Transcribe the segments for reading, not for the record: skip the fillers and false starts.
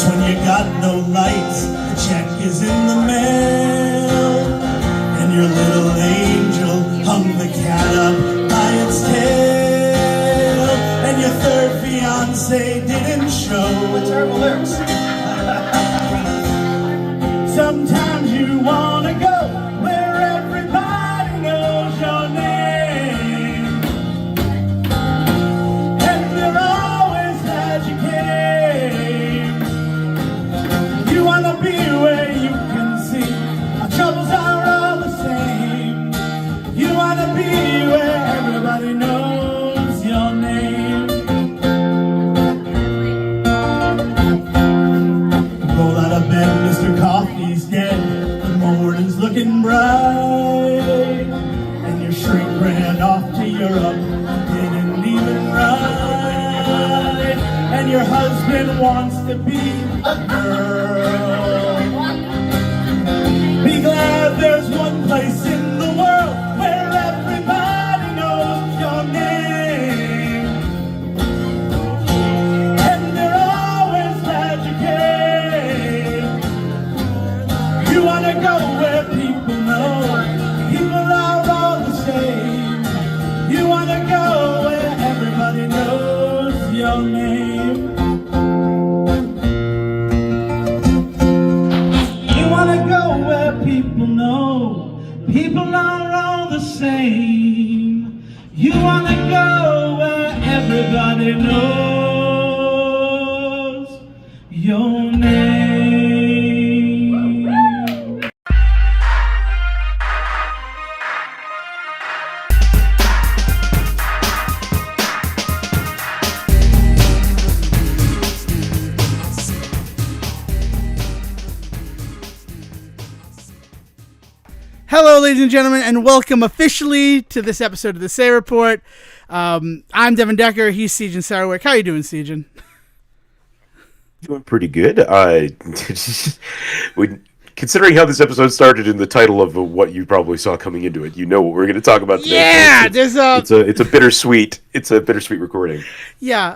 when you got no lights, the check is in the mail, and your little angel hung the cat up by its tail, and your third fiance didn't show. The terrible lyrics. Sometimes you wanna go where everybody knows your name, and they're always glad you came. You wanna be where you can see our troubles are all the same. You wanna be where everybody knows your name. Roll out of bed, Mr. Coffee's dead. The morning's looking bright, and your shrink ran off to Europe, didn't even ride. And your husband wants to be a girl. Be glad there's one place in the world where everybody knows your name, and they're always glad you came. You wanna go where people know people are all the same. You wanna go where everybody knows your name. You wanna go where people know people are all the same. You wanna go where everybody knows your name. Hello, ladies and gentlemen, and welcome officially to this episode of the Say Report. I'm Devon Decker. He's Sejohn Sarawak. How you doing, Sejohn? Doing pretty good. Considering how this episode started in the title of what you probably saw coming into it, you know what we're going to talk about today. Yeah, it's a bittersweet recording. Yeah.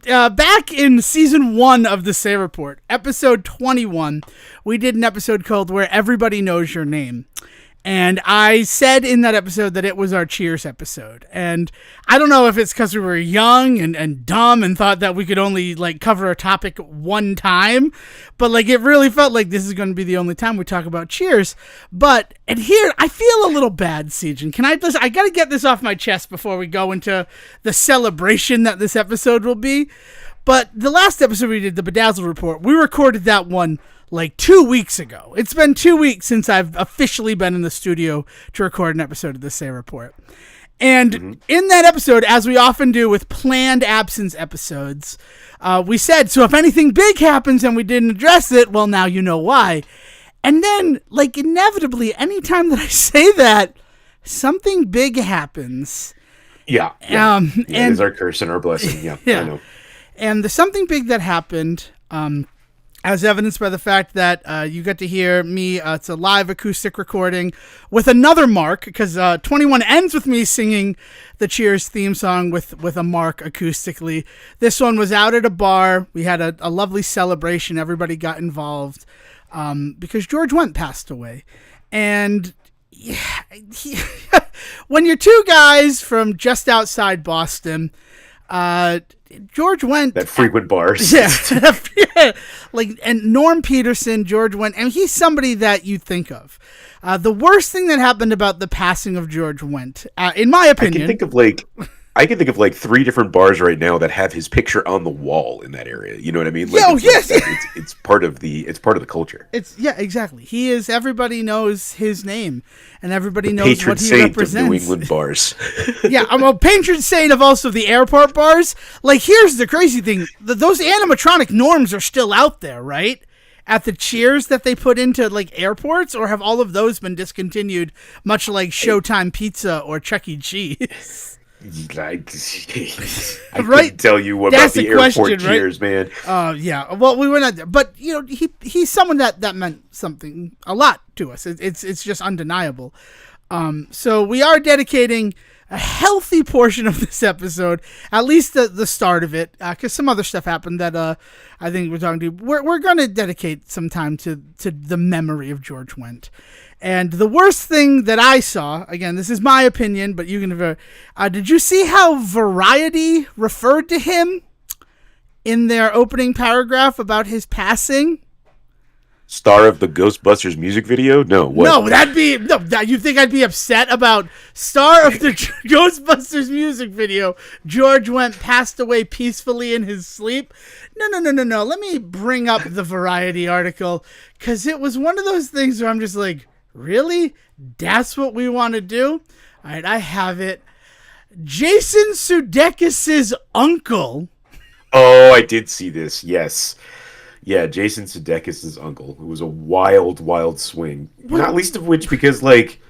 Back in season 1 of the Say Report, episode 21, we did an episode called Where Everybody Knows Your Name. And I said in that episode that it was our Cheers episode. And I don't know if it's because we were young and dumb and thought that we could only cover a topic one time. But it really felt like this is going to be the only time we talk about Cheers. And here, I feel a little bad, Sejohn. I got to get this off my chest before we go into the celebration that this episode will be. But the last episode we did, the Bedazzled Report, we recorded that one 2 weeks ago. It's been 2 weeks since I've officially been in the studio to record an episode of the Say Report. And in that episode, as we often do with planned absence episodes, we said, so if anything big happens and we didn't address it, well, now you know why. And then, inevitably, anytime that I say that, something big happens. Yeah. And it is our curse and our blessing. Yeah. I know. And the something big that happened, as evidenced by the fact that you get to hear me, it's a live acoustic recording with another mark, because 21 ends with me singing the Cheers theme song with a mark acoustically. This one was out at a bar. We had a lovely celebration. Everybody got involved because George Wendt passed away. And when you're two guys from just outside Boston, George Wendt, that frequent bars. Yeah. And Norm Peterson, George Wendt, and he's somebody that you think of. The worst thing that happened about the passing of George Wendt, in my opinion, I can think of 3 different bars right now that have his picture on the wall in that area. You know what I mean? Yes. It's part of the culture. Exactly. He is. Everybody knows his name, and everybody knows patron what he saint represents. of New England bars. Yeah, I'm a patron saint of also the airport bars. Here's the crazy thing: those animatronic norms are still out there, right? At the Cheers that they put into airports, or have all of those been discontinued, much like Showtime Pizza or Chuck E. Cheese? I Right? couldn't tell you about That's the the airport question, Cheers, man. Yeah. Well, we were not there, but he's someone that meant a lot to us. It's just undeniable. So we are dedicating a healthy portion of this episode, at least the start of it, because some other stuff happened that I think we're talking to. We're going to dedicate some time to the memory of George Wendt. And the worst thing that I saw, again, this is my opinion, but you can. Did you see how Variety referred to him in their opening paragraph about his passing? Star of the Ghostbusters music video? No, what? No, you think I'd be upset about star of the Ghostbusters music video? George Wendt passed away peacefully in his sleep. No. Let me bring up the Variety article, because it was one of those things where I'm just like, really? That's what we want to do? All right, I have it. Jason Sudeikis' uncle. Oh, I did see this. Yes. Yeah, Jason Sudeikis' uncle. It was a wild, wild swing. Not least of which because, like,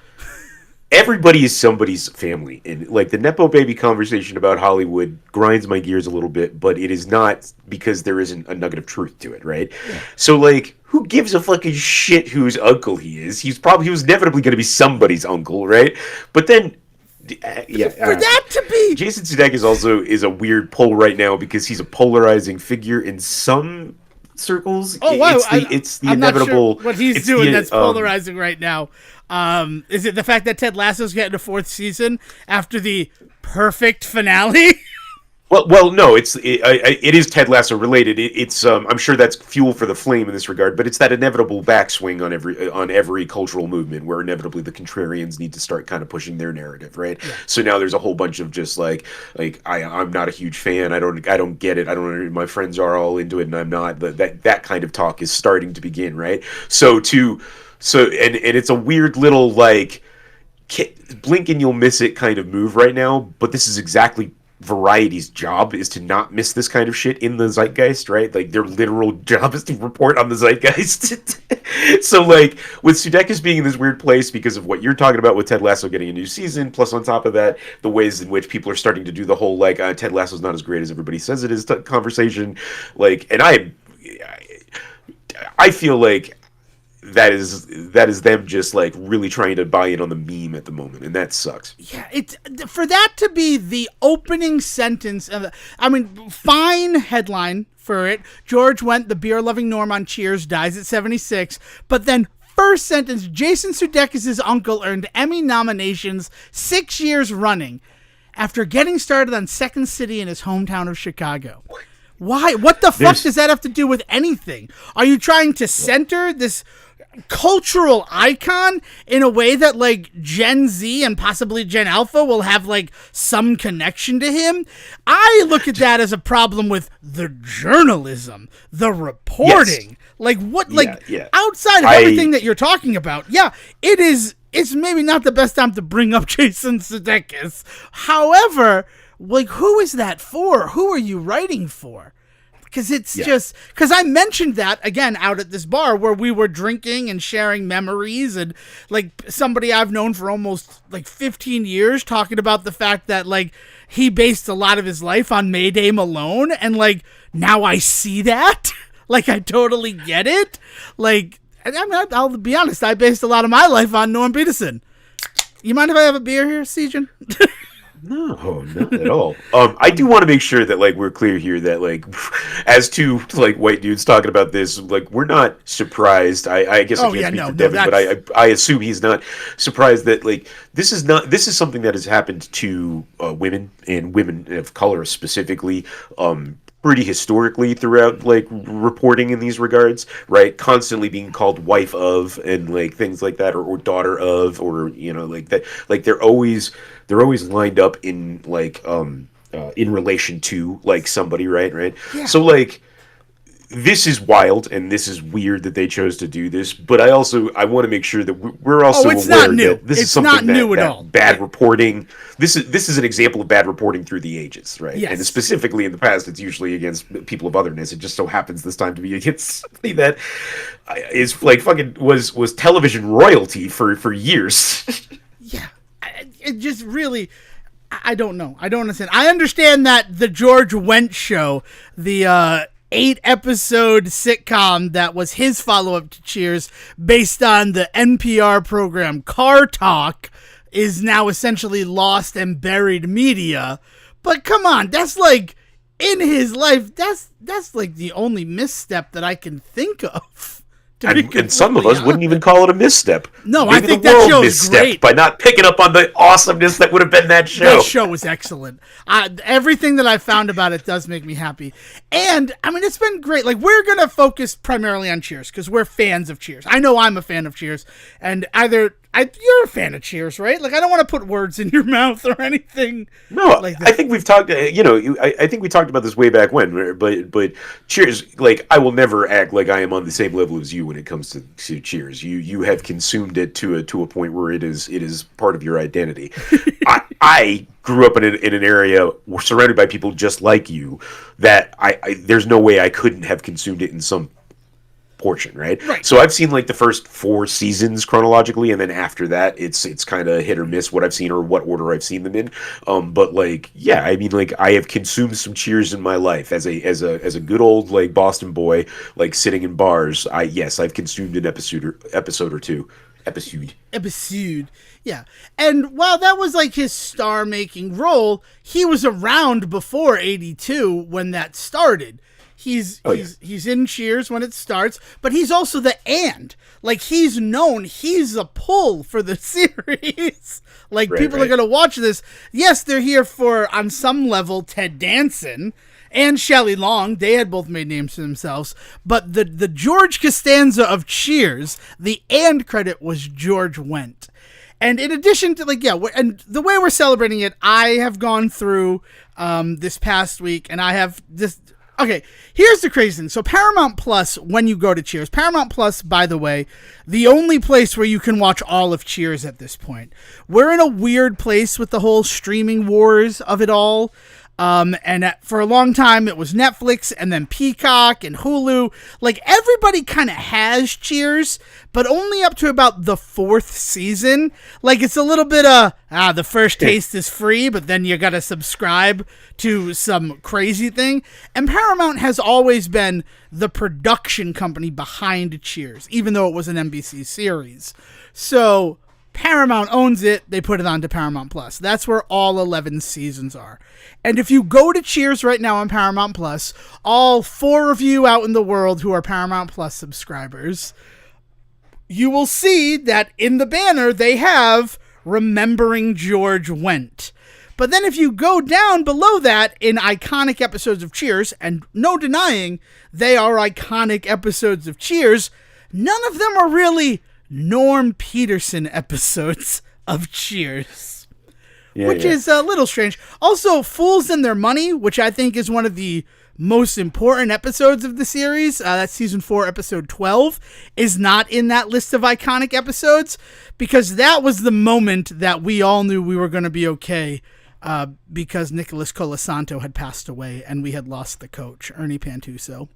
everybody is somebody's family. And, like, the Nepo Baby conversation about Hollywood grinds my gears a little bit, but it is not because there isn't a nugget of truth to it, right? Yeah. So, like, who gives a fucking shit whose uncle he is? He was inevitably going to be somebody's uncle, right? But then... for that to be Jason Sudeikis also is a weird pull right now because he's a polarizing figure in some circles. Oh wow! It's the inevitable. Not sure what he's doing that's polarizing right now. Is it the fact that Ted Lasso's getting a 4th season after the perfect finale? Well, no, it is Ted Lasso related. It's I'm sure that's fuel for the flame in this regard, but it's that inevitable backswing on every cultural movement where inevitably the contrarians need to start kind of pushing their narrative, right? Yeah. So now there's a whole bunch of just like I'm not a huge fan. I don't get it. I don't. My friends are all into it, and I'm not. That kind of talk is starting to begin, right? So it's a weird little like blink and you'll miss it kind of move right now, but this is exactly Variety's job is to not miss this kind of shit in the zeitgeist, right? Like, their literal job is to report on the zeitgeist. So, like, with Sudeikis being in this weird place because of what you're talking about with Ted Lasso getting a new season, plus on top of that, the ways in which people are starting to do the whole, like, Ted Lasso's not as great as everybody says it is conversation. Like, and I feel like that is them just like really trying to buy in on the meme at the moment, and that sucks. Yeah, it's for that to be the opening sentence of fine headline for it. George Wendt, the beer-loving Norm on Cheers, dies at 76, but then first sentence, Jason Sudeikis' uncle earned Emmy nominations 6 years running after getting started on Second City in his hometown of Chicago. Why? What the fuck does that have to do with anything? Are you trying to center this cultural icon in a way that like Gen Z and possibly Gen Alpha will have like some connection to him? I look at that as a problem with the journalism, the reporting. Yes. Like what? Outside of everything that you're talking about, it's maybe not the best time to bring up Jason Sudeikis. However, like, who is that for? Who are you writing for? Because because I mentioned that again out at this bar where we were drinking and sharing memories, and like somebody I've known for almost like 15 years talking about the fact that like he based a lot of his life on Mayday Malone, and like now I see that. Like, I totally get it. Like, I'll be honest, I based a lot of my life on Norm Peterson. You mind if I have a beer here, Sejohn? No, not at all. I do want to make sure that like we're clear here that like as to like white dudes talking about this, like we're not surprised. I guess I can't speak for Devon, but I assume he's not surprised that like this is something that has happened to women and women of color specifically. Pretty historically throughout like reporting in these regards, right? Constantly being called wife of and like things like that, or daughter of, or you know, like that. Like they're always lined up in like in relation to like somebody, right? Yeah. So like this is wild and this is weird that they chose to do this, but I want to make sure that we're also aware that this is something that bad reporting. This is an example of bad reporting through the ages, right? Yes. And specifically in the past, it's usually against people of otherness. It just so happens this time to be against something that is like fucking was television royalty for years. Yeah, it just really. I don't know. I don't understand. I understand that the George Wendt show, the 8-episode sitcom that was his follow-up to Cheers based on the NPR program Car Talk is now essentially lost and buried media. But come on, that's like, in his life, that's like the only misstep that I can think of. And some of us wouldn't even call it a misstep. No, Maybe I think the that world show is great. By not picking up on the awesomeness that would have been that show. That show was excellent. Everything that I found about it does make me happy. And, I mean, it's been great. Like, we're going to focus primarily on Cheers because we're fans of Cheers. I know I'm a fan of Cheers. And you're a fan of Cheers, right? Like, I don't want to put words in your mouth or anything. No, like that. I think we've talked, I think we talked about this way back when, but Cheers, like, I will never act like I am on the same level as you when it comes to Cheers. You have consumed it to a point where it is part of your identity. I grew up in an area surrounded by people just like you that there's no way I couldn't have consumed it in some portion, right? So I've seen like the first 4 seasons chronologically, and then after that it's kind of hit or miss what I've seen or what order I've seen them in. But like, yeah, I mean, like, I have consumed some Cheers in my life as a good old like Boston boy, like sitting in bars. I've consumed an episode or two. Episode. Yeah. And while that was like his star-making role, he was around before 82 when that started. He's in Cheers when it starts, but he's also the and. Like, he's a pull for the series. Like, people are going to watch this. Yes, they're here for, on some level, Ted Danson and Shelley Long. They had both made names for themselves. But the George Costanza of Cheers, the and credit was George Wendt. And in addition to, like, and the way we're celebrating it, I have gone through this past week, and I have this... Okay, here's the crazy thing. So Paramount Plus, when you go to Cheers, Paramount Plus, by the way, the only place where you can watch all of Cheers at this point. We're in a weird place with the whole streaming wars of it all. For a long time, it was Netflix and then Peacock and Hulu. Like, everybody kind of has Cheers, but only up to about the 4th season. Like, it's a little bit the first taste is free, but then you got to subscribe to some crazy thing. And Paramount has always been the production company behind Cheers, even though it was an NBC series. So Paramount owns it. They put it onto Paramount Plus. That's where all 11 seasons are. And if you go to Cheers right now on Paramount Plus, all 4 of you out in the world who are Paramount Plus subscribers, you will see that in the banner they have Remembering George Wendt. But then if you go down below that in iconic episodes of Cheers, and no denying they are iconic episodes of Cheers, none of them are really Norm Peterson episodes of Cheers. Which is a little strange. Also, Fools and Their Money, which I think is one of the most important episodes of the series, that's season 4, episode 12, is not in that list of iconic episodes, because that was the moment that we all knew we were going to be okay, because Nicholas Colasanto had passed away and we had lost the coach, Ernie Pantuso.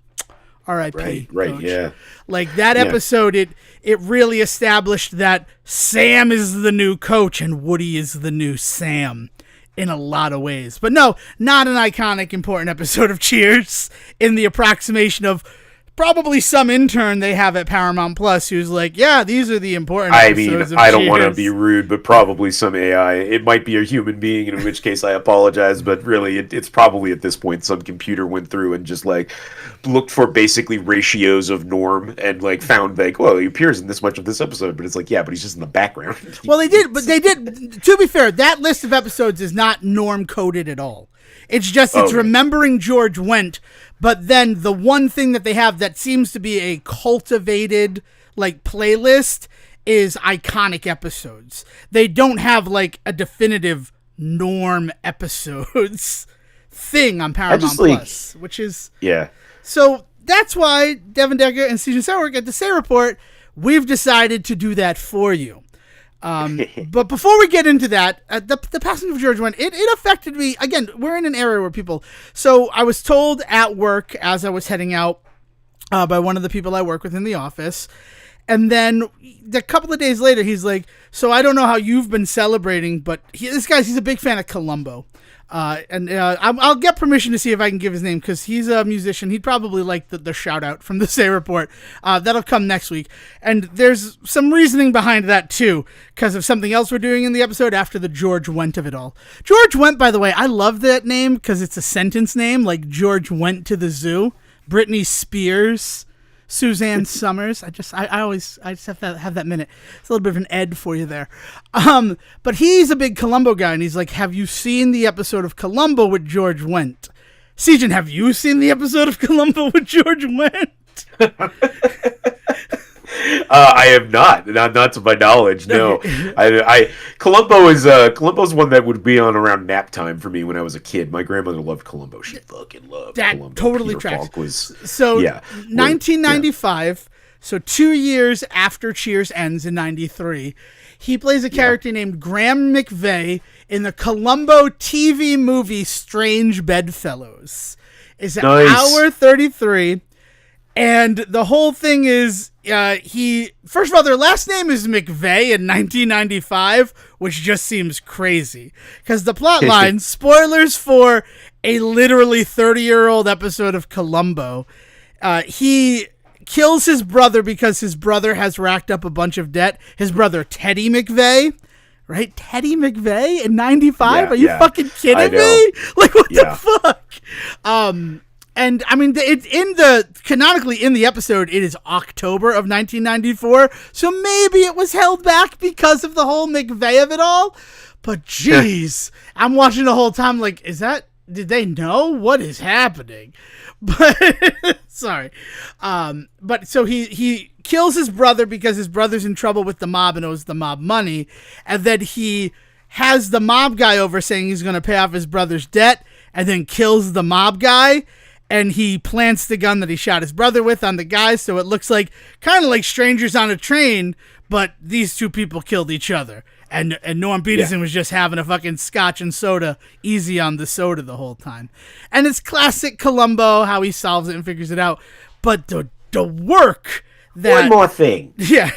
R.I.P. Right, Coach. yeah. Like, that episode, it really established that Sam is the new coach and Woody is the new Sam in a lot of ways. But no, not an iconic, important episode of Cheers in the approximation of probably some intern they have at Paramount Plus who's like, yeah, these are the important episodes of I don't Cheers. want to be rude, but probably some AI. It might be a human being, in which case I apologize, but really it's probably at this point some computer went through and just like looked for basically ratios of Norm and like found like, well, he appears in this much of this episode, but it's like, yeah, but he's just in the background. Well, they did, to be fair, that list of episodes is not Norm coded at all. It's just, Remembering George Wendt, but then the one thing that they have that seems to be a cultivated, like, playlist is iconic episodes. They don't have, like, a definitive Norm episodes thing on Paramount Plus, which is... Yeah. So that's why Devon Decker and Sejohn Sowerk at the Say Report, we've decided to do that for you. But before we get into that, the passing of George Wendt, it affected me. Again, we're in an area where people... So I was told at work as I was heading out by one of the people I work with in the office, And then a couple of days later, he's like, so I don't know how you've been celebrating, but he's a big fan of Columbo. I'll get permission to see if I can give his name because he's a musician. He'd probably like the shout out from the Say Report. That'll come next week. And there's some reasoning behind that too, because of something else we're doing in the episode after the George Wendt of it all. George Wendt, by the way, I love that name because it's a sentence name, like George went to the zoo. Britney Spears, Suzanne Summers. I just have to have that minute. It's a little bit of an ed for you there. But he's a big Columbo guy, and he's like, have you seen the episode of Columbo with George Wendt? Sejohn, have you seen the episode of Columbo with George Wendt? I have not to my knowledge. No, Columbo's one that would be on around nap time for me when I was a kid. My grandmother loved Columbo. She fucking loved that. Columbo. Totally Peter tracks. Falk was, so yeah, 1995. So 2 years after Cheers ends in 93, he plays a character named Graham McVeigh in the Columbo TV movie Strange Bedfellows. It's an hour 33. And the whole thing is, first of all, their last name is McVeigh in 1995, which just seems crazy. Because the plot line, spoilers for a literally 30-year-old episode of Columbo, he kills his brother because his brother has racked up a bunch of debt. His brother, Teddy McVeigh. Right? Teddy McVeigh in 95? Are you fucking kidding me? Like, what the fuck? And I mean, it's canonically in the episode, it is October of 1994. So maybe it was held back because of the whole McVeigh of it all. But geez, I'm watching the whole time like, did they know what is happening? But sorry. But so he kills his brother because his brother's in trouble with the mob and owes the mob money. And then he has the mob guy over saying he's going to pay off his brother's debt and then kills the mob guy. And he plants the gun that he shot his brother with on the guy, so it looks like kind of like strangers on a train, but these two people killed each other. And Norm Peterson was just having a fucking scotch and soda, easy on the soda the whole time. And it's classic Columbo, how he solves it and figures it out. But the work that... One more thing. Yeah.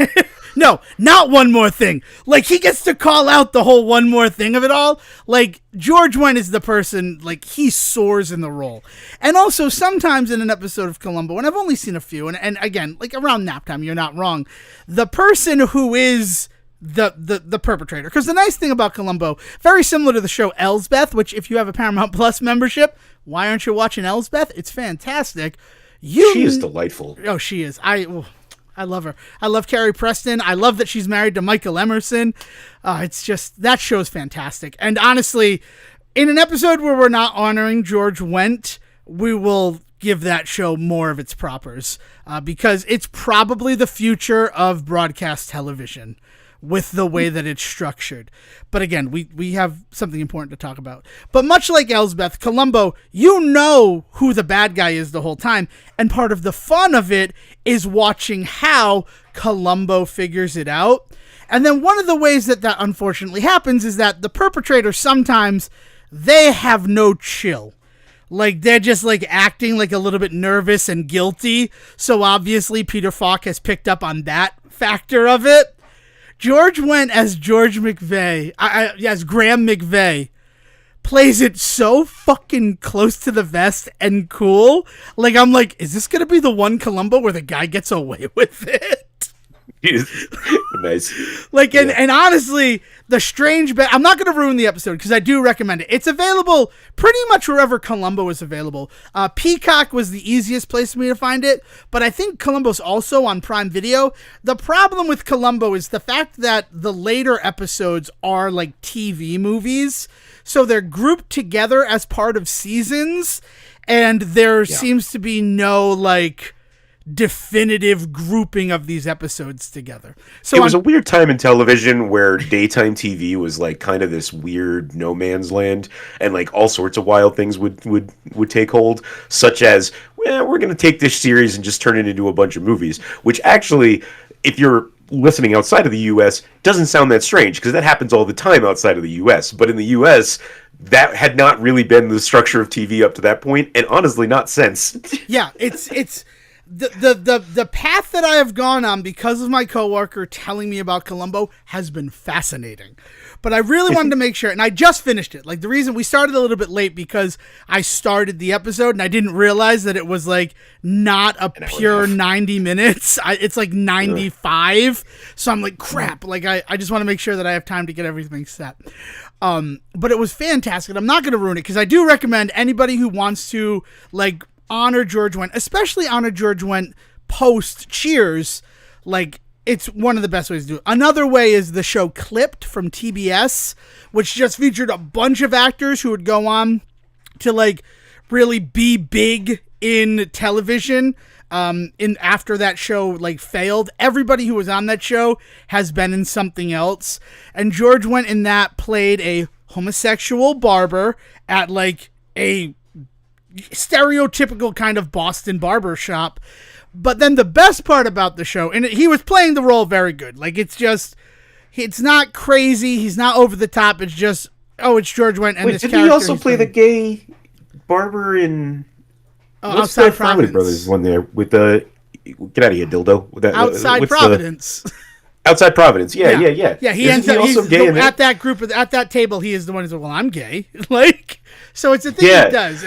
No, not one more thing. Like, he gets to call out the whole one more thing of it all. Like, George Wendt is the person, like, he soars in the role. And also, sometimes in an episode of Columbo, and I've only seen a few, and again, like, around nap time, you're not wrong, the person who is the perpetrator. Because the nice thing about Columbo, very similar to the show Elsbeth, which if you have a Paramount Plus membership, why aren't you watching Elsbeth? It's fantastic. She is delightful. Oh, she is. I love her. I love Carrie Preston. I love that she's married to Michael Emerson. It's just, that show's fantastic. And honestly, in an episode where we're not honoring George Wendt, we will give that show more of its propers because it's probably the future of broadcast television with the way that it's structured. But again, we have something important to talk about. But much like Elsbeth, Columbo, you know who the bad guy is the whole time. And part of the fun of it is watching how Columbo figures it out. And then one of the ways that unfortunately happens is that the perpetrator sometimes, they have no chill. Like, they're just, like, acting, like, a little bit nervous and guilty. So, obviously, Peter Falk has picked up on that factor of it. George Wendt as George McVeigh, as Graham McVeigh, plays it so fucking close to the vest and cool. Like, I'm like, is this going to be the one Columbo where the guy gets away with it? Nice. Like, and honestly, the strange bet, I'm not going to ruin the episode because I do recommend it. It's available pretty much wherever Columbo is available. Peacock was the easiest place for me to find it, but I think Columbo's also on Prime Video. The problem with Columbo is the fact that the later episodes are like TV movies, so they're grouped together as part of seasons, and there seems to be no, like, definitive grouping of these episodes together. So it was a weird time in television where daytime TV was like kind of this weird no man's land, and like all sorts of wild things would take hold, such as, well, we're going to take this series and just turn it into a bunch of movies, which actually, if you're listening outside of the US, doesn't sound that strange because that happens all the time outside of the US, but in the US that had not really been the structure of TV up to that point, and honestly not since. Yeah, it's The path that I have gone on because of my coworker telling me about Columbo has been fascinating. But I really wanted to make sure, and I just finished it. Like, the reason we started a little bit late because I started the episode and I didn't realize that it was like not a pure 90 minutes. It's like 95. So I'm like, crap. Like, I just want to make sure that I have time to get everything set. But it was fantastic. I'm not going to ruin it because I do recommend anybody who wants to like honor George Wendt, especially honor George Wendt post Cheers, like, it's one of the best ways to do it. Another way is the show Clipped from TBS, which just featured a bunch of actors who would go on to like really be big in television. After that show like failed, everybody who was on that show has been in something else. And George Wendt in that played a homosexual barber at like a stereotypical kind of Boston barber shop. But then the best part about the show, and he was playing the role very good. Like, it's not crazy. He's not over the top. It's just, it's George Wendt. And wait, didn't he also play the gay barber in Outside Providence? Brothers one there with the get out of here, dildo. With that, Outside Providence. Outside Providence. Yeah. Yeah, he ends up also gay at that group at that table. He is the one who's like, well, I'm gay. Like, so it's a thing he does,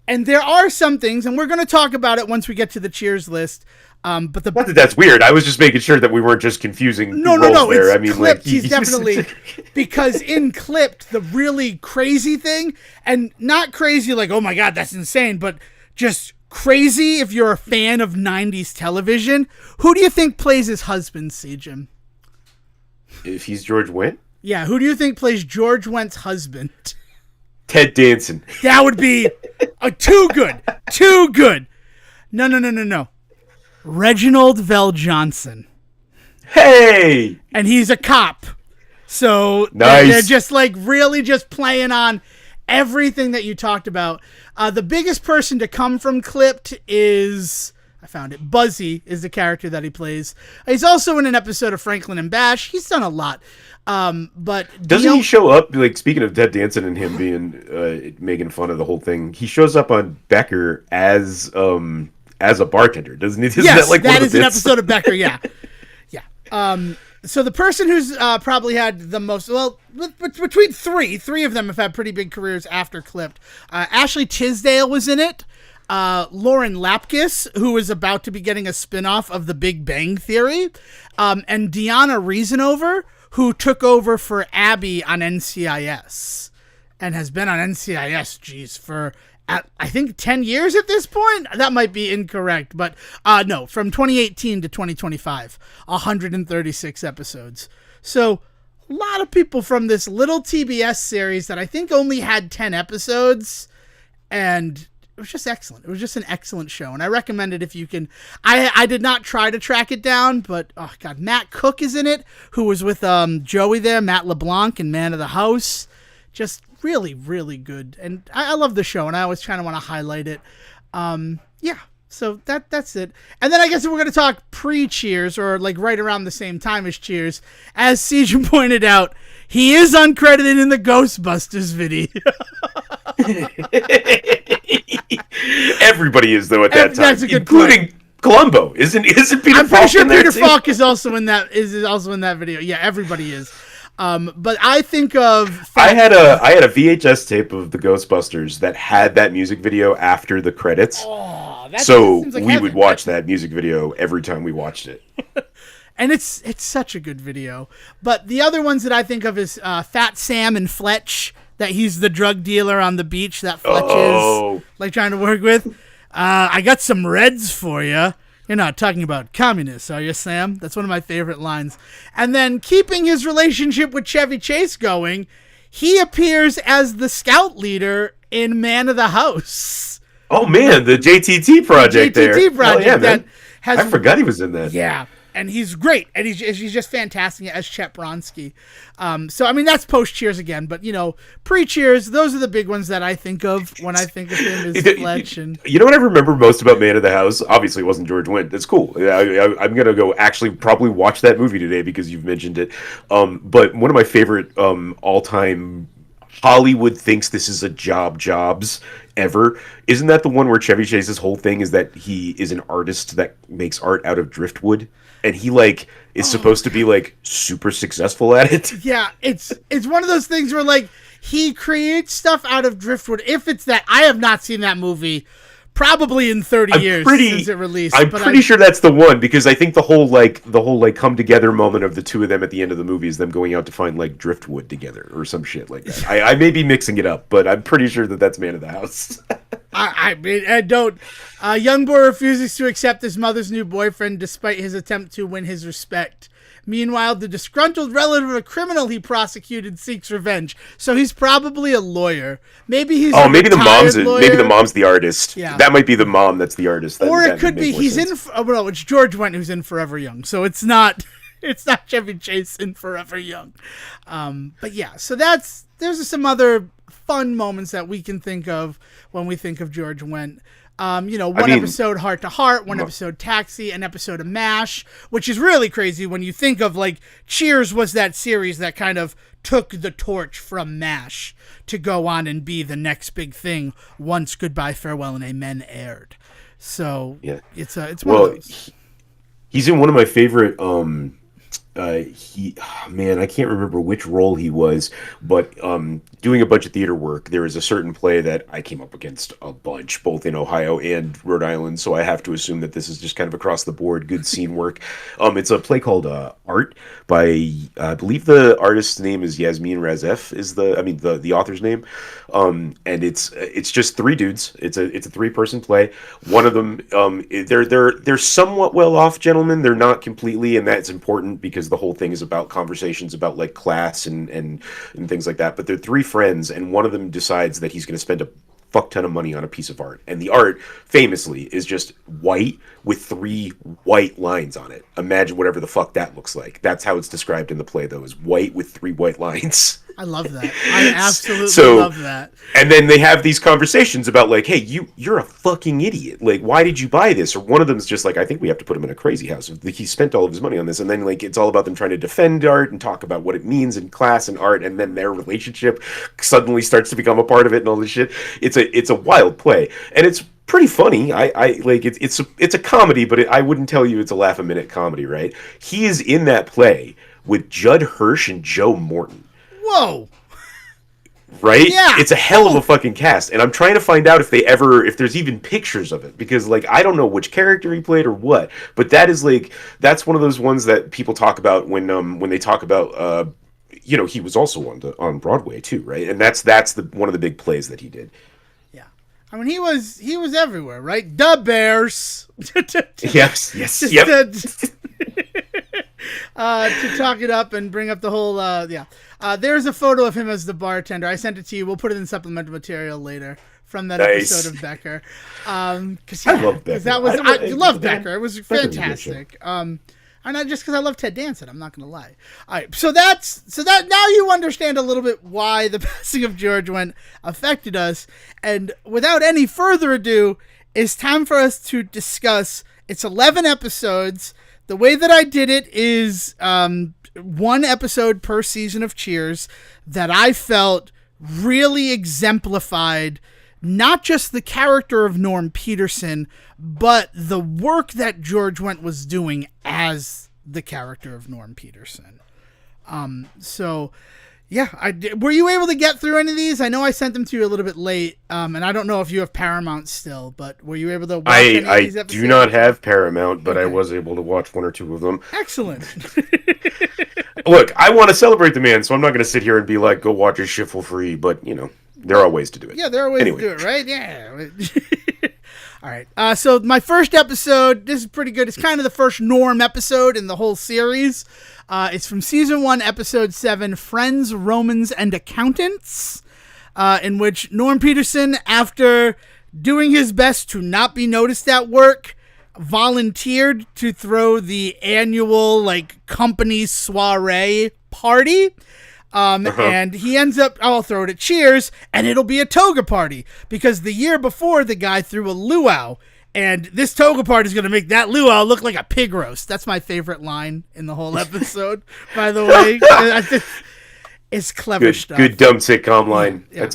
and there are some things, and we're going to talk about it once we get to the Cheers list. But that's weird. I was just making sure that we weren't just confusing. No. There. I mean, Clipped, he's definitely because in Clipped, the really crazy thing, and not crazy like, oh my god, that's insane, but just crazy if you're a fan of 90s television. Who do you think plays his husband, Sejohn? If he's George Wendt? Yeah, who do you think plays George Wendt's husband? Ted Danson. That would be too good. Too good. No. Reginald VelJohnson. Hey! And he's a cop. So nice. They're just like really just playing on everything that you talked about. The biggest person to come from Clipped is, I found it, Buzzy is the character that he plays. He's also in an episode of Franklin and Bash. He's done a lot. But doesn't he show up, like, speaking of Ted Danson and him being making fun of the whole thing, he shows up on Becker as a bartender, doesn't he? Isn't yes, that, like, that is an episode of Becker, yeah. So the person who's probably had the most, well, between three of them have had pretty big careers after Clipped. Ashley Tisdale was in it. Lauren Lapkus, who is about to be getting a spinoff of The Big Bang Theory. And Deanna Reasonover, who took over for Abby on NCIS and has been on NCIS, for I think 10 years at this point. That might be incorrect, but no, from 2018 to 2025, 136 episodes. So a lot of people from this little TBS series that I think only had 10 episodes, and it was just excellent. It was just an excellent show, and I recommend it if you can. I did not try to track it down, but oh god, Matt Cook is in it, who was with Joey there, Matt LeBlanc in Man of the House. Just really, really good, and I love the show, and I always kind of want to highlight it. So that's it. And then I guess if we're going to talk pre-Cheers, or like right around the same time as Cheers, as Sejohn pointed out, he is uncredited in the Ghostbusters video. Everybody is, though, at that time, including Columbo. Isn't Peter Falk? I'm pretty sure Peter Falk is also in that. Is also in that video. Yeah, everybody is. But I think of. I had a VHS tape of the Ghostbusters that had that music video after the credits. Oh, so we would watch that music video every time we watched it. And it's such a good video. But the other ones that I think of is Fat Sam and Fletch. That he's the drug dealer on the beach that Fletch is like trying to work with. I got some Reds for you. You're not talking about communists, are you, Sam? That's one of my favorite lines. And then keeping his relationship with Chevy Chase going, he appears as the scout leader in Man of the House. Oh, man, the JTT project there. JTT project that has... I forgot he was in that. Yeah. And he's great, and he's just fantastic as Chet Bronsky. So, I mean, that's post-Cheers again, but, pre-Cheers, those are the big ones that I think of when I think of him as Fletch. And... You know what I remember most about Man of the House? Obviously, it wasn't George Wendt. That's cool. I'm going to go actually probably watch that movie today because you've mentioned it. But one of my favorite all-time Hollywood thinks this is a jobs ever. Isn't that the one where Chevy Chase's whole thing is that he is an artist that makes art out of driftwood, and he like is supposed to be like super successful at it? Yeah, it's one of those things where like he creates stuff out of driftwood. If it's that, I have not seen that movie probably in 30 years since it released. I'm pretty sure that's the one, because I think the whole come together moment of the two of them at the end of the movie is them going out to find like driftwood together or some shit like that. I may be mixing it up, but I'm pretty sure that's Man of the House. I mean, I don't. Young boy refuses to accept his mother's new boyfriend despite his attempt to win his respect. Meanwhile, the disgruntled relative of a criminal he prosecuted seeks revenge. So he's probably a lawyer. Maybe he's maybe the mom's the artist. Yeah, that might be the mom that's the artist. Or it could be he's sense. Well, it's George Wendt who's in Forever Young. So it's not Chevy Chase in Forever Young. But yeah, so there's some other fun moments that we can think of when we think of George Wendt. Episode Heart to Heart, one episode Taxi, an episode of MASH, which is really crazy when you think of like Cheers was that series that kind of took the torch from MASH to go on and be the next big thing once Goodbye, Farewell, and Amen aired. So yeah, it's one of those. He's in one of my favorite I can't remember which role he was, but doing a bunch of theater work, there is a certain play that I came up against a bunch, both in Ohio and Rhode Island, so I have to assume that this is just kind of across the board good scene work. It's a play called Art by, I believe the artist's name is Yasmin Razef, is the author's name, and it's just three dudes. It's a 3-person play. One of them, they're somewhat well off gentlemen. They're not completely, and that's important because the whole thing is about conversations about like class and things like that. But they're 3 friends, and one of them decides that he's going to spend a fuck ton of money on a piece of art, and the art famously is just white with 3 white lines on it. Imagine whatever the fuck that looks like. That's how it's described in the play, though, is white with 3 white lines. I love that. I absolutely love that. And then they have these conversations about like, hey, you're a fucking idiot. Like, why did you buy this? Or one of them's just like, I think we have to put him in a crazy house. He spent all of his money on this. And then like it's all about them trying to defend art and talk about what it means in class and art, and then their relationship suddenly starts to become a part of it and all this shit. It's a wild play. And it's pretty funny. I like it's a comedy, but I wouldn't tell you it's a laugh a minute comedy, right? He is in that play with Judd Hirsch and Joe Morton. Whoa. Right? Yeah. It's a hell of a fucking cast. And I'm trying to find out if there's even pictures of it, because like I don't know which character he played or what, but that's one of those ones that people talk about when they talk about he was also on Broadway too, right? And that's one of the big plays that he did. Yeah. I mean, he was everywhere, right? The Bears. Yes. Yep. To talk it up and bring up the whole there's a photo of him as the bartender. I sent it to you. We'll put it in supplemental material later from that episode of Becker. I love Becker. I love Becker. It was fantastic. And not just because I love Ted Danson, I'm not going to lie. All right, so that now you understand a little bit why the passing of George Wendt affected us. And without any further ado, it's time for us to discuss. It's 11 episodes. The way that I did it is 1 episode per season of Cheers that I felt really exemplified not just the character of Norm Peterson, but the work that George Wendt was doing as the character of Norm Peterson. Were you able to get through any of these? I know I sent them to you a little bit late, and I don't know if you have Paramount still, but were you able to watch any of these episodes? I do not have Paramount, but okay. I was able to watch 1 or 2 of them. Excellent. Look, I want to celebrate the man, so I'm not going to sit here and be like, go watch his shit for free, but, there are ways to do it. Yeah, there are ways to do it, right? Yeah. All right. So my first episode, this is pretty good. It's kind of the first Norm episode in the whole series. It's from season 1, episode 7, Friends, Romans, and Accountants, in which Norm Peterson, after doing his best to not be noticed at work, volunteered to throw the annual company soiree party. And he ends up, I'll throw it at Cheers, and it'll be a toga party, because the year before the guy threw a luau, and this toga party is going to make that luau look like a pig roast. That's my favorite line in the whole episode, by the way. It's clever stuff. Good dumb sitcom line. Yeah.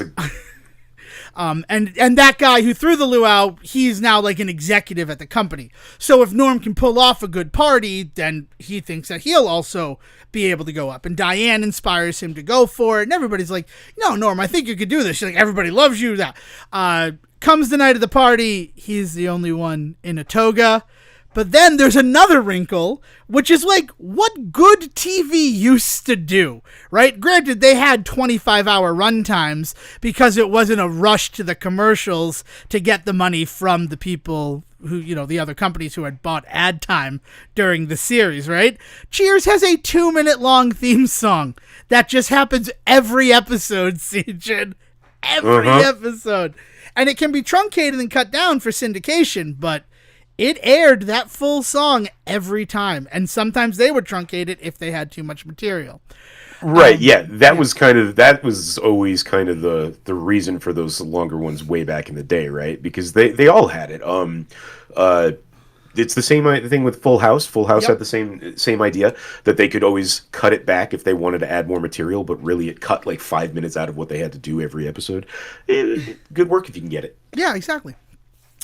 And that guy who threw the luau, he's now like an executive at the company. So if Norm can pull off a good party, then he thinks that he'll also be able to go up. And Diane inspires him to go for it. And everybody's like, no, Norm, I think you could do this. She's like, everybody loves you. That comes the night of the party. He's the only one in a toga. But then there's another wrinkle, which is like what good TV used to do, right? Granted, they had 25-hour run times because it wasn't a rush to the commercials to get the money from the people who, you know, the other companies who had bought ad time during the series, right? Cheers has a 2-minute long theme song that just happens every episode, Sejohn. Every episode. And it can be truncated and cut down for syndication, but it aired that full song every time, and sometimes they would truncate it if they had too much material. Right, that was always kind of the reason for those longer ones way back in the day, right? Because they all had it. It's the same thing with Full House. Full House had the same idea that they could always cut it back if they wanted to add more material, but really it cut like 5 minutes out of what they had to do every episode. Good work if you can get it. Yeah, exactly.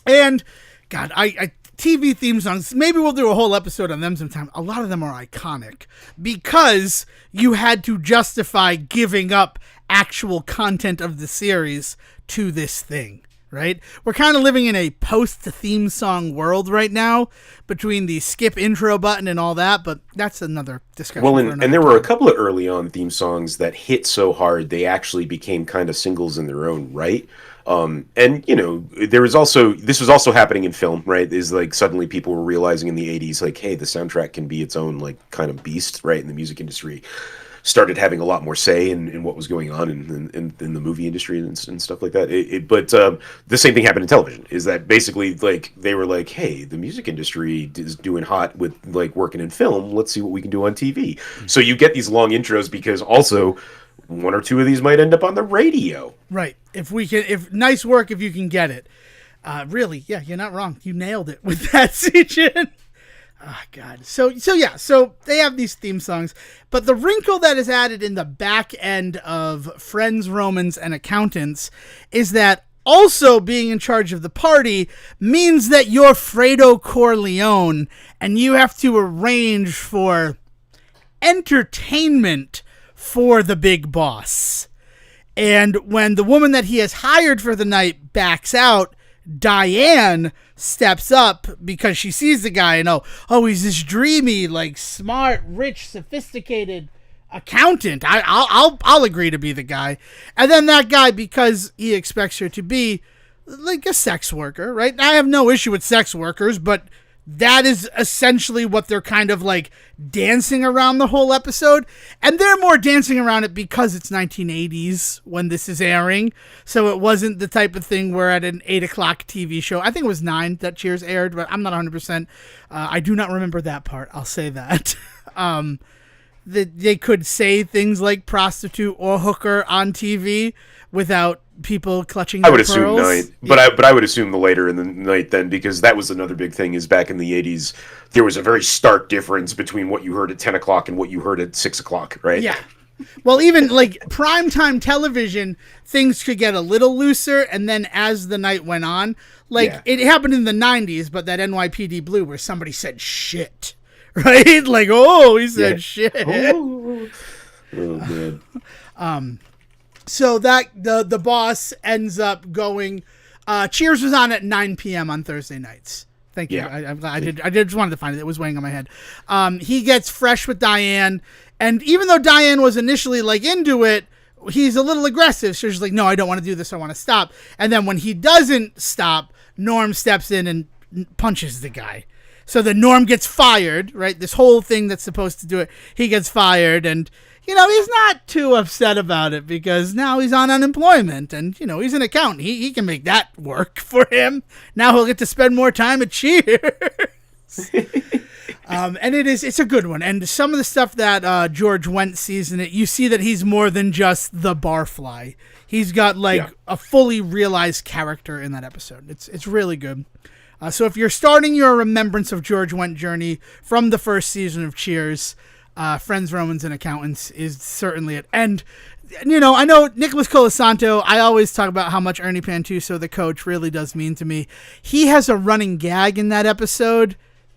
And God, I TV theme songs, maybe we'll do a whole episode on them sometime. A lot of them are iconic because you had to justify giving up actual content of the series to this thing, right? We're kind of living in a post-theme song world right now between the skip intro button and all that, but that's another discussion. Well, and there were a couple of early on theme songs that hit so hard they actually became kind of singles in their own right. And you know, this was also happening in film, right? Is like suddenly people were realizing in the 80s, like, hey, the soundtrack can be its own like kind of beast, right? And the music industry started having a lot more say in what was going on in the movie industry and stuff like that. But the same thing happened in television. Is that basically like they were like, hey, the music industry is doing hot with like working in film. Let's see what we can do on TV. So you get these long intros because also one or two of these might end up on the radio. Right. If nice work if you can get it. Really, yeah, you're not wrong. You nailed it with that, Sejohn. Oh, God. So they have these theme songs, but the wrinkle that is added in the back end of Friends, Romans, and Accountants is that also being in charge of the party means that you're Fredo Corleone and you have to arrange for entertainment for the big boss. And when the woman that he has hired for the night backs out, Diane steps up because she sees the guy and he's this dreamy, like smart, rich, sophisticated accountant. I'll agree to be the guy. And then that guy, because he expects her to be like a sex worker, right? I have no issue with sex workers, but that is essentially what they're kind of like dancing around the whole episode. And they're more dancing around it because it's 1980s when this is airing. So it wasn't the type of thing where at an 8 o'clock TV show, I think it was 9 that Cheers aired, but I'm not 100%. I do not remember that part. I'll say that. That they could say things like prostitute or hooker on TV without people clutching their pearls. I would assume 9, but I would assume the later in the night then, because that was another big thing. Is back in the 80s, there was a very stark difference between what you heard at 10 o'clock and what you heard at 6 o'clock, right? Yeah. Well, even like primetime television, things could get a little looser, and then as the night went on, it happened in the 90s, but that NYPD Blue where somebody said shit. Right? Like, he said shit. Oh, man. So that the boss ends up going. Cheers was on at 9 p.m. on Thursday nights. Thank you. Yeah. I just wanted to find it. It was weighing on my head. He gets fresh with Diane, and even though Diane was initially like into it, he's a little aggressive. So she's like, "No, I don't want to do this. I want to stop." And then when he doesn't stop, Norm steps in and punches the guy. So the Norm gets fired, right? This whole thing that's supposed to do it, he gets fired, and he's not too upset about it because now he's on unemployment, and he's an accountant. He can make that work for him. Now he'll get to spend more time at Cheers. And it's a good one. And some of the stuff that George Wendt sees in it, you see that he's more than just the barfly. He's got a fully realized character in that episode. It's really good. So if you're starting your remembrance of George Wendt journey from the first season of Cheers, Friends, Romans, and Accountants is certainly it. And I know Nicholas Colasanto, I always talk about how much Ernie Pantuso, the coach, really does mean to me. He has a running gag in that episode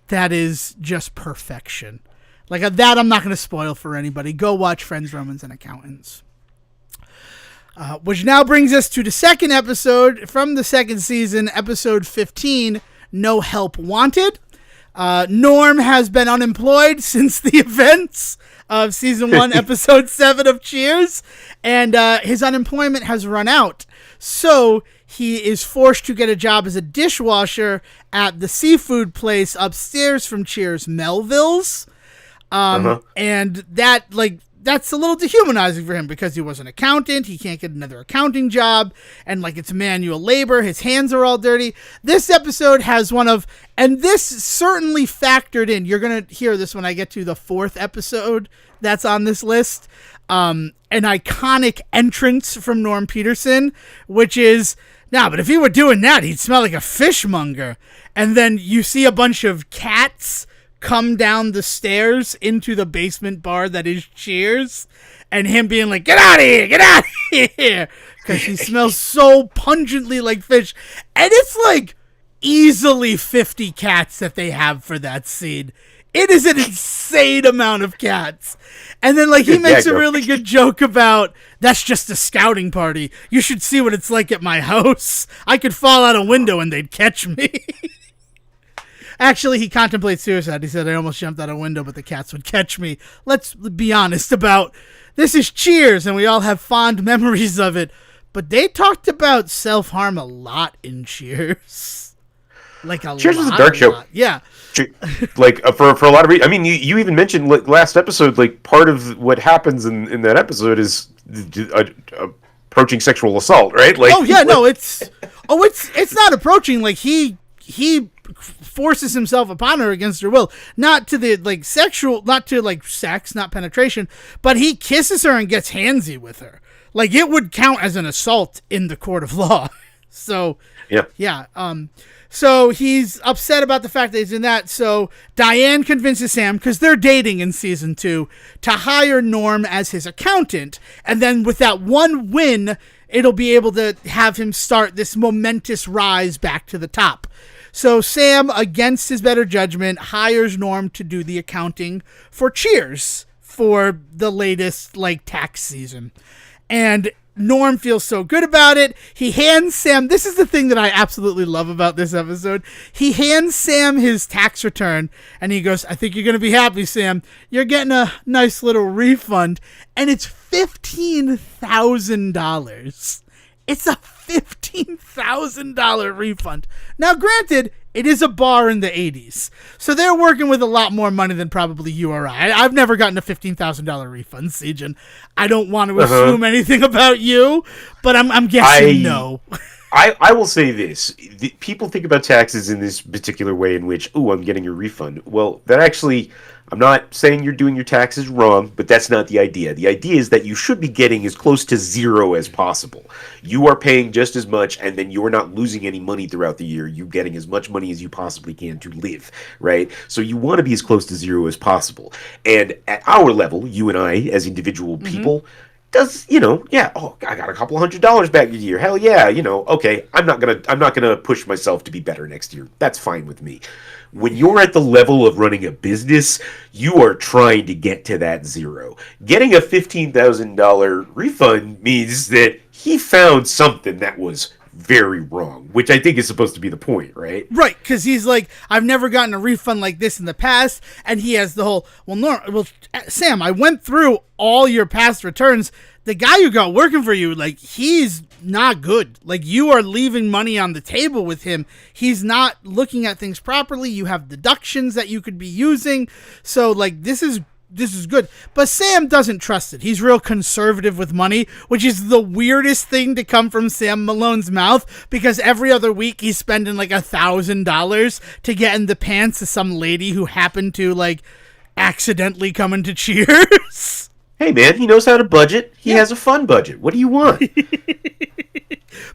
that is just perfection. Like that I'm not going to spoil for anybody. Go watch Friends, Romans, and Accountants. Which now brings us to the second episode from the second season, episode 15, No Help Wanted. Norm has been unemployed since the events of season 1, episode 7 of Cheers, and his unemployment has run out. So he is forced to get a job as a dishwasher at the seafood place upstairs from Cheers, Melville's. And that's a little dehumanizing for him because he was an accountant. He can't get another accounting job. And it's manual labor. His hands are all dirty. This episode has and this certainly factored in. You're going to hear this when I get to the 4th episode that's on this list. An iconic entrance from Norm Peterson, which is, but if he were doing that, he'd smell like a fishmonger. And then you see a bunch of cats come down the stairs into the basement bar that is Cheers, and him being like, get out of here, because he smells so pungently like fish. And it's easily 50 cats that they have for that scene. It is an insane amount of cats. And then he makes a really good joke about, that's just a scouting party. You should see what it's like at my house. I could fall out a window and they'd catch me. Actually, he contemplates suicide. He said, I almost jumped out a window, but the cats would catch me. Let's be honest about, this is Cheers, and we all have fond memories of it. But they talked about self-harm a lot in Cheers. Cheers was a dark show. Yeah. For a lot of reasons. I mean, you even mentioned last episode, part of what happens in that episode is approaching sexual assault, right? It's not approaching. He forces himself upon her against her will, not to the sexual, not to sex, not penetration, but he kisses her and gets handsy with her. It would count as an assault in the court of law. So yeah. So he's upset about the fact that he's in that. So Diane convinces Sam, because they're dating in season 2, to hire Norm as his accountant, and then with that one win, it'll be able to have him start this momentous rise back to the top. So Sam, against his better judgment, hires Norm to do the accounting for Cheers for the latest tax season. And Norm feels so good about it. He hands Sam, this is the thing that I absolutely love about this episode. He hands Sam his tax return and he goes, I think you're going to be happy, Sam. You're getting a nice little refund. And it's $15,000. It's a $15,000 refund. Now, granted, it is a bar in the 80s, so they're working with a lot more money than probably you or I. I've never gotten a $15,000 refund, Sejohn. I don't want to assume anything about you, but I'm guessing no. I will say this. People think about taxes in this particular way in which, I'm getting a refund. Well, that actually, I'm not saying you're doing your taxes wrong, but that's not the idea. The idea is that you should be getting as close to zero as possible. You are paying just as much, and then you're not losing any money throughout the year. You're getting as much money as you possibly can to live, right? So you want to be as close to zero as possible. And at our level, you and I, as individual people, I got a couple $100 back a year. Hell yeah, okay, I'm not gonna push myself to be better next year. That's fine with me. When you're at the level of running a business, you are trying to get to that zero. Getting a $15,000 refund means that he found something that was very wrong, which I think is supposed to be the point, right? Right, because he's like, I've never gotten a refund like this in the past, and he has the whole, Sam, I went through all your past returns. The guy you got working for you, he's not good. You are leaving money on the table with him. He's not looking at things properly. You have deductions that you could be using. So, this is good. But Sam doesn't trust it. He's real conservative with money, which is the weirdest thing to come from Sam Malone's mouth, because every other week he's spending $1,000 to get in the pants of some lady who happened to accidentally come into Cheers. Hey man, he knows how to budget. He has a fun budget. What do you want?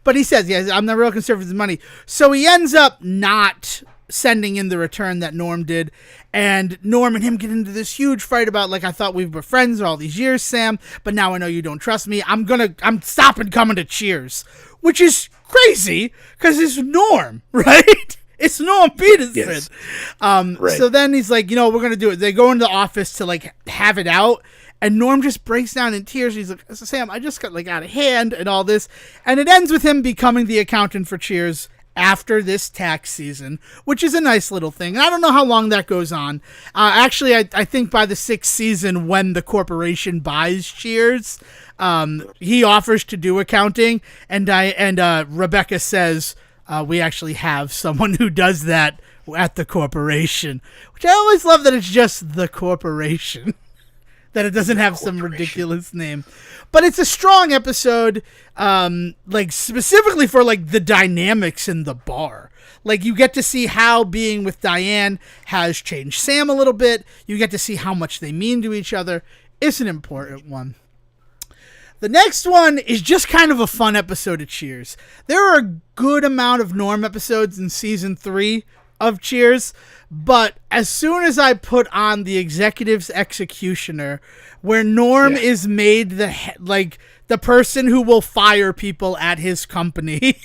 But he says, I'm not real conservative with money. So he ends up not sending in the return that Norm did. And Norm and him get into this huge fight about, like, I thought we were friends all these years, Sam, but now I know you don't trust me. I'm stopping coming to Cheers, which is crazy because it's Norm, right? It's Norm Peterson. Yes. Right. So then he's like, we're going to do it. They go into the office to, like, have it out. And Norm just breaks down in tears. He's like, Sam, I just got, like, out of hand and all this. And it ends with him becoming the accountant for Cheers after this tax season, which is a nice little thing. I don't know how long that goes on. Actually, I think by the 6th season, when the corporation buys Cheers, he offers to do accounting, and Rebecca says, we actually have someone who does that at the corporation, which I always love that it's just the corporation. That it doesn't have some ridiculous name. But it's a strong episode, like, specifically for, like, the dynamics in the bar. Like, you get to see how being with Diane has changed Sam a little bit. You get to see how much they mean to each other. It's an important one. The next one is just kind of a fun episode of Cheers. There are a good amount of Norm episodes in season 3 of Cheers, but as soon as I put on the Executive's Executioner, where Norm is made the person who will fire people at his company,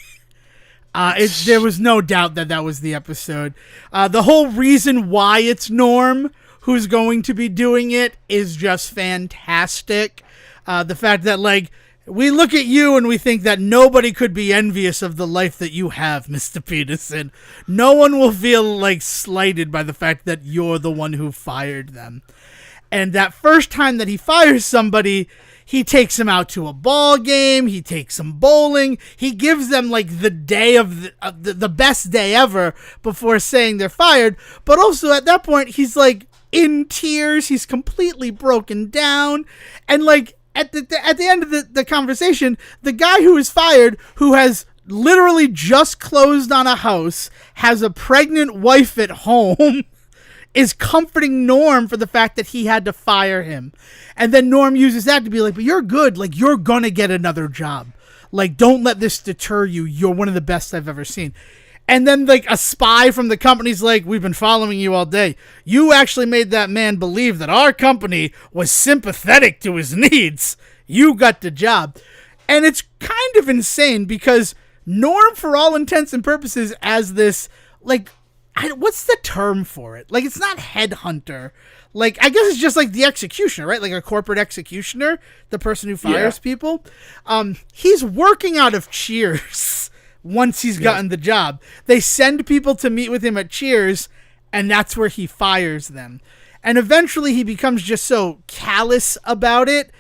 there was no doubt that was the episode. The whole reason why it's Norm who's going to be doing it is just fantastic. The fact that, like, we look at you and we think that nobody could be envious of the life that you have, Mr. Peterson. No one will feel, like, slighted by the fact that you're the one who fired them. And that first time that he fires somebody, he takes them out to a ball game. He takes them bowling. He gives them, like, the day of the best day ever before saying they're fired. But also at that point, he's, like, in tears. He's completely broken down. And, like, at the end of the conversation, the guy who is fired, who has literally just closed on a house, has a pregnant wife at home, is comforting Norm for the fact that he had to fire him. And then Norm uses that to be like, but you're good. Like, you're going to get another job. Like, don't let this deter you. You're one of the best I've ever seen. And then, like, a spy from the company's like, we've been following you all day. You actually made that man believe that our company was sympathetic to his needs. You got the job. And it's kind of insane because Norm, for all intents and purposes, as this, like, what's the term for it? Like, it's not headhunter. Like, I guess it's just like the executioner, right? Like a corporate executioner, the person who fires people. He's working out of Cheers. Once he's gotten the job, they send people to meet with him at Cheers, and that's where he fires them. And eventually he becomes just so callous about it.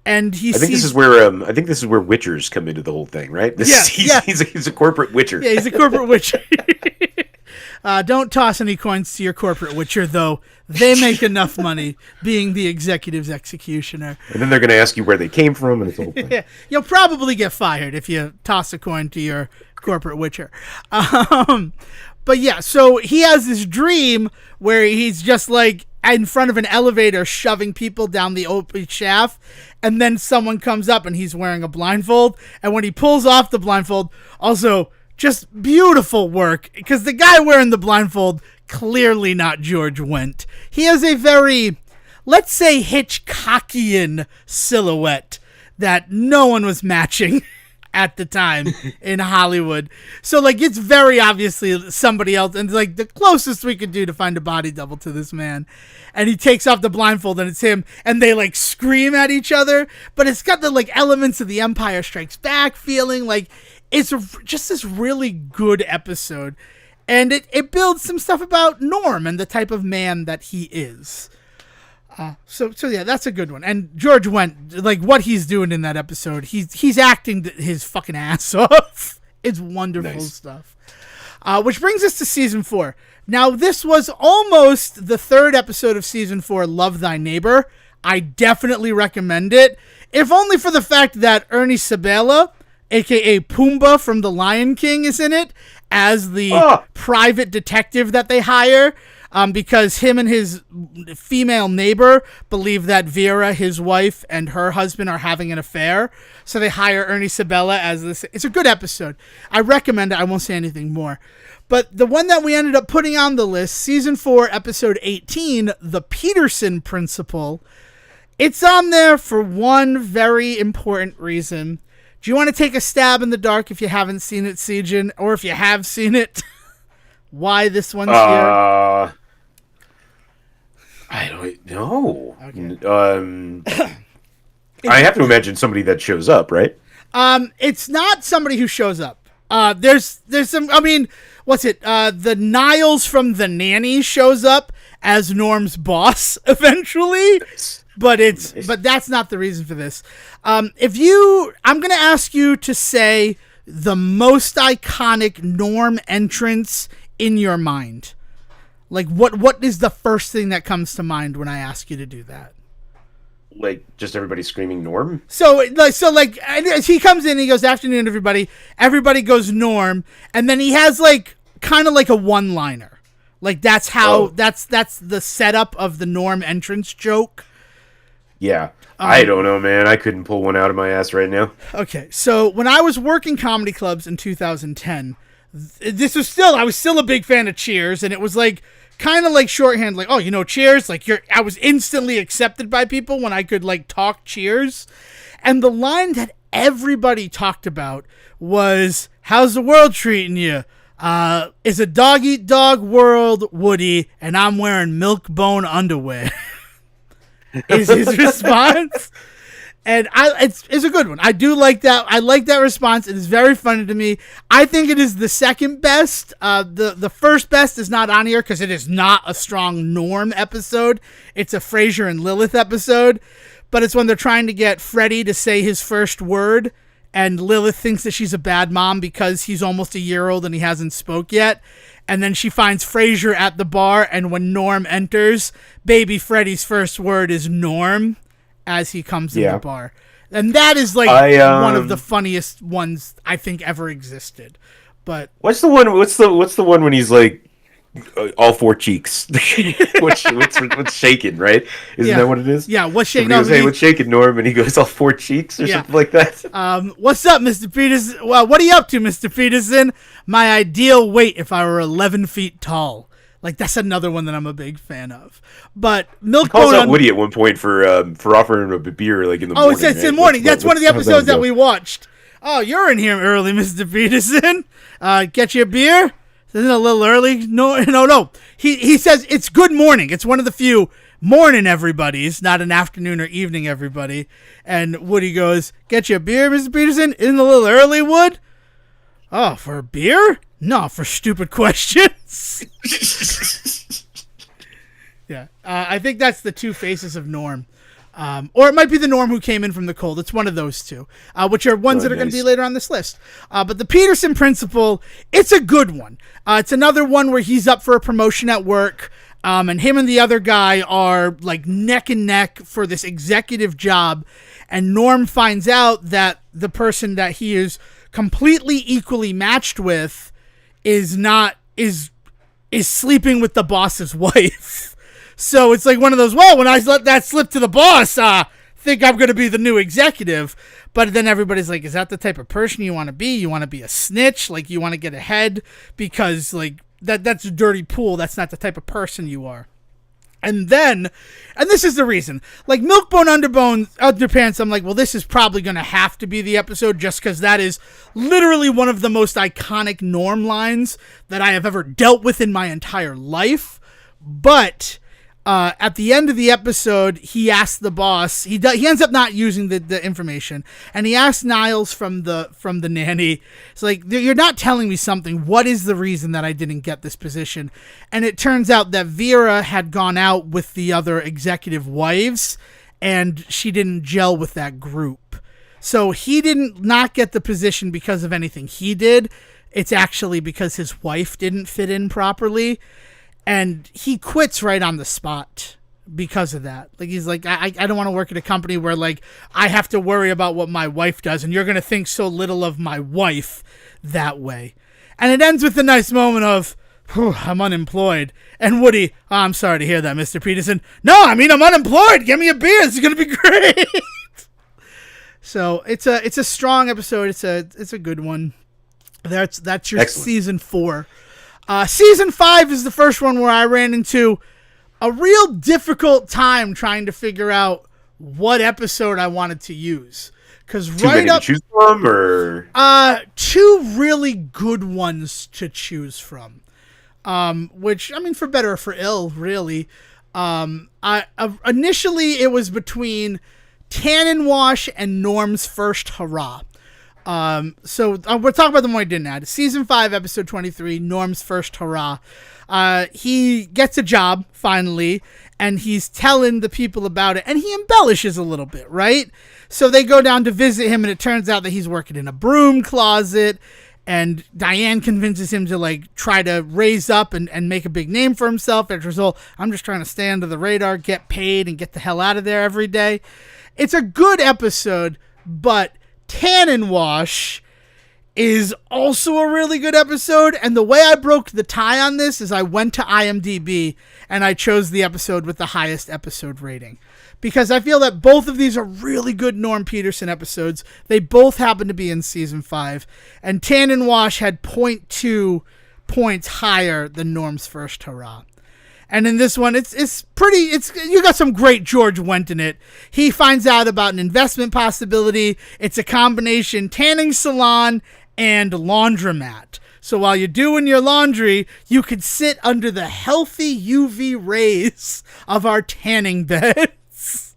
And I think this is where witchers come into the whole thing, right? He's a corporate witcher. Yeah, he's a corporate witcher. Don't toss any coins to your corporate witcher, though. They make enough money being the Executive's Executioner. And then they're going to ask you where they came from, and it's a whole thing. Yeah, you'll probably get fired if you toss a coin to your corporate witcher. But yeah, so he has this dream where he's just, like, in front of an elevator shoving people down the open shaft, and then someone comes up and he's wearing a blindfold, and when he pulls off the blindfold, also just beautiful work, because the guy wearing the blindfold, clearly not George Wendt. He has a very, let's say, Hitchcockian silhouette that no one was matching at the time in Hollywood. So, like, it's very obviously somebody else, and, like, the closest we could do to find a body double to this man. And he takes off the blindfold and it's him, and they, like, scream at each other, but it's got the, like, elements of the Empire Strikes Back feeling. Like, it's just this really good episode, and it builds some stuff about Norm and the type of man that he is. So yeah, that's a good one. And George Wendt, like, what he's doing in that episode, he's acting his fucking ass off. It's wonderful stuff. Which brings us to season 4. Now, this was almost the 3rd episode of season 4, Love Thy Neighbor. I definitely recommend it, if only for the fact that Ernie Sabella, a.k.a. Pumbaa from The Lion King, is in it as the private detective that they hire. because him and his female neighbor believe that Vera, his wife, and her husband are having an affair. So they hire Ernie Sabella as this. It's a good episode. I recommend it. I won't say anything more. But the one that we ended up putting on the list, season 4, episode 18, The Peterson Principle, it's on there for one very important reason. Do you want to take a stab in the dark if you haven't seen it, Sejohn? Or if you have seen it, why this one's here? I don't know. Okay. I have to imagine somebody that shows up, right? It's not somebody who shows up. There's some, I mean, what's it? The Niles from The Nanny shows up as Norm's boss eventually. Nice. But that's not the reason for this. I'm going to ask you to say the most iconic Norm entrance in your mind. Like, what is the first thing that comes to mind when I ask you to do that? Like, just everybody screaming Norm? So he comes in, he goes, "Afternoon, everybody." Everybody goes Norm, and then he has, like, kind of like a one-liner. Like, that's how, that's the setup of the Norm entrance joke. Yeah. I don't know, man. I couldn't pull one out of my ass right now. Okay, so when I was working comedy clubs in 2010, I was still a big fan of Cheers, and it was like kind of like shorthand, like, oh, you know, Cheers, like I was instantly accepted by people when I could like talk Cheers. And the line that everybody talked about was, "How's the world treating you? It's a dog-eat-dog world, Woody, and I'm wearing milk-bone underwear." Is his response. And it's a good one. I do like that. I like that response. It is very funny to me. I think it is the second best. The first best is not on here because it is not a strong Norm episode. It's a Fraser and Lilith episode. But it's when they're trying to get Freddie to say his first word, and Lilith thinks that she's a bad mom because he's almost a year old and he hasn't spoke yet. And then she finds Fraser at the bar, and when Norm enters, baby Freddie's first word is Norm as he comes in the bar. And that is like one of the funniest ones I think ever existed. But what's the one when he's like all four cheeks? what's shaking, right? Isn't that what it is? Yeah, what's shaking? Goes, hey, what's shaking, Norm? And he goes, all four cheeks or something like that. What's up, Mr. Peterson? Well, what are you up to, Mr. Peterson? My ideal weight if I were 11 feet tall. Like, that's another one that I'm a big fan of. But Milk calls out Woody at one point for offering him a beer like in the morning. Oh, it's in the morning. That's one of the episodes that we watched. Oh, you're in here early, Mr. Peterson. Get you a beer? Isn't it a little early? No. He says it's good morning. It's one of the few morning everybody's, not an afternoon or evening everybody. And Woody goes, "Get you a beer, Mr. Peterson? Isn't it a little early, Wood?" "Oh, for a beer? No, for stupid questions." Yeah, I think that's the two faces of Norm. Or it might be the Norm who came in from the cold. It's one of those two, which are ones that are going to be later on this list. But the Peterson Principle, it's a good one. It's another one where he's up for a promotion at work, and him and the other guy are like neck and neck for this executive job. And Norm finds out that the person that he is completely equally matched with is sleeping with the boss's wife. So it's like one of those, well, when I let that slip to the boss, think I'm going to be the new executive. But then everybody's like, is that the type of person you want to be? You want to be a snitch? Like, you want to get ahead? Because, like, that's a dirty pool. That's not the type of person you are. And this is the reason, like Milkbone Underpants, I'm like, well, this is probably going to have to be the episode just because that is literally one of the most iconic Norm lines that I have ever dealt with in my entire life. But at the end of the episode, he asks the boss, he ends up not using the information, and he asks Niles from the nanny, it's like, you're not telling me something. What is the reason that I didn't get this position? And it turns out that Vera had gone out with the other executive wives, and she didn't gel with that group. So he didn't not get the position because of anything he did. It's actually because his wife didn't fit in properly. And he quits right on the spot because of that. Like, he's like, I don't want to work at a company where, like, I have to worry about what my wife does, and you're going to think so little of my wife that way. And it ends with a nice moment of, I'm unemployed. And Woody, I'm sorry to hear that, Mr. Peterson. No, I mean, I'm unemployed. Give me a beer. This is going to be great. So it's a strong episode. It's a good one. That's your Excellent. Season 4. Season 5 is the first one where I ran into a real difficult time trying to figure out what episode I wanted to use. Because right up, to choose from, or 2 really good ones to choose from. Which, I mean, for better or for ill, really. Initially it was between Tannin Wash and Norm's First Hurrah. So we're talking about the one I didn't add. Season 5, episode 23, Norm's First Hurrah. He gets a job, finally, and he's telling the people about it, and he embellishes a little bit, right? So they go down to visit him, and it turns out that he's working in a broom closet, and Diane convinces him to, like, try to raise up and make a big name for himself. As a result, I'm just trying to stay under the radar, get paid, and get the hell out of there every day. It's a good episode, but Tannin Wash is also a really good episode, and the way I broke the tie on this is I went to IMDb and I chose the episode with the highest episode rating, because I feel that both of these are really good Norm Peterson episodes. They both happen to be in season 5, and Tannin Wash had 0.2 points higher than Norm's First Hurrah. And in this one, it's you got some great George Wendt in it. He finds out about an investment possibility. It's a combination tanning salon and laundromat. So while you're doing your laundry, you could sit under the healthy UV rays of our tanning beds.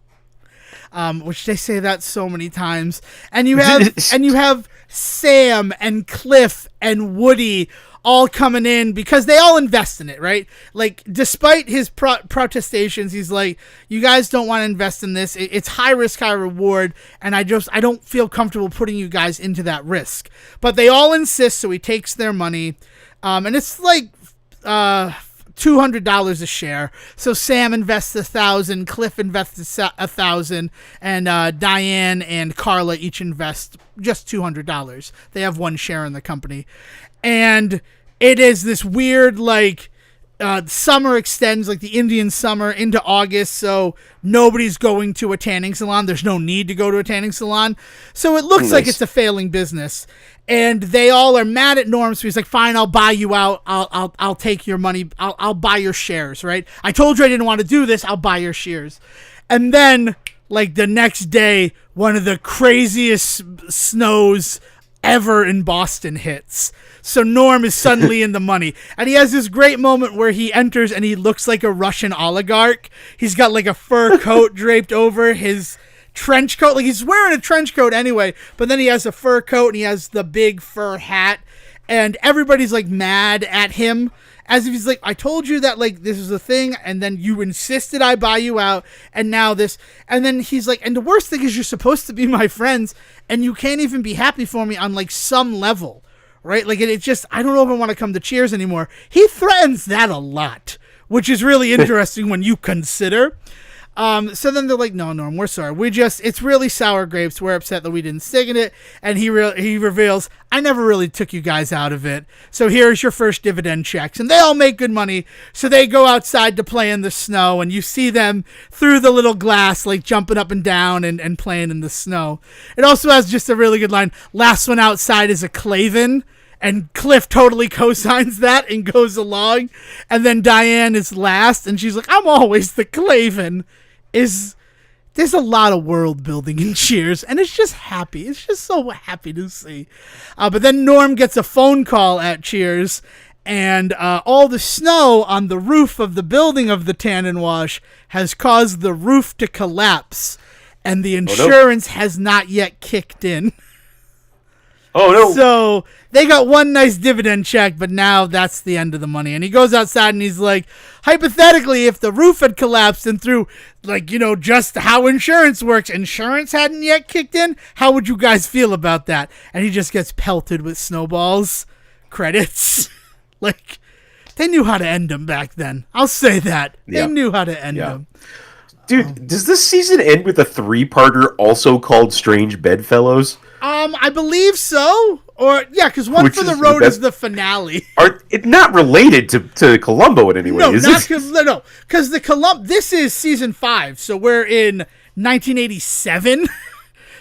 Which they say that so many times. And you have Sam and Cliff and Woody all coming in because they all invest in it, right? Like, despite his protestations, he's like, you guys don't want to invest in this. It's high risk, high reward, and I don't feel comfortable putting you guys into that risk. But they all insist, so he takes their money, and it's like $200 a share. So Sam invests $1,000, Cliff invests $1,000, and Diane and Carla each invest just $200. They have one share in the company. And it is this weird, like, summer extends, like the Indian summer, into August, so nobody's going to a tanning salon. There's no need to go to a tanning salon. So it looks like it's a failing business. And they all are mad at Norm, so he's like, fine, I'll buy you out. I'll take your money. I'll buy your shares, right? I told you I didn't want to do this. I'll buy your shares. And then, like, the next day, one of the craziest snows ever in Boston hits. So Norm is suddenly in the money. And he has this great moment where he enters and he looks like a Russian oligarch. He's got like a fur coat draped over his trench coat. Like, he's wearing a trench coat anyway, but then he has a fur coat and he has the big fur hat. And everybody's like mad at him, as if he's like, I told you that, like, this is a thing, and then you insisted I buy you out, and now this. And then he's like, and the worst thing is you're supposed to be my friends, and you can't even be happy for me on, like, some level, right? Like, it just, I don't know if I want to come to Cheers anymore. He threatens that a lot, which is really interesting when you consider. So then they're like, no, Norm, we're sorry. It's really sour grapes. We're upset that we didn't stick in it. And he reveals, I never really took you guys out of it. So here's your first dividend checks. And they all make good money. So they go outside to play in the snow. And you see them through the little glass, like jumping up and down and playing in the snow. It also has just a really good line. Last one outside is a Clavin. And Cliff totally co-signs that and goes along. And then Diane is last. And she's like, I'm always the Clavin. There's a lot of world building in Cheers, and it's just happy. It's just so happy to see. But then Norm gets a phone call at Cheers, and all the snow on the roof of the building of the Tannin Wash has caused the roof to collapse, and the insurance has not yet kicked in. Oh, no. So they got one nice dividend check, but now that's the end of the money. And he goes outside and he's like, hypothetically, if the roof had collapsed and through, like, you know, just how insurance works, insurance hadn't yet kicked in, how would you guys feel about that? And he just gets pelted with snowballs. Credits. Like, they knew how to end him back then. I'll say that. They knew how to end him. Dude, does this season end with a 3-parter also called Strange Bedfellows? I believe so. Or yeah, because One for the Road is the finale. It's not related to Columbo in any way, is it? No, because this is season 5, so we're in 1987.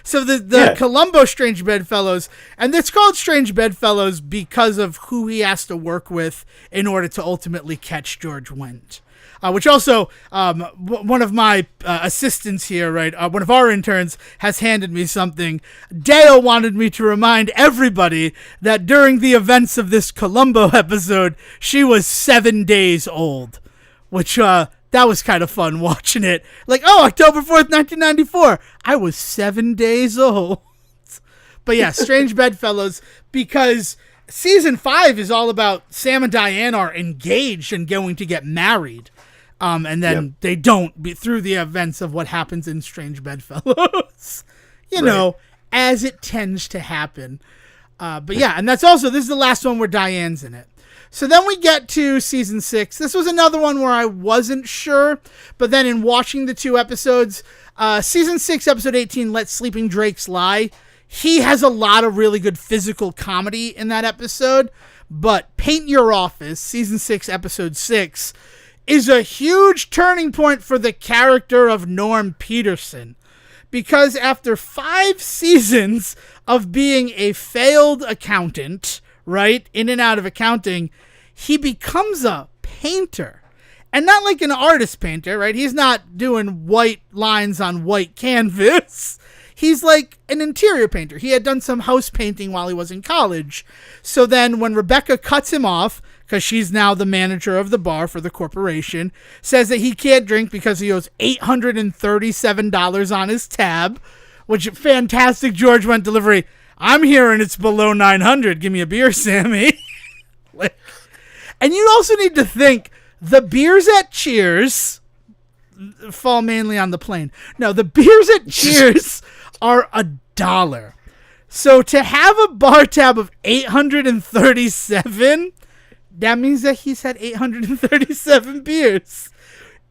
So the Columbo Strange Bedfellows, and it's called Strange Bedfellows because of who he has to work with in order to ultimately catch George Wendt. Which also, one of my assistants here, right, one of our interns, has handed me something. Dale wanted me to remind everybody that during the events of this Columbo episode, she was 7 days old, which that was kind of fun watching it. Like, October 4th, 1994. I was 7 days old. But yeah, Strange Bedfellows, because season 5 is all about Sam and Diane are engaged and going to get married. And then they don't through the events of what happens in Strange Bedfellows. you know, as it tends to happen. But yeah, and this is the last one where Diane's in it. So then we get to season 6. This was another one where I wasn't sure, but then in watching the 2 episodes, season 6, episode 18, Let Sleeping Drakes Lie, he has a lot of really good physical comedy in that episode, but Paint Your Office, season 6, episode 6, is a huge turning point for the character of Norm Peterson, because after 5 seasons of being a failed accountant, right, in and out of accounting, he becomes a painter. And not like an artist painter, right? He's not doing white lines on white canvas. He's like an interior painter. He had done some house painting while he was in college. So then when Rebecca cuts him off, because she's now the manager of the bar for the corporation, says that he can't drink because he owes $837 on his tab, which fantastic George Wendt delivery. I'm hearing it's below 900. Give me a beer, Sammy. And you also need to think the beers at Cheers fall mainly on the plane. No, the beers at Cheers are $1. So to have a bar tab of 837, that means that he's had 837 beers.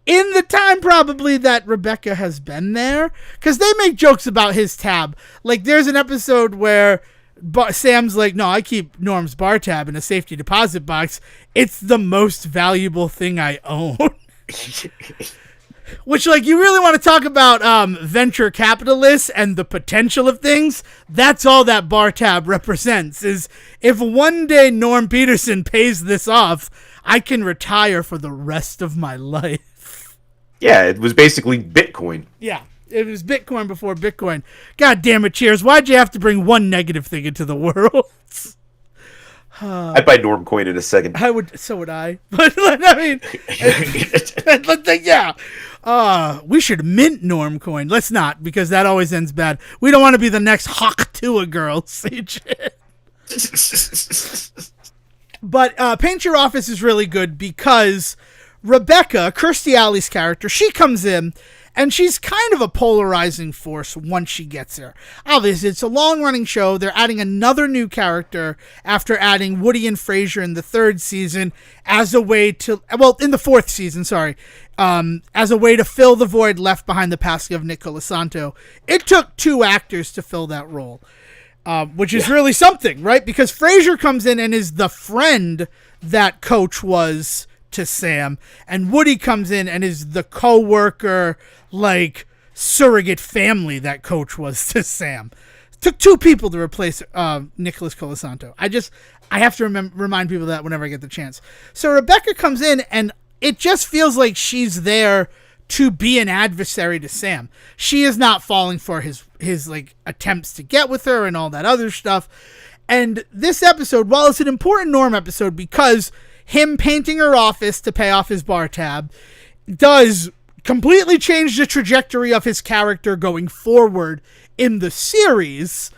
In the time probably that Rebecca has been there, because they make jokes about his tab. Like there's an episode where Sam's like, no, I keep Norm's bar tab in a safety deposit box. It's the most valuable thing I own. Which, like, you really want to talk about venture capitalists and the potential of things. That's all that bar tab represents, is if one day Norm Peterson pays this off, I can retire for the rest of my life. Yeah, it was basically Bitcoin. Yeah, it was Bitcoin before Bitcoin. God damn it, Cheers. Why'd you have to bring one negative thing into the world? I'd buy Norm coin in a second. So would I. But, I mean, yeah. We should mint Norm coin. Let's not, because that always ends bad. We don't want to be the next Hawk Tua girl, CJ. But Paint Your Office is really good because Rebecca, Kirstie Alley's character, she comes in and she's kind of a polarizing force once she gets there. Obviously, it's a long-running show. They're adding another new character after adding Woody and Fraser in the 3rd season as a way to... Well, in the 4th season, sorry. As a way to fill the void left behind the passing of Nick Colasanto. It took 2 actors to fill that role, which is really something, right? Because Fraser comes in and is the friend that Coach was to Sam, and Woody comes in and is the co-worker, like, surrogate family that Coach was to Sam. It took 2 people to replace Nicholas Colasanto. I have to remind people of that whenever I get the chance. So Rebecca comes in, and it just feels like she's there to be an adversary to Sam. She is not falling for his like attempts to get with her and all that other stuff. And this episode, while it's an important Norm episode because him painting her office to pay off his bar tab does completely change the trajectory of his character going forward in the series,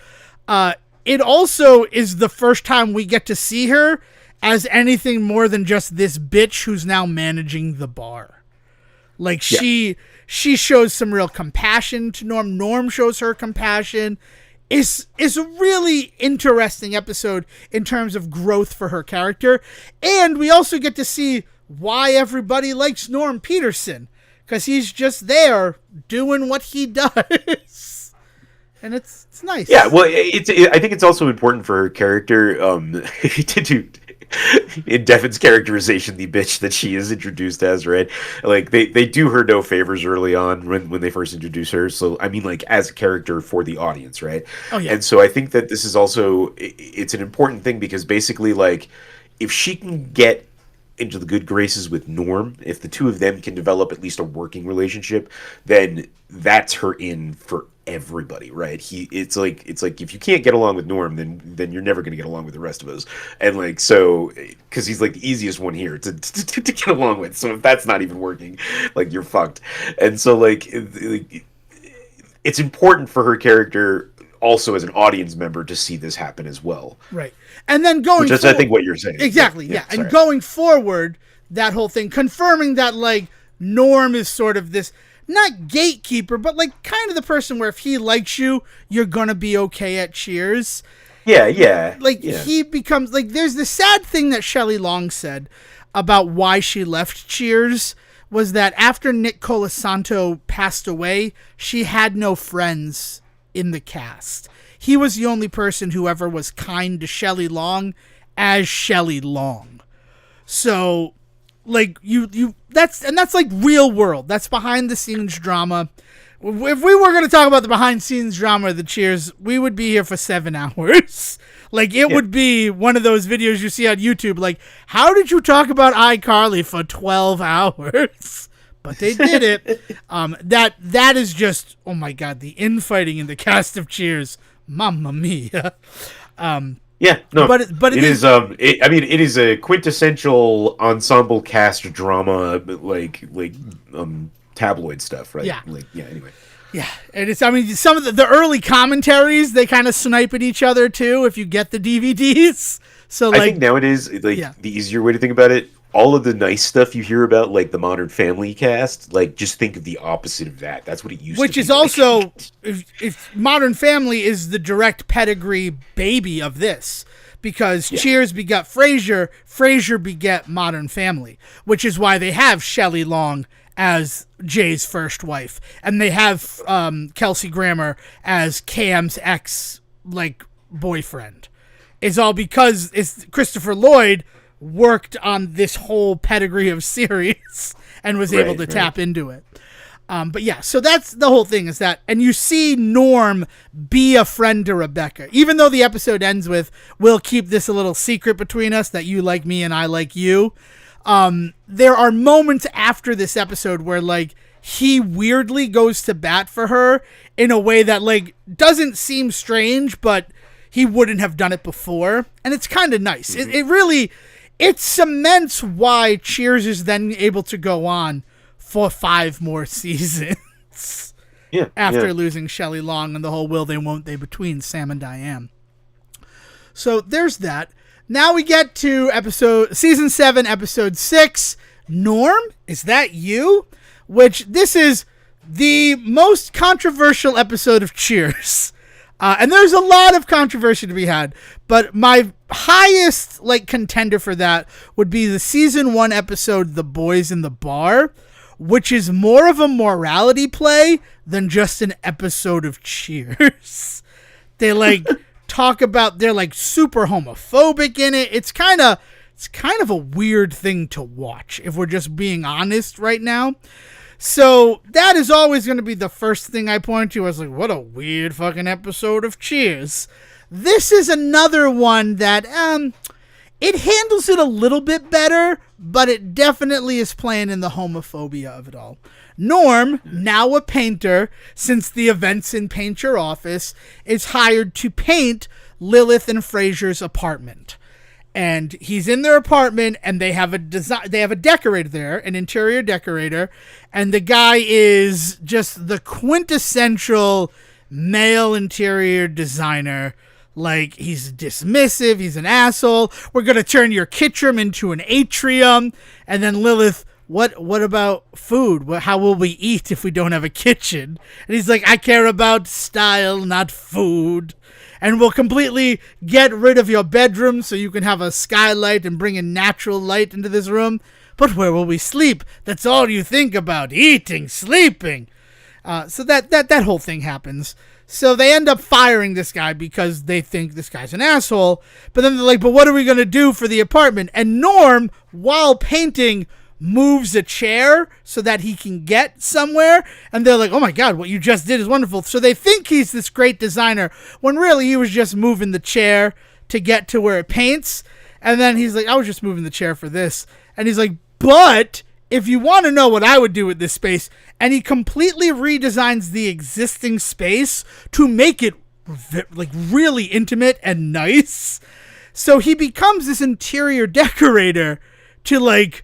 it also is the first time we get to see her as anything more than just this bitch who's now managing the bar. Like, she shows some real compassion to Norm. Norm shows her compassion. Is a really interesting episode in terms of growth for her character. And we also get to see why everybody likes Norm Peterson, because he's just there doing what he does. and it's nice. Yeah, well, I think it's also important for her character to do in Devon's characterization, the bitch that she is introduced as, right? Like they do her no favors early on when they first introduce her. So I mean, like as a character for the audience, right? Oh yeah. And so I think that this is also it's an important thing because basically, like, if she can get into the good graces with Norm, if the two of them can develop at least a working relationship, then that's her in for everybody, right? It's like if you can't get along with Norm, then you're never going to get along with the rest of us, and like so because he's like the easiest one here to get along with. So if that's not even working, like you're fucked. And so like it's important for her character also as an audience member to see this happen as well, right? And then going, which is I think what you're saying exactly, yeah. And going forward, that whole thing confirming that like Norm is sort of this not gatekeeper, but like kind of the person where if he likes you, you're gonna be okay at Cheers. Yeah. Like he becomes like there's the sad thing that Shelley Long said about why she left Cheers was that after Nick Colasanto passed away, she had no friends in the cast. He was the only person who ever was kind to Shelley Long as Shelley Long. So like that's like real world. That's behind the scenes drama. If we were going to talk about the behind the scenes drama of the Cheers, we would be here for 7 hours. Like it would be one of those videos you see on YouTube. Like, how did you talk about iCarly for 12 hours? But they did it. That is just, oh my God, the infighting in the cast of Cheers. Mamma mia. Yeah, no, but it is. It is a quintessential ensemble cast drama, like tabloid stuff, right? Yeah. Anyway. Yeah, and it's. I mean, some of the early commentaries they kind of snipe at each other too. If you get the DVDs, so like I think nowadays, the easier way to think about it, all of the nice stuff you hear about, like the Modern Family cast, like just think of the opposite of that. That's what it used to be. Which is also, if Modern Family is the direct pedigree baby of this, because Cheers begot Fraser, Fraser beget Modern Family, which is why they have Shelley Long as Jay's first wife, and they have Kelsey Grammer as Cam's ex boyfriend. It's all because it's Christopher Lloyd worked on this whole pedigree of series and was able to tap into it. But yeah, so that's the whole thing is that, and you see Norm be a friend to Rebecca, even though the episode ends with, we'll keep this a little secret between us that you like me and I like you. There are moments after this episode where like he weirdly goes to bat for her in a way that like doesn't seem strange, but he wouldn't have done it before. And it's kind of nice. Mm-hmm. It cements why Cheers is then able to go on for 5 more seasons. After losing Shelley Long and the whole will they won't they between Sam and Diane. So there's that. Now we get to season 7, episode 6. Norm, is that you? Which this is the most controversial episode of Cheers. And there's a lot of controversy to be had, but my highest contender for that would be the season 1 episode, The Boys in the Bar, which is more of a morality play than just an episode of Cheers. They talk about, they're super homophobic in it. It's kind of a weird thing to watch if we're just being honest right now. So that is always going to be the first thing I point to. I was like, what a weird fucking episode of Cheers. This is another one that, it handles it a little bit better, but it definitely is playing in the homophobia of it all. Norm, now a painter, since the events in Paint Your Office, is hired to paint Lilith and Fraser's apartment. And he's in their apartment, and they have a decorator there, an interior decorator, and the guy is just the quintessential male interior designer. He's dismissive, he's an asshole. We're gonna turn your kitchen into an atrium. And then Lilith, what about food? How will we eat if we don't have a kitchen? And he's like, I care about style, not food. And we'll completely get rid of your bedroom so you can have a skylight and bring in natural light into this room. But where will we sleep? That's all you think about, eating, sleeping. So that whole thing happens. So they end up firing this guy because they think this guy's an asshole. But then they're like, but what are we going to do for the apartment? And Norm, while painting, moves a chair so that he can get somewhere. And they're like, oh my God, what you just did is wonderful. So they think he's this great designer when really he was just moving the chair to get to where it paints. And then he's like, I was just moving the chair for this. And he's like, but if you want to know what I would do with this space, and he completely redesigns the existing space to make it like really intimate and nice. So he becomes this interior decorator to like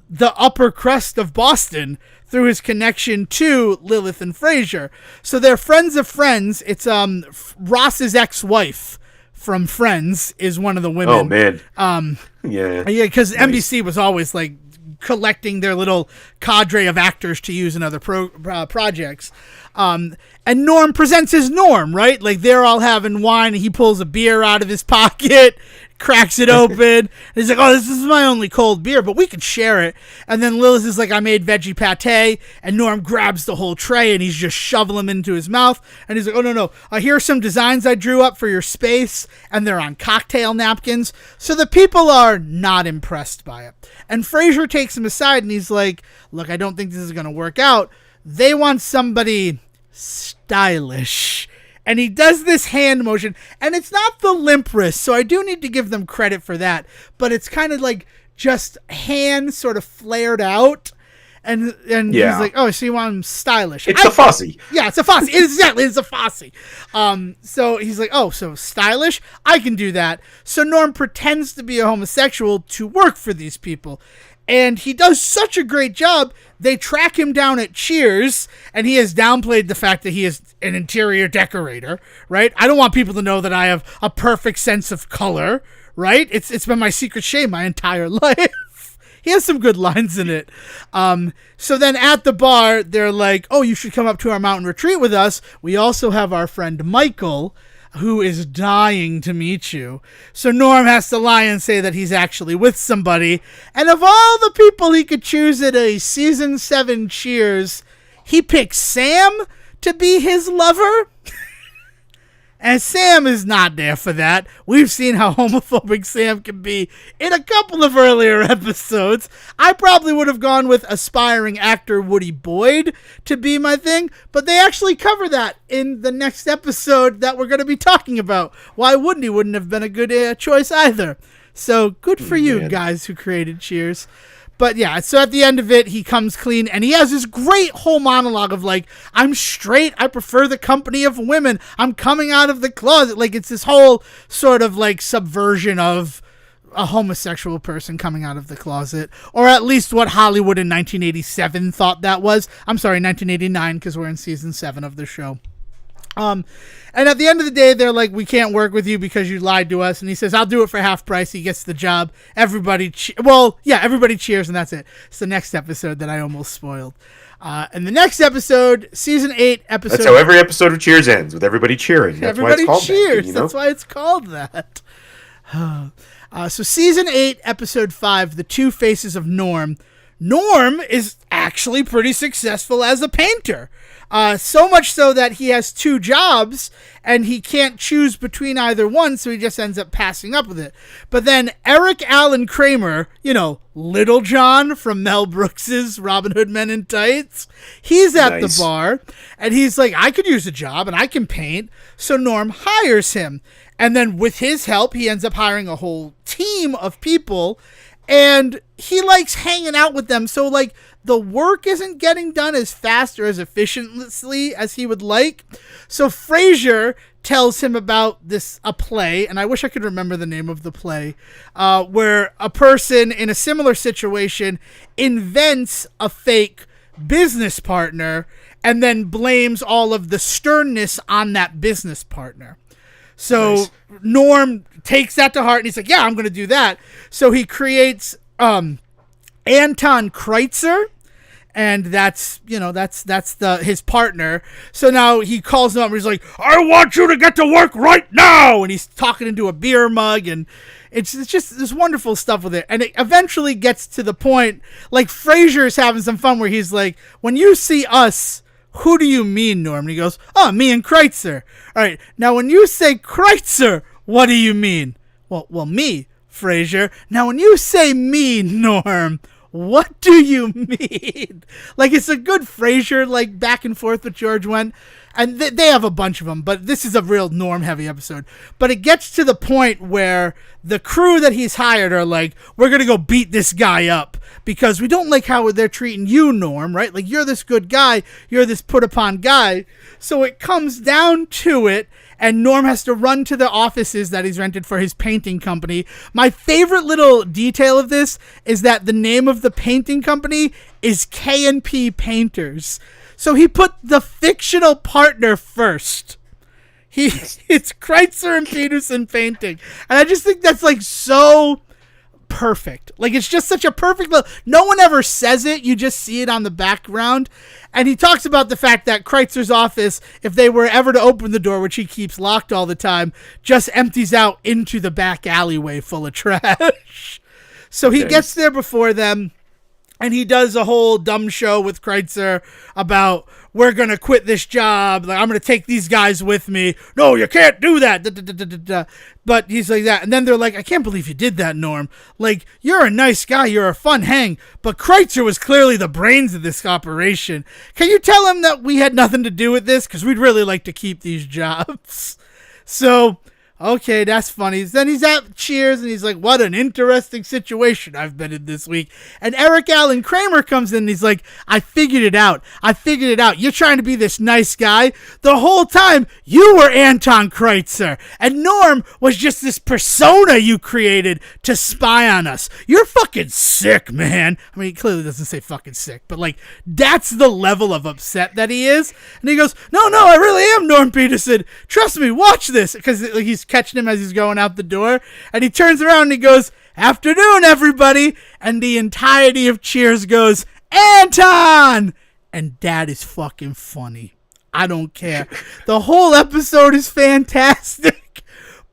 the upper crust of Boston through his connection to Lilith and Fraser. So they're friends of friends. It's Ross's ex-wife from Friends is one of the women. Oh man. Yeah, because nice. NBC was always like collecting their little cadre of actors to use in other projects. And Norm presents his Norm, right? Like they're all having wine and he pulls a beer out of his pocket, cracks it open. And he's like, oh, this is my only cold beer, but we could share it. And then Lilith is like, I made veggie pate. And Norm grabs the whole tray and he's just shoveling them into his mouth. And he's like, oh, no. Here are some designs I drew up for your space. And they're on cocktail napkins. So the people are not impressed by it. And Fraser takes him aside and he's like, look, I don't think this is going to work out. They want somebody stylish. And he does this hand motion, and it's not the limp wrist, so I do need to give them credit for that. But it's kind of like just hand sort of flared out. And he's like, oh, so you want him stylish. It's a Fosse. Yeah, it's a Fosse. Exactly, it's a Fosse. So he's like, oh, so stylish? I can do that. So Norm pretends to be a homosexual to work for these people. And he does such a great job, they track him down at Cheers, and he has downplayed the fact that he is an interior decorator, right? I don't want people to know that I have a perfect sense of color, right? It's been my secret shame my entire life. He has some good lines in it. So then at the bar, they're like, oh, you should come up to our mountain retreat with us. We also have our friend Michael, who is dying to meet you. So Norm has to lie and say that he's actually with somebody. And of all the people he could choose at a season 7 Cheers, he picks Sam to be his lover. And Sam is not there for that. We've seen how homophobic Sam can be in a couple of earlier episodes. I probably would have gone with aspiring actor Woody Boyd to be my thing, but they actually cover that in the next episode that we're going to be talking about. Why Woody wouldn't have been a good choice either. So good for you guys who created Cheers. But yeah, so at the end of it, he comes clean and he has this great whole monologue of like, I'm straight. I prefer the company of women. I'm coming out of the closet. Like it's this whole sort of like subversion of a homosexual person coming out of the closet, or at least what Hollywood in 1987 thought that was. I'm sorry, 1989, because we're in season 7 of the show. And at the end of the day, they're like, we can't work with you because you lied to us. And he says, I'll do it for half price. He gets the job. Everybody cheers, and that's it. It's the next episode that I almost spoiled. And the next episode, season 8 episode. That's how every episode of Cheers ends, with everybody cheering. That's everybody why it's called cheers. That, you know? That's why it's called that. So season 8, episode 5, The Two Faces of Norm. Norm is actually pretty successful as a painter. So much so that he has 2 jobs and he can't choose between either one, so he just ends up passing up with it. But then Eric Allen Kramer, Little John from Mel Brooks's Robin Hood Men in Tights, he's at the bar and he's like, I could use a job and I can paint. So Norm hires him. And then with his help, he ends up hiring a whole team of people. And he likes hanging out with them. So, like, the work isn't getting done as fast or as efficiently as he would like. So Fraser tells him about a play, and I wish I could remember the name of the play, where a person in a similar situation invents a fake business partner and then blames all of the sternness on that business partner. So Norm takes that to heart and he's like, yeah, I'm going to do that. So he creates Anton Kreitzer, and that's his partner. So now he calls him up and he's like, I want you to get to work right now. And he's talking into a beer mug, and it's just this wonderful stuff with it. And it eventually gets to the point, like Fraser is having some fun where he's like, when you see us, who do you mean, Norm? And he goes, oh, me and Kreitzer. All right, now when you say Kreitzer, what do you mean? Well, me, Fraser. Now when you say me, Norm, what do you mean? Like, it's a good Fraser, like, back and forth with George Wendt. And they have a bunch of them, but this is a real Norm-heavy episode. But it gets to the point where the crew that he's hired are like, we're going to go beat this guy up because we don't like how they're treating you, Norm, right? Like, you're this good guy. You're this put-upon guy. So it comes down to it, and Norm has to run to the offices that he's rented for his painting company. My favorite little detail of this is that the name of the painting company is K&P Painters. So he put the fictional partner first. It's Kreitzer and Peterson painting. And I just think that's like so perfect. Like, it's just such a perfect no one ever says it. You just see it on the background. And he talks about the fact that Kreitzer's office, if they were ever to open the door, which he keeps locked all the time, just empties out into the back alleyway full of trash. So he gets there before them. And he does a whole dumb show with Kreitzer about, we're going to quit this job. Like, I'm going to take these guys with me. No, you can't do that. Da, da, da, da, da. But he's like that. And then they're like, I can't believe you did that, Norm. Like, you're a nice guy. You're a fun hang. But Kreitzer was clearly the brains of this operation. Can you tell him that we had nothing to do with this? Because we'd really like to keep these jobs. So, okay, that's funny. Then he's at Cheers, and he's like, what an interesting situation I've been in this week. And Eric Allen Kramer comes in, and he's like, I figured it out. You're trying to be this nice guy. The whole time, you were Anton Kreitzer. And Norm was just this persona you created to spy on us. You're fucking sick, man. I mean, he clearly doesn't say fucking sick, but, like, that's the level of upset that he is. And he goes, no, I really am Norm Peterson. Trust me, watch this. Because he's catching him as he's going out the door, and he turns around and he goes, afternoon, everybody, and the entirety of Cheers goes, Anton! And that is fucking funny. I don't care. The whole episode is fantastic,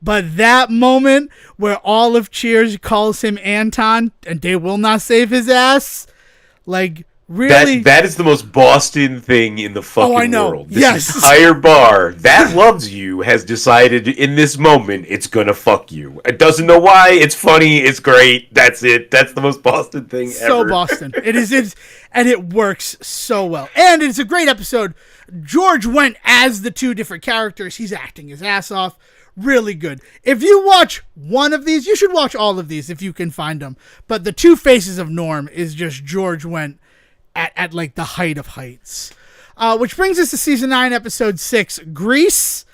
but that moment where all of Cheers calls him Anton and they will not save his ass, like, really? That is the most Boston thing in the fucking world. This entire bar that loves you has decided in this moment it's gonna fuck you. It doesn't know why. It's funny. It's great. That's it. That's the most Boston thing ever. So Boston. It is, and it works so well. And it's a great episode. George Wendt as the two different characters. He's acting his ass off. Really good. If you watch one of these, you should watch all of these if you can find them. But the Two Faces of Norm is just George Wendt at like the height of heights. Which brings us to season 9, episode 6, Grease.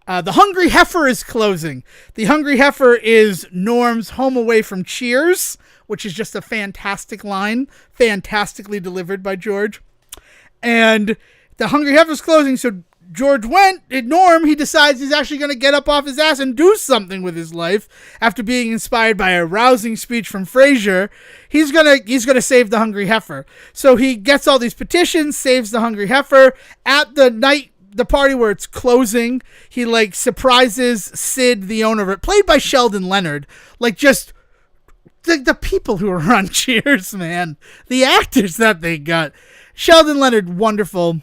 The Hungry Heifer is closing. The Hungry Heifer is Norm's home away from Cheers, which is just a fantastic line, fantastically delivered by George. And the Hungry Heifer is closing, so George Wendt, Norm, he decides he's actually going to get up off his ass and do something with his life after being inspired by a rousing speech from Fraser. He's gonna save the Hungry Heifer. So he gets all these petitions, saves the Hungry Heifer. At the party where it's closing, he like surprises Sid, the owner of it, played by Sheldon Leonard. Like, just the people who are on Cheers, man. The actors that they got. Sheldon Leonard, wonderful.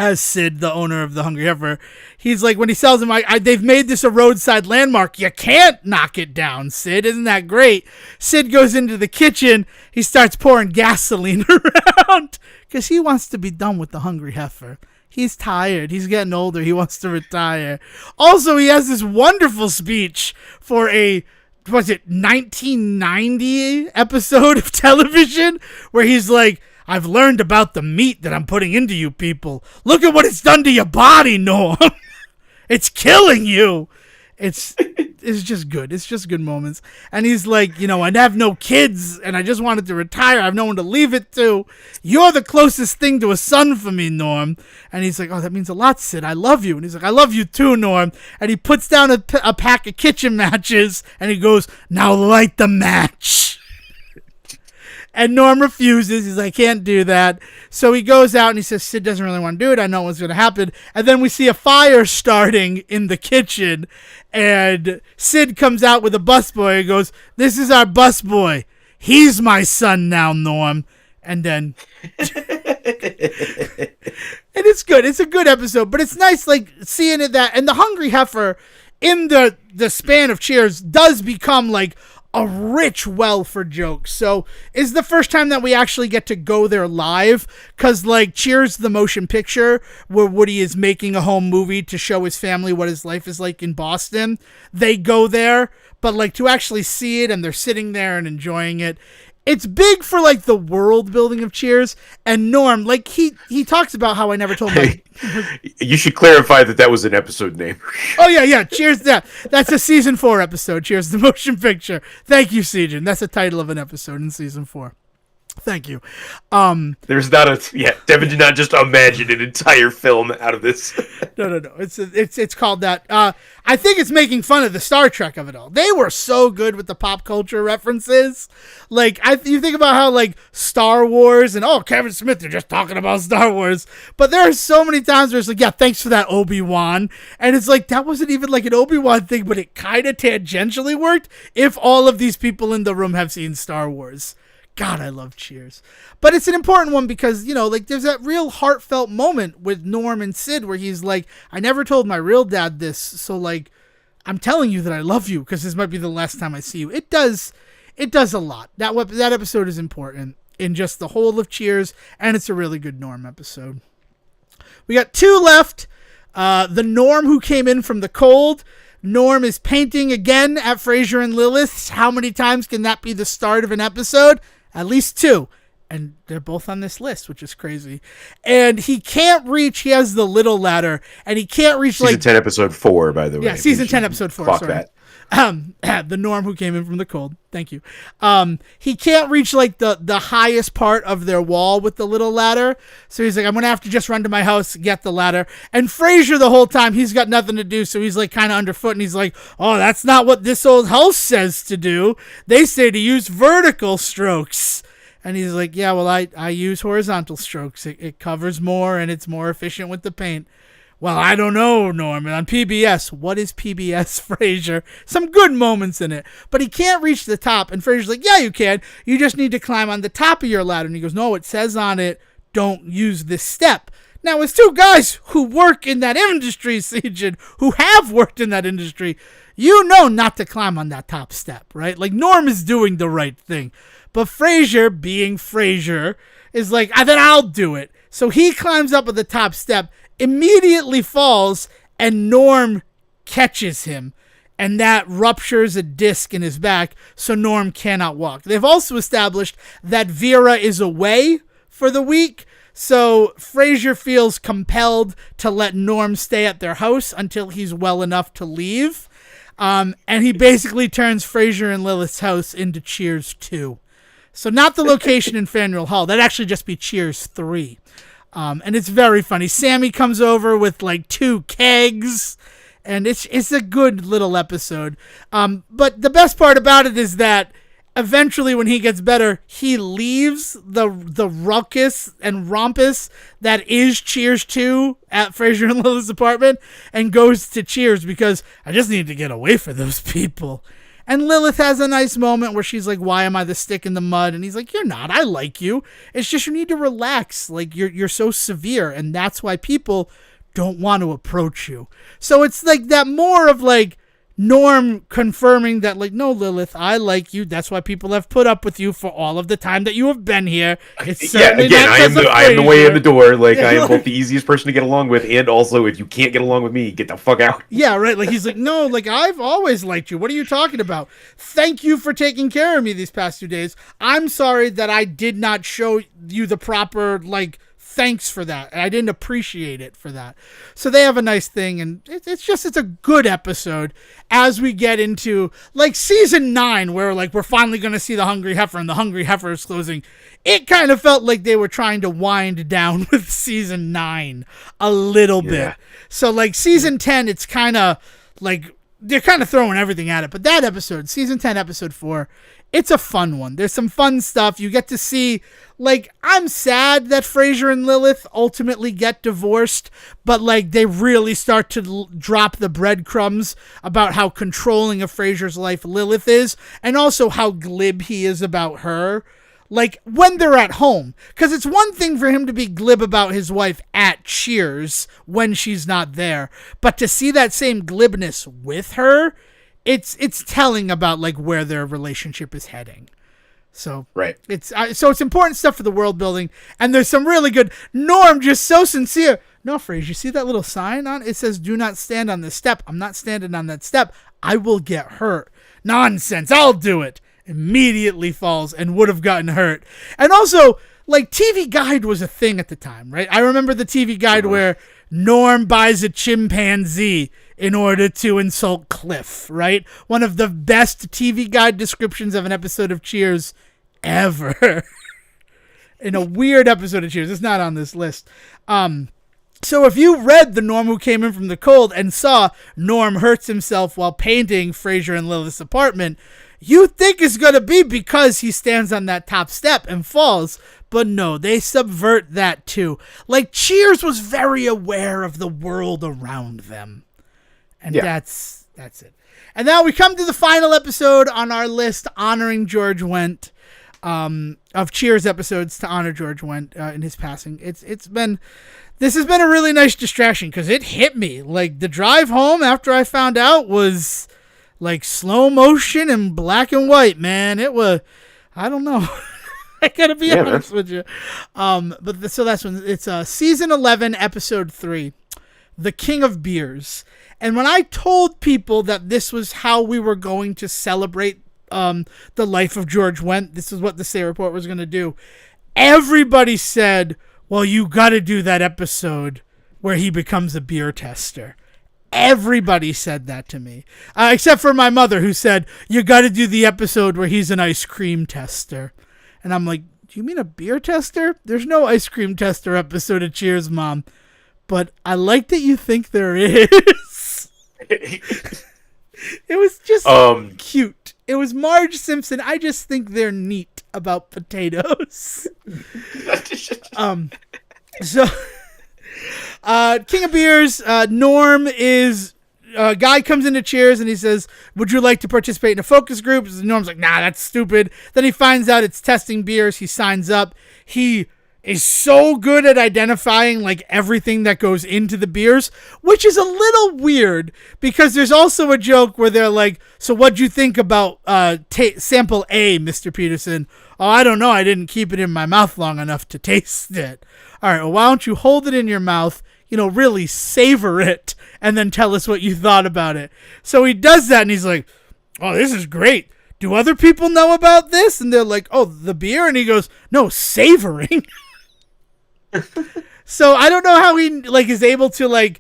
As Sid, the owner of the Hungry Heifer, he's like, when he sells them, they've made this a roadside landmark. You can't knock it down, Sid. Isn't that great? Sid goes into the kitchen. He starts pouring gasoline around because he wants to be done with the Hungry Heifer. He's tired. He's getting older. He wants to retire. Also, he has this wonderful speech for a 1990 episode of television where he's like, I've learned about the meat that I'm putting into you people. Look at what it's done to your body, Norm. It's killing you. It's just good. It's just good moments. And he's like, I have no kids, and I just wanted to retire. I have no one to leave it to. You're the closest thing to a son for me, Norm. And he's like, oh, that means a lot, Sid. I love you. And he's like, I love you too, Norm. And he puts down a pack of kitchen matches, and he goes, now light the match. And Norm refuses. He's like, I can't do that. So he goes out and he says, Sid doesn't really want to do it. I know what's going to happen. And then we see a fire starting in the kitchen. And Sid comes out with a busboy and goes, this is our busboy. He's my son now, Norm. And then And it's good. It's a good episode, but it's nice, like, seeing it that, and the Hungry Heifer in the span of Cheers does become like a rich well for jokes. So it's the first time that we actually get to go there live, because like Cheers, the motion picture where Woody is making a home movie to show his family what his life is like in Boston, they go there, but like to actually see it and they're sitting there and enjoying it. It's big for like the world building of Cheers. And Norm, like he talks about how I never told my... You should clarify that was an episode name. Oh yeah. Cheers. That's a season 4 episode. Cheers, the motion picture. Thank you, Sejohn. That's the title of an episode in season 4. Thank you. There's not Devon did not just imagine an entire film out of this. No. It's called that. I think it's making fun of the Star Trek of it all. They were so good with the pop culture references. Like you think about how like Star Wars and Kevin Smith, they're just talking about Star Wars. But there are so many times where it's like, yeah, thanks for that, Obi-Wan. And it's like, that wasn't even like an Obi-Wan thing, but it kind of tangentially worked if all of these people in the room have seen Star Wars. God, I love Cheers. But it's an important one because, you know, like there's that real heartfelt moment with Norm and Sid where he's like, I never told my real dad this, so like, I'm telling you that I love you because this might be the last time I see you. It does a lot. That episode is important in just the whole of Cheers, and it's a really good Norm episode. We got 2 left. The Norm who came in from the cold. Norm is painting again at Fraser and Lilith. How many times can that be the start of an episode? At least 2. And they're both on this list, which is crazy. And he has the little ladder, and he can't reach season 10 episode 4, by the way. Yeah, season 10 episode 4. Fuck sorry. that. The Norm who came in from the cold. Thank you. He can't reach like the highest part of their wall with the little ladder. So he's like, I'm going to have to just run to my house, get the ladder. And Fraser the whole time, he's got nothing to do. So he's like kind of underfoot and he's like, oh, that's not what this old house says to do. They say to use vertical strokes. And he's like, yeah, well, I use horizontal strokes. It covers more and it's more efficient with the paint. Well, I don't know, Norman. On PBS, what is PBS, Fraser? Some good moments in it. But he can't reach the top. And Fraser's like, yeah, you can. You just need to climb on the top of your ladder. And he goes, no, it says on it, don't use this step. Now, as 2 guys who work in that industry, Sejohn, who have worked in that industry, you know not to climb on that top step, right? Like, Norm is doing the right thing. But Fraser, being Fraser, is like, then I'll do it. So he climbs up at the top step, immediately falls, and Norm catches him. And that ruptures a disc in his back, so Norm cannot walk. They've also established that Vera is away for the week, so Fraser feels compelled to let Norm stay at their house until he's well enough to leave. And he basically turns Fraser and Lilith's house into Cheers 2. So not the location in Faneuil Hall. That'd actually just be Cheers 3. And it's very funny. Sammy comes over with like 2 kegs, and it's a good little episode. But the best part about it is that eventually when he gets better, he leaves the ruckus and rompus that is Cheers 2 at Fraser and Lilith's apartment and goes to Cheers because I just need to get away from those people. And Lilith has a nice moment where she's like, why am I the stick in the mud? And he's like, you're not. I like you. It's just you need to relax. Like, you're so severe, and that's why people don't want to approach you. So it's like that more of like Norm confirming that, like, no, Lilith, I like you. That's why people have put up with you for all of the time that you have been here. It's certainly not I am the way in the door. Like, I am both the easiest person to get along with, and also, if you can't get along with me, get the fuck out. Yeah, right. Like, he's like, no, like, I've always liked you. What are you talking about? Thank you for taking care of me these past 2 days. I'm sorry that I did not show you the proper, like, thanks for that. I didn't appreciate it for that. So they have a nice thing, and it's a good episode as we get into like season 9, where like we're finally going to see the Hungry Heifer, and the Hungry Heifer is closing. It kind of felt like they were trying to wind down with season 9 a little bit. So like season 10, it's kind of like they're kind of throwing everything at it. But that episode, season 10, episode 4, it's a fun one. There's some fun stuff. You get to see, like, I'm sad that Fraser and Lilith ultimately get divorced, but, like, they really start to drop the breadcrumbs about how controlling of Fraser's life Lilith is, and also how glib he is about her. like when they're at home. Because it's one thing for him to be glib about his wife at Cheers when she's not there, but to see that same glibness with her, it's telling about like where their relationship is heading. So right, it's important stuff for the world building, and there's some really good. Norm just so sincere. No, Fraser, you see that little sign on it? Says "Do not stand on this step." I'm not standing on that step. I will get hurt. Nonsense. I'll do it. Immediately falls and would have gotten hurt. And also, like, TV Guide was a thing at the time, right? I remember the TV Guide where Norm buys a chimpanzee in order to insult Cliff, right? One of the best TV Guide descriptions of an episode of Cheers ever. In a weird episode of Cheers. It's not on this list. So if you read The Norm Who Came In From the Cold and saw Norm hurts himself while painting Fraser and Lilith's apartment, you think it's going to be because he stands on that top step and falls. But no, they subvert that too. Like, Cheers was very aware of the world around them. And that's it. And now we come to the final episode on our list honoring George Wendt, of Cheers episodes to honor George Wendt in his passing. This has been a really nice distraction because it hit me. Like, the drive home after I found out was like slow motion and black and white, man. It was, I don't know. I gotta be honest with you. So that's when it's season 11, episode 3, The King of Beers. And when I told people that this was how we were going to celebrate the life of George Wendt, this is what the Say Report was going to do, everybody said, well, you got to do that episode where he becomes a beer tester. Everybody said that to me, except for my mother, who said, you got to do the episode where he's an ice cream tester. And I'm like, do you mean a beer tester? There's no ice cream tester episode of Cheers, Mom. But I like that you think there is. It was just cute. It was Marge Simpson. I just think they're neat about potatoes. So, King of Beers, Norm is, guy comes into Cheers and he says, would you like to participate in a focus group? Norm's like, nah, that's stupid. Then he finds out it's testing beers. He signs up. He is so good at identifying like everything that goes into the beers, which is a little weird because there's also a joke where they're like, so what'd you think about sample A, Mr. Peterson? Oh, I don't know. I didn't keep it in my mouth long enough to taste it. All right, well, why don't you hold it in your mouth, really savor it, and then tell us what you thought about it. So he does that, and he's like, oh, this is great. Do other people know about this? And they're like, oh, the beer? And he goes, no, savoring. So I don't know how he is able to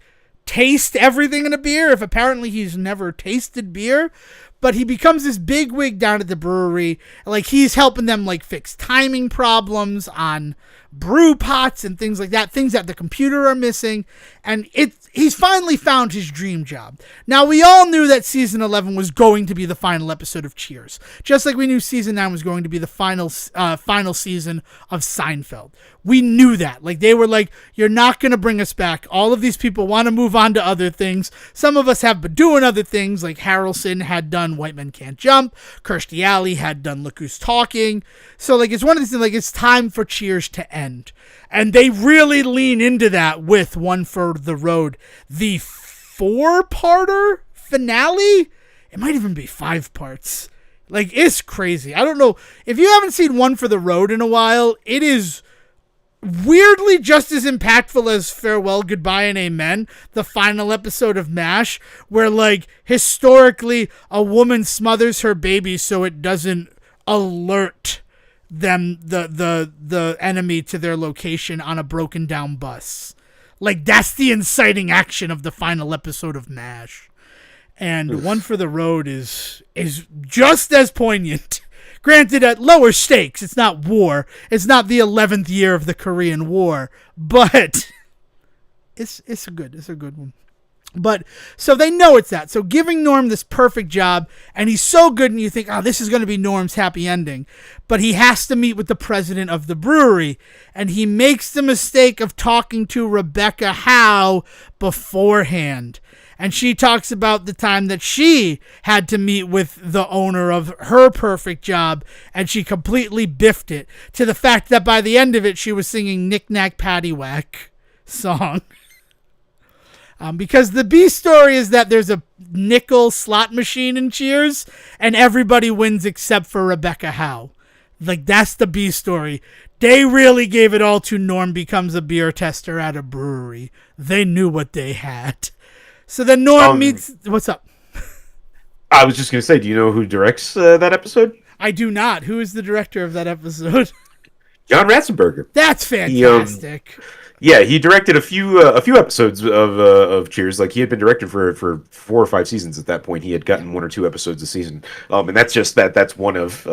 taste everything in a beer, if apparently he's never tasted beer. But he becomes this big wig down at the brewery. He's helping them fix timing problems on brew pots and things like that, things that the computer are missing. And he's finally found his dream job. Now, we all knew that season 11 was going to be the final episode of Cheers, just like we knew season 9 was going to be the final season of Seinfeld. We knew that. They were like, you're not going to bring us back. All of these people want to move on to other things. Some of us have been doing other things, like Harrelson had done White Men Can't Jump. Kirstie Alley had done Look Who's Talking. So, it's one of these things, it's time for Cheers to end. And they really lean into that with One for the Road. The 4-parter finale? It might even be 5 parts. It's crazy. I don't know. If you haven't seen One for the Road in a while, it is weirdly just as impactful as Farewell, Goodbye, and Amen, the final episode of MASH, where, historically, a woman smothers her baby so it doesn't alert them, the enemy, to their location on a broken down bus. That's the inciting action of the final episode of MASH. And One for the Road is just as poignant. Granted, at lower stakes. It's not war. It's not the 11th year of the Korean War, but it's a good one. But so they know it's that. So giving Norm this perfect job, and he's so good, and you think, oh, this is going to be Norm's happy ending. But he has to meet with the president of the brewery, and he makes the mistake of talking to Rebecca Howe beforehand. And she talks about the time that she had to meet with the owner of her perfect job, and she completely biffed it, to the fact that by the end of it, she was singing Knick Knack Paddywhack song. Because the B story is that there's a nickel slot machine in Cheers, and everybody wins except for Rebecca Howe. Like, that's the B story. They really gave it all to Norm becomes a beer tester at a brewery. They knew what they had. So then Norm meets... What's up? I was just going to say, do you know who directs that episode? I do not. Who is the director of that episode? John Ratzenberger. That's fantastic. He directed a few episodes of Cheers. Like, he had been directed for 4 or 5 seasons at that point. He had gotten 1 or 2 episodes a season, and that's just that's one of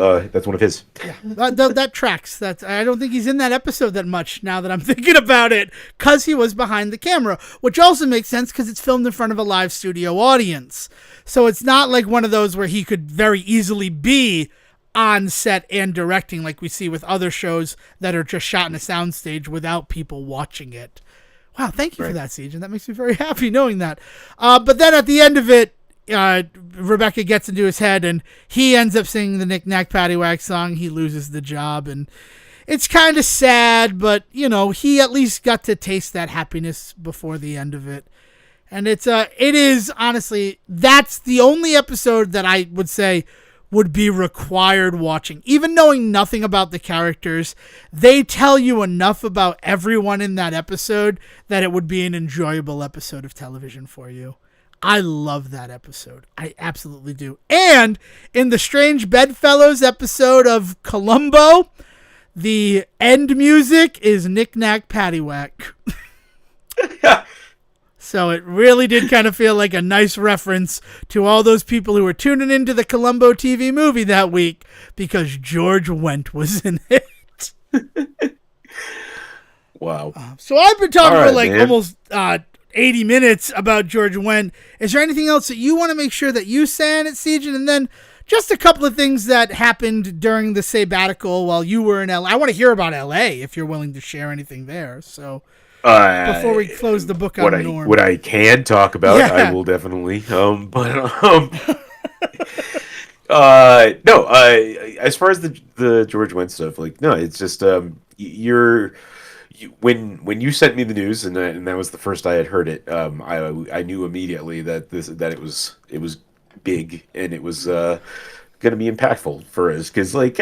his. Yeah, that tracks. I don't think he's in that episode that much now that I'm thinking about it, because he was behind the camera, which also makes sense because it's filmed in front of a live studio audience. So it's not like one of those where he could very easily be on set and directing like we see with other shows that are just shot in a soundstage without people watching it. Wow, thank you for that, Sejohn. That makes me very happy knowing that. But then at the end of it, Rebecca gets into his head, and he ends up singing the Knick Knack Paddywhack song. He loses the job, and it's kind of sad, but, you know, he at least got to taste that happiness before the end of it. And it is, honestly, that's the only episode that I would say would be required watching. Even knowing nothing about the characters, they tell you enough about everyone in that episode that it would be an enjoyable episode of television for you. I love that episode. I absolutely do. And in the Strange Bedfellows episode of Columbo, the end music is Knick Knack Paddywhack. So it really did kind of feel like a nice reference to all those people who were tuning into the Columbo TV movie that week because George Wendt was in it. Wow. So I've been talking for almost 80 minutes about George Wendt. Is there anything else that you want to make sure that you say on it, Sejohn? And then just a couple of things that happened during the sabbatical while you were in LA. I want to hear about LA if you're willing to share anything there. So... before we close the book on Norm. What I can talk about, I will definitely. No. As far as the George Wendt stuff, like, no, it's just when you sent me the news, and that was the first I had heard it. I knew immediately that it was big, and it was going to be impactful for us, because like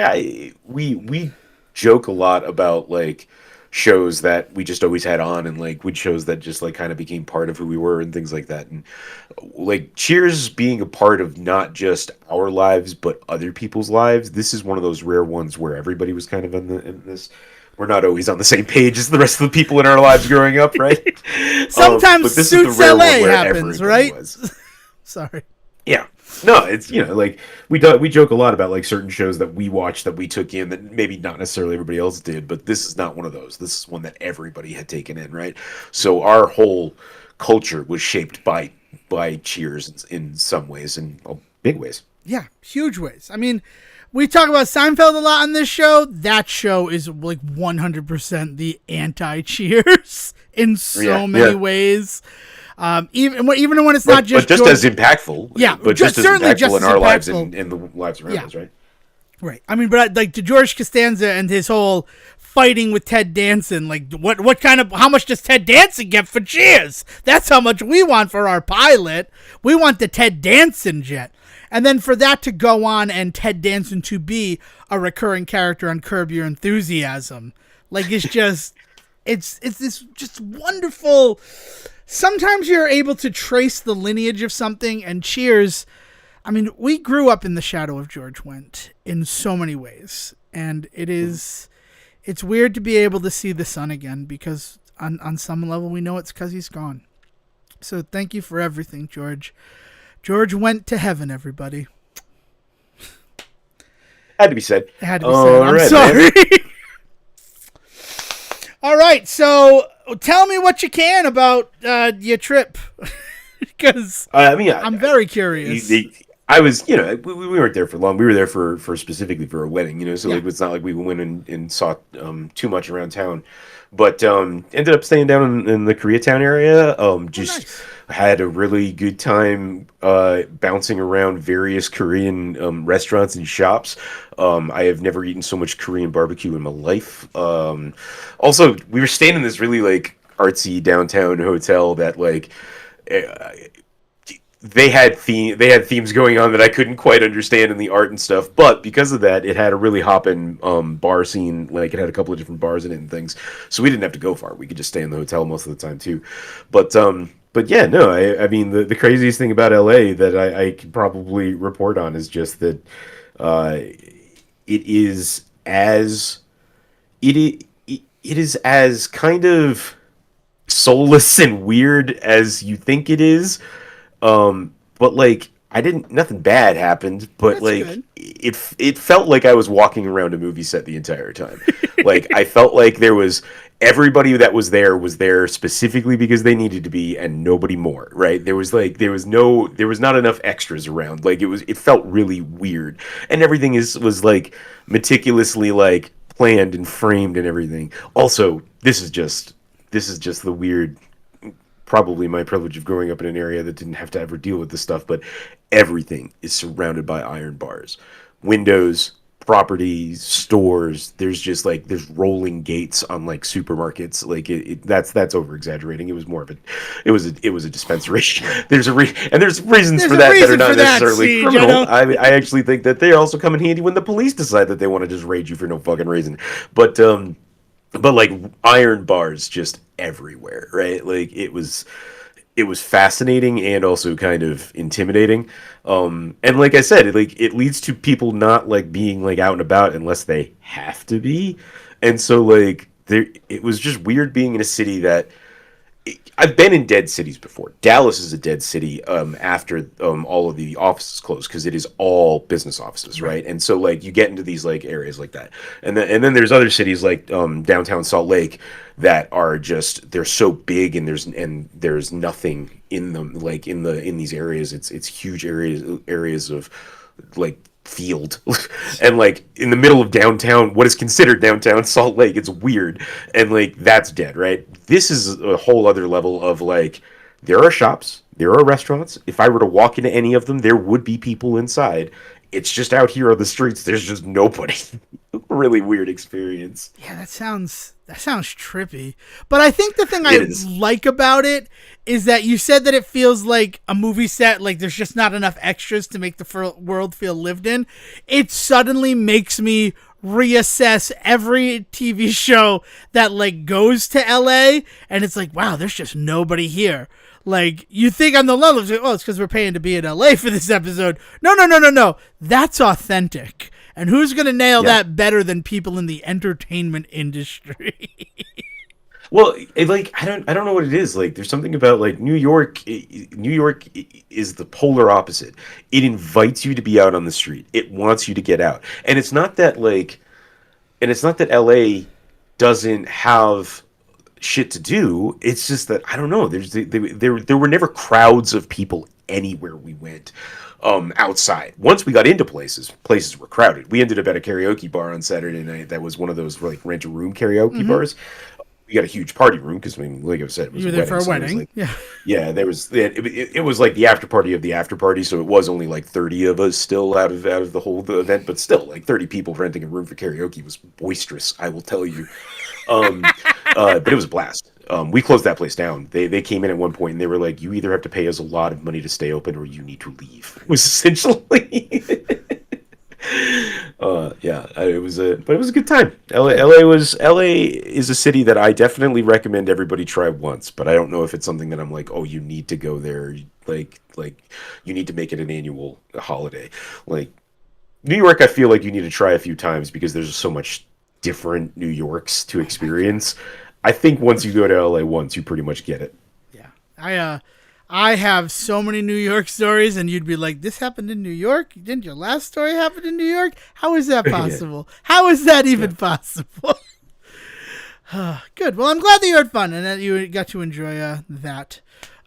we joke a lot about like shows that we just always had on, and like shows that just like kind of became part of who we were and things like that. And like Cheers being a part of not just our lives but other people's lives, this is one of those rare ones where everybody was kind of in this. We're not always on the same page as the rest of the people in our lives growing up, right? Sometimes Suits LA happens, right? Sorry. Yeah. No, it's, you know, like we joke a lot about like certain shows that we watched that we took in that maybe not necessarily everybody else did, but this is not one of those. This is one that everybody had taken in, right? So our whole culture was shaped by Cheers in some ways, in big ways. Yeah, huge ways. I mean, we talk about Seinfeld a lot on this show. That show is like 100% the anti-Cheers in so many ways. Even when it's not just, but just as impactful, but just as certainly impactful just in our lives and in the lives around us, right? Right. I mean, but like to George Costanza and his whole fighting with Ted Danson, like how much does Ted Danson get for Cheers? That's how much we want for our pilot. We want the Ted Danson jet. And then for that to go on and Ted Danson to be a recurring character on Curb Your Enthusiasm, like it's just, it's this just wonderful. Sometimes you're able to trace the lineage of something, and Cheers, I mean, we grew up in the shadow of George Wendt in so many ways, and it's weird to be able to see the sun again, because on some level we know it's because he's gone. So thank you for everything, George. George went to heaven, everybody. Had to be said. It had to be said. I'm sorry. All right, so tell me what you can about your trip. Because I'm very curious. I was, we weren't there for long. We were there for specifically for a wedding, so like it's not like we went and saw too much around town, but ended up staying down in the Koreatown area. Nice. Had a really good time bouncing around various Korean restaurants and shops. I have never eaten so much Korean barbecue in my life. Also, we were staying in this really like artsy downtown hotel that like. They had themes going on that I couldn't quite understand in the art and stuff, but because of that, it had a really hoppin' bar scene. Like it had a couple of different bars in it and things, so we didn't have to go far. We could just stay in the hotel most of the time too. But yeah, no, I mean the craziest thing about LA that I can probably report on is just that it is as kind of soulless and weird as you think it is. But like nothing bad happened, but that's like good. It felt like I was walking around a movie set the entire time. Like I felt like everybody that was there specifically because they needed to be and nobody more, right? There was not enough extras around. Like it felt really weird. And everything was like meticulously like planned and framed and everything. Also, this is just the weird, probably my privilege of growing up in an area that didn't have to ever deal with this stuff, but everything is surrounded by iron bars. Windows, properties, stores, there's rolling gates on like supermarkets. Like that's over exaggerating. It was more of it was a dispensary. There's reasons for that are not necessarily criminal. I actually think that they also come in handy when the police decide that they want to just raid you for no fucking reason. But like iron bars just everywhere, right? Like it was fascinating and also kind of intimidating. And like I said, it leads to people not like being like out and about unless they have to be. And so like it was just weird being in a city that I've been in dead cities before. Dallas is a dead city after all of the offices closed because it is all business offices, right? And so like you get into these like areas like that, and then there's other cities like downtown Salt Lake that are just they're so big and there's nothing in them like in these areas. It's huge areas of like field and like in the middle of downtown, what is considered downtown Salt Lake. It's weird, and like that's dead, right? This is a whole other level of like there are shops, there are restaurants. If I were to walk into any of them, there would be people inside. It's just out here on the streets, there's just nobody. Really weird experience. Yeah, that sounds trippy. But I think the thing I like about it is that you said that it feels like a movie set, like there's just not enough extras to make the world feel lived in. It suddenly makes me reassess every TV show that like goes to LA, and it's like, wow, there's just nobody here. Like, you think on the level, it's because we're paying to be in LA for this episode. No. That's authentic. And who's going to nail that better than people in the entertainment industry? Well, I don't know what it is. Like, there's something about like New York. New York is the polar opposite. It invites you to be out on the street. It wants you to get out. And it's not that LA doesn't have shit to do. It's just that I don't know. There were never crowds of people anywhere we went. Outside. Once we got into places were crowded. We ended up at a karaoke bar on Saturday night that was one of those like rent a room karaoke bars. We got a huge party room because, I mean, like I said, it was you were there for a wedding. Like, yeah. There was it was like the after party of the after party, so it was only like 30 of us still out of the whole event, but still like 30 people renting a room for karaoke was boisterous, I will tell you. But it was a blast. We closed that place down. They came in at one point and they were like, "You either have to pay us a lot of money to stay open, or you need to leave." It was essentially. It was a good time. LA is a city that I definitely recommend everybody try once, but I don't know if it's something that I'm like, oh, you need to go there. Like you need to make it an annual holiday. Like New York, I feel like you need to try a few times because there's so much different New Yorks to experience. I think once you go to LA once, you pretty much get it. Yeah. I have so many New York stories, and you'd be like, this happened in New York? Didn't your last story happen in New York? How is that possible? How is that even possible? Good. Well, I'm glad that you had fun and that you got to enjoy that.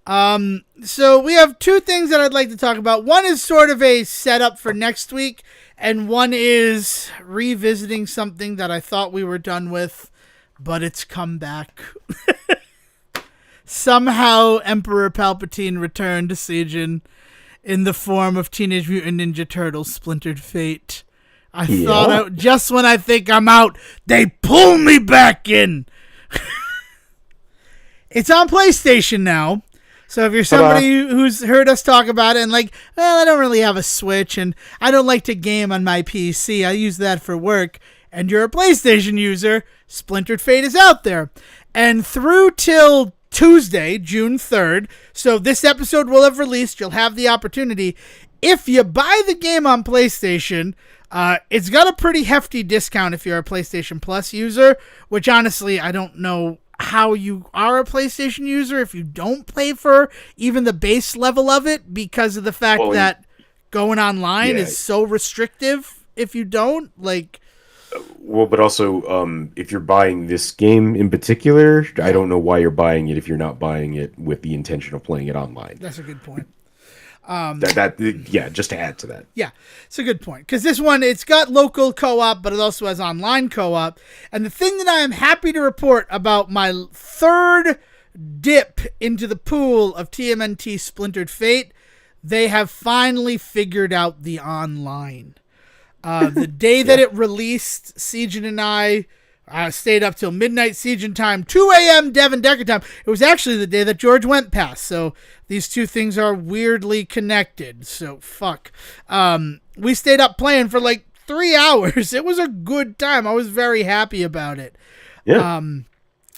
So we have two things that I'd like to talk about. One is sort of a setup for next week, and one is revisiting something that I thought we were done with, but it's come back. Somehow Emperor Palpatine returned to Sejohn in the form of Teenage Mutant Ninja Turtles Splintered Fate. I thought just when I think I'm out, they pull me back in. It's on PlayStation now. So if you're somebody who's heard us talk about it and like, well, I don't really have a Switch and I don't like to game on my PC. I use that for work. And you're a PlayStation user, Splintered Fate is out there. And through till Tuesday, June 3rd, so this episode will have released, you'll have the opportunity. If you buy the game on PlayStation, it's got a pretty hefty discount if you're a PlayStation Plus user, which honestly, I don't know how you are a PlayStation user if you don't pay for even the base level of it because of the fact that going online is so restrictive if you don't, like... Well, but also, if you're buying this game in particular, I don't know why you're buying it if you're not buying it with the intention of playing it online. That's a good point. Just to add to that. Yeah, it's a good point. Because this one, it's got local co-op, but it also has online co-op. And the thing that I am happy to report about my third dip into the pool of TMNT Splintered Fate, they have finally figured out the online. The day that it released, Sejohn and I stayed up till midnight Sejohn time, 2 a.m. Devon Decker time. It was actually the day that George Wendt passed, so these two things are weirdly connected. So, fuck. We stayed up playing for like 3 hours. It was a good time. I was very happy about it. Yeah.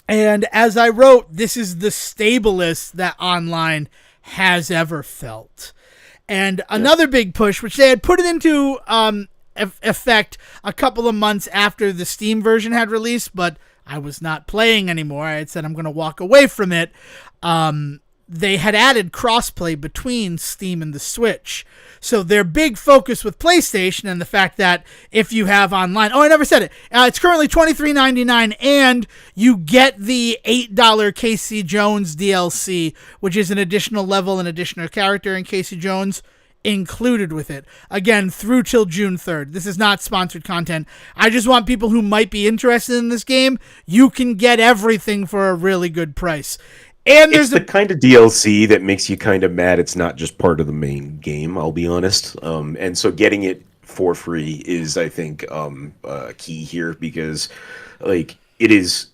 And as I wrote, this is the stablest that online has ever felt. And another big push, which they had put it into effect a couple of months after the Steam version had released, but I was not playing anymore. I had said I'm going to walk away from it. They had added crossplay between Steam and the Switch. So their big focus with PlayStation and the fact that if you have online... Oh, I never said it. It's currently $23.99, and you get the $8 Casey Jones DLC, which is an additional level and additional character in Casey Jones included with it. Again, through till June 3rd. This is not sponsored content. I just want people who might be interested in this game. You can get everything for a really good price. And there's the kind of DLC that makes you kind of mad it's not just part of the main game, I'll be honest. And so getting it for free is, I think, key here because like it is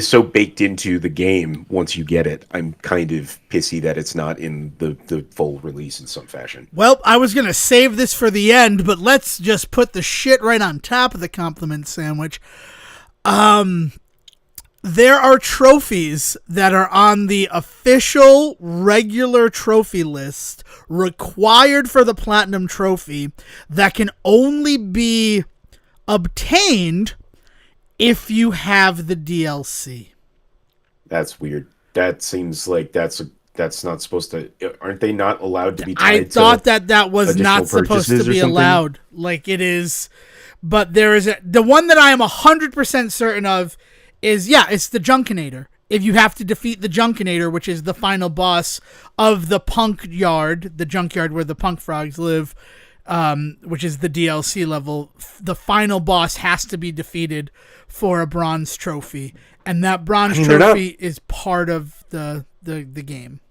so baked into the game once you get it. I'm kind of pissy that it's not in the full release in some fashion. Well, I was going to save this for the end, but let's just put the shit right on top of the compliment sandwich. There are trophies that are on the official regular trophy list required for the Platinum Trophy that can only be obtained if you have the DLC. That's weird. That seems like that's not supposed to... Aren't they not allowed to be tied I thought that was not supposed to be allowed. Like it is... But there is... The one that I am 100% certain of is, it's the Junkinator. If you have to defeat the Junkinator, which is the final boss of the Punk Yard, the junkyard where the Punk Frogs live, which is the DLC level, the final boss has to be defeated for a bronze trophy. And that bronze trophy is part of the game.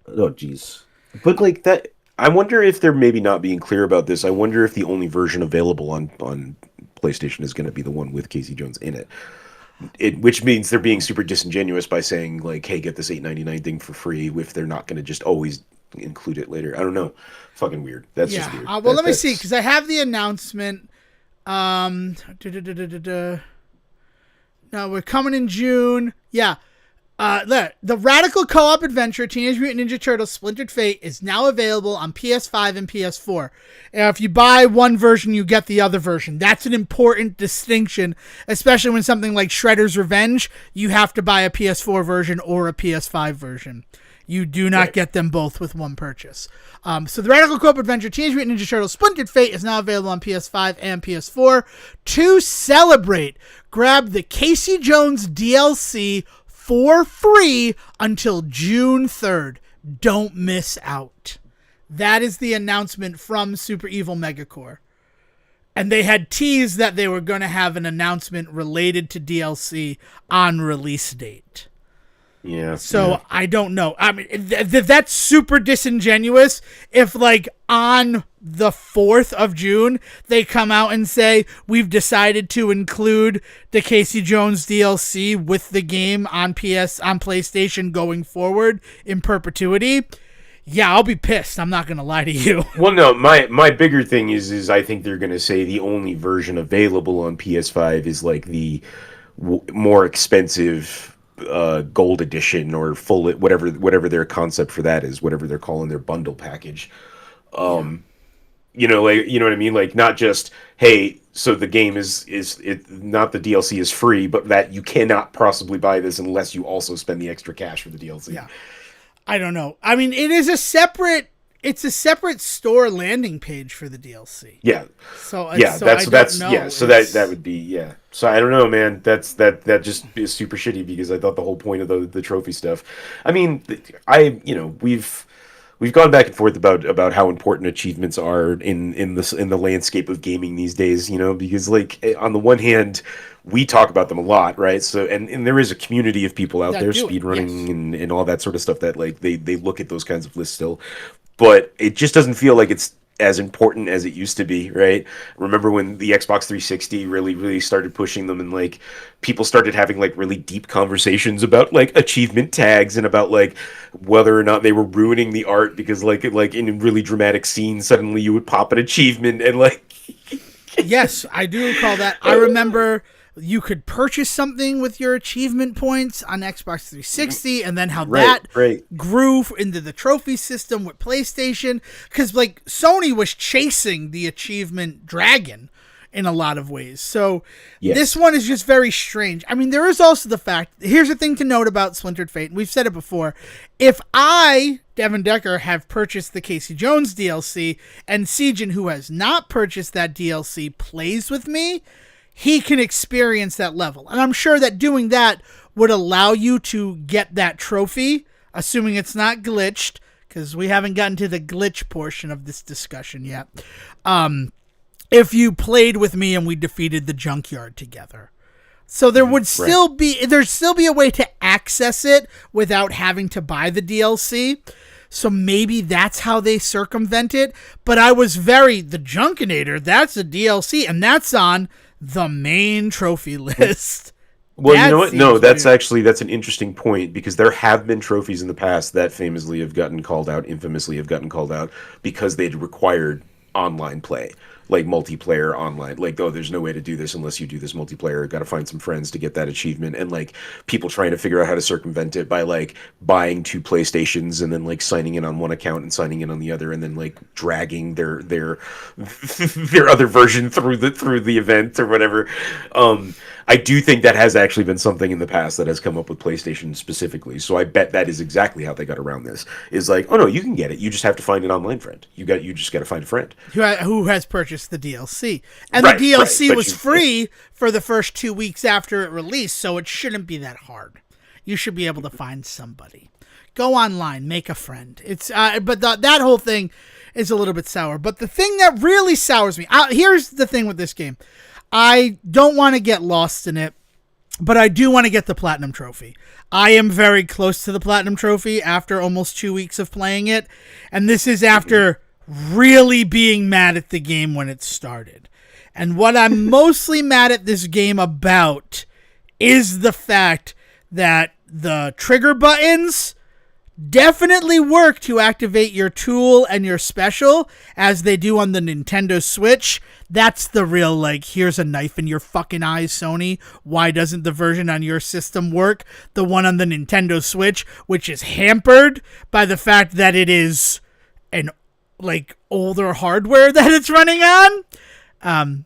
Oh, jeez. But like that... I wonder if they're maybe not being clear about this. I wonder if the only version available on PlayStation is going to be the one with Casey Jones in it. Which means they're being super disingenuous by saying, like, hey, get this $8.99 thing for free if they're not going to just always include it later. I don't know. Fucking weird. That's just weird. Well, let me see, because I have the announcement. No, we're coming in June. Yeah. The Radical Co-op Adventure Teenage Mutant Ninja Turtles Splintered Fate is now available on PS5 and PS4. If you buy one version, you get the other version. That's an important distinction, especially when something like Shredder's Revenge, you have to buy a PS4 version or a PS5 version. You do not get them both with one purchase. So the Radical Co-op Adventure Teenage Mutant Ninja Turtles Splintered Fate is now available on PS5 and PS4. To celebrate, grab the Casey Jones DLC for free until June 3rd. don't miss out. That is the announcement from Super Evil Megacore. And they had teased that they were going to have an announcement related to DLC on release date. Yeah. So I don't know. I mean, that's super disingenuous if, like, on the 4th of June, they come out and say, we've decided to include the Casey Jones DLC with the game on PlayStation going forward in perpetuity. Yeah, I'll be pissed. I'm not going to lie to you. Well, no, my bigger thing is I think they're going to say the only version available on PS5 is like the more expensive gold edition or full, whatever their concept for that is, whatever they're calling their bundle package. You know, like, you know what I mean? Like, not just, hey, so the game is not, the DLC is free, but that you cannot possibly buy this unless you also spend the extra cash for the DLC. Yeah. I don't know. I mean, it's a separate store landing page for the DLC. Yeah. So that would be, yeah. So I don't know, man. That just is super shitty because I thought the whole point of the trophy stuff. I mean, we've gone back and forth about how important achievements are in the landscape of gaming these days, you know, because, like, on the one hand, we talk about them a lot, right? So and there is a community of people out there speedrunning and all that sort of stuff that, like, they look at those kinds of lists still. But it just doesn't feel like it's as important as it used to be, right? Remember when the Xbox 360 really started pushing them, and, like, people started having, like, really deep conversations about, like, achievement tags and about, like, whether or not they were ruining the art because, like in really dramatic scenes, suddenly you would pop an achievement and, like... Yes, I do recall that. I remember you could purchase something with your achievement points on Xbox 360, and then how that grew into the trophy system with PlayStation, because, like, Sony was chasing the achievement dragon in a lot of ways. So This one is just very strange. I mean, there is also the fact, here's the thing to note about Splintered Fate, and we've said it before. If I, Devon Decker, have purchased the Casey Jones DLC, and Sejohn, who has not purchased that DLC, plays with me, he can experience that level. And I'm sure that doing that would allow you to get that trophy, assuming it's not glitched, because we haven't gotten to the glitch portion of this discussion yet. If you played with me and we defeated the junkyard together. So there would still be a way to access it without having to buy the DLC. So maybe that's how they circumvent it. But I was the Junkinator, that's a DLC, and that's on the main trophy list. Well, you know what? No, that's an interesting point, because there have been trophies in the past that infamously have gotten called out because they'd required online play. Like multiplayer online, like, oh, there's no way to do this unless you do this multiplayer. Got to find some friends to get that achievement, and, like, people trying to figure out how to circumvent it by, like, buying 2 PlayStations and then, like, signing in on one account and signing in on the other, and then, like, dragging their other version through the event or whatever. I do think that has actually been something in the past that has come up with PlayStation specifically. So I bet that is exactly how they got around this. Is like, oh no, you can get it. You just have to find an online friend. You just got to find a friend who has purchased the DLC, and the DLC was free for the first 2 weeks after it released. So it shouldn't be that hard. You should be able to find somebody. Go online, make a friend. It's but that whole thing is a little bit sour. But the thing that really sours me, here's the thing with this game. I don't want to get lost in it, but I do want to get the Platinum Trophy. I am very close to the Platinum Trophy after almost 2 weeks of playing it, and this is after really being mad at the game when it started. And what I'm mostly mad at this game about is the fact that the trigger buttons definitely work to activate your tool and your special as they do on the Nintendo Switch. That's the real, like, here's a knife in your fucking eyes, Sony. Why doesn't the version on your system work? The one on the Nintendo Switch, which is hampered by the fact that it is an, like, older hardware that it's running on.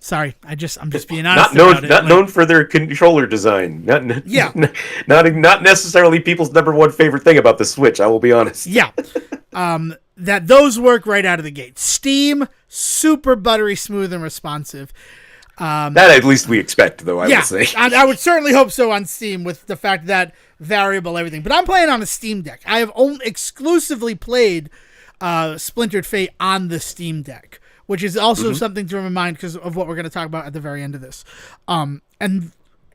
Sorry, I'm just being honest. Not known for their controller design. Not necessarily people's number one favorite thing about the Switch. I will be honest. Yeah. That those work right out of the gate. Steam, super buttery smooth and responsive. That at least we expect, though. I would say. I would certainly hope so on Steam, with the fact that variable, everything. But I'm playing on a Steam Deck. I have exclusively played Splintered Fate on the Steam Deck, which is also something to remind because of what we're going to talk about at the very end of this.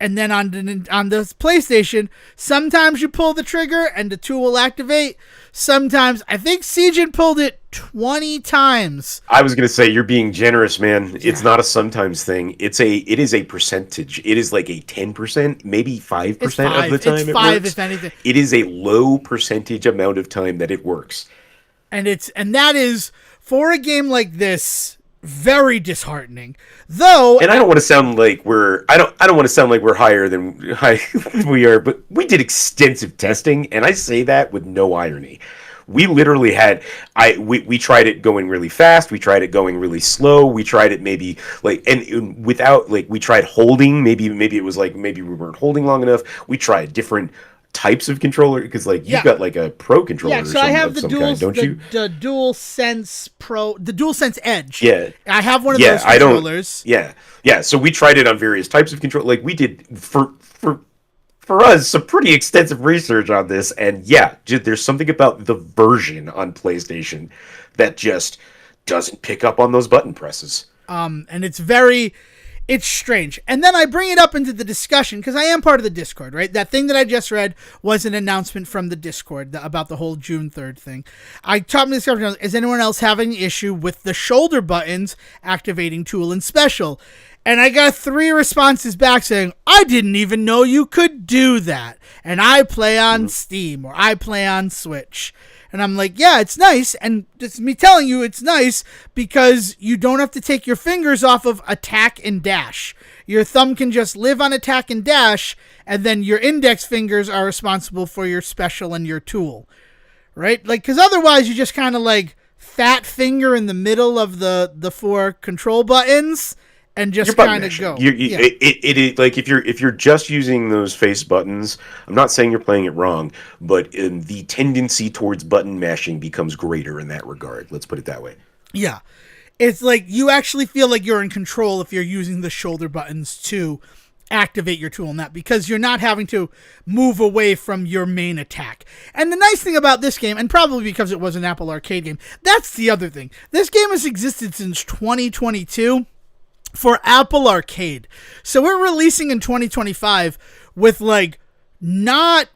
And then on the PlayStation, sometimes you pull the trigger and the tool will activate. Sometimes, I think Sejohn pulled it 20 times. I was going to say, you're being generous, man. Yeah. It's not a sometimes thing. It is a percentage. It is like a 10%, maybe 5% of the time it's 5 works. If anything. It is a low percentage amount of time that it works. And that is, for a game like this, very disheartening. Though, and I don't want to sound like we're higher than we are, but we did extensive testing, and I say that with no irony. We literally had we tried it going really fast, we tried it going really slow, we tried it maybe and without we tried holding, maybe it was maybe we weren't holding long enough. We tried different types of controller because you've got a pro controller. Yeah, so I have the Dual Sense Pro, the Dual Sense Edge. Yeah, I have one of those controllers. Yeah. So we tried it on various types of control. We did for us some pretty extensive research on this, and there's something about the version on PlayStation that just doesn't pick up on those button presses. And it's strange. And then I bring it up into the discussion because I am part of the Discord, right? That thing that I just read was an announcement from the Discord about the whole June 3rd thing. I talked in the discussion, is anyone else having an issue with the shoulder buttons activating tool and special? And I got 3 responses back saying, I didn't even know you could do that. And I play on Steam or I play on Switch. And I'm like, yeah, it's nice. And it's me telling you it's nice because you don't have to take your fingers off of attack and dash. Your thumb can just live on attack and dash, and then your index fingers are responsible for your special and your tool. Right? Because otherwise you just kind of fat finger in the middle of the 4 control buttons and just kind of go. If you're just using those face buttons, I'm not saying you're playing it wrong, but the tendency towards button mashing becomes greater in that regard. Let's put it that way. Yeah. It's you actually feel like you're in control if you're using the shoulder buttons to activate your tool and that, because you're not having to move away from your main attack. And the nice thing about this game, and probably because it was an Apple Arcade game, that's the other thing. This game has existed since 2022. For Apple Arcade. So we're releasing in 2025 with not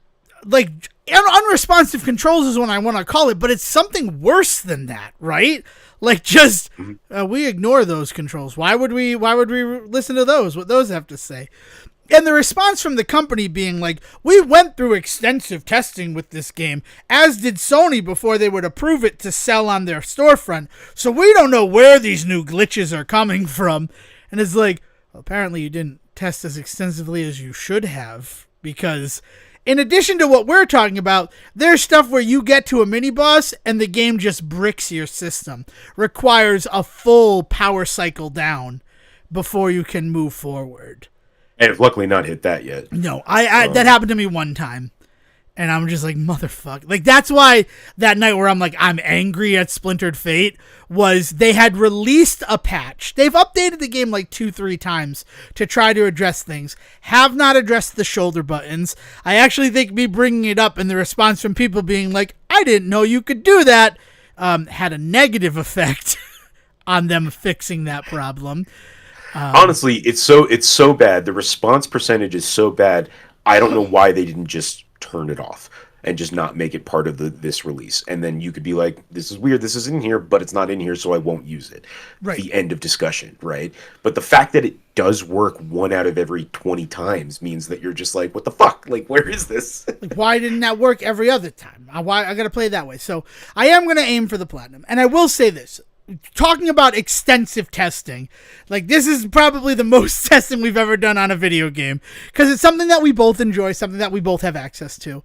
unresponsive controls is what I want to call it, but it's something worse than that, right? We ignore those controls. Why would we listen to those? What those have to say? And the response from the company being we went through extensive testing with this game, as did Sony before they would approve it to sell on their storefront. So we don't know where these new glitches are coming from. And it's apparently you didn't test as extensively as you should have, because in addition to what we're talking about, there's stuff where you get to a mini boss and the game just bricks your system, requires a full power cycle down before you can move forward. And I've luckily not hit that yet. No, that happened to me one time. And I'm just motherfucker. That's why that night where I'm angry at Splintered Fate was they had released a patch. They've updated the game 2-3 times to try to address things. Have not addressed the shoulder buttons. I actually think me bringing it up and the response from people being I didn't know you could do that, had a negative effect on them fixing that problem. Honestly, it's so bad. The response percentage is so bad. I don't know why they didn't just turn it off and just not make it part of this release. And then you could be this is weird, this is in here, but it's not in here, so I won't use it. Right. The end of discussion, right? But the fact that it does work 1 out of every 20 times means that you're just what the fuck? Where is this? Why didn't that work every other time? I got to play it that way. So I am going to aim for the platinum. And I will say this. Talking about extensive testing, this is probably the most testing we've ever done on a video game, because it's something that we both enjoy, something that we both have access to.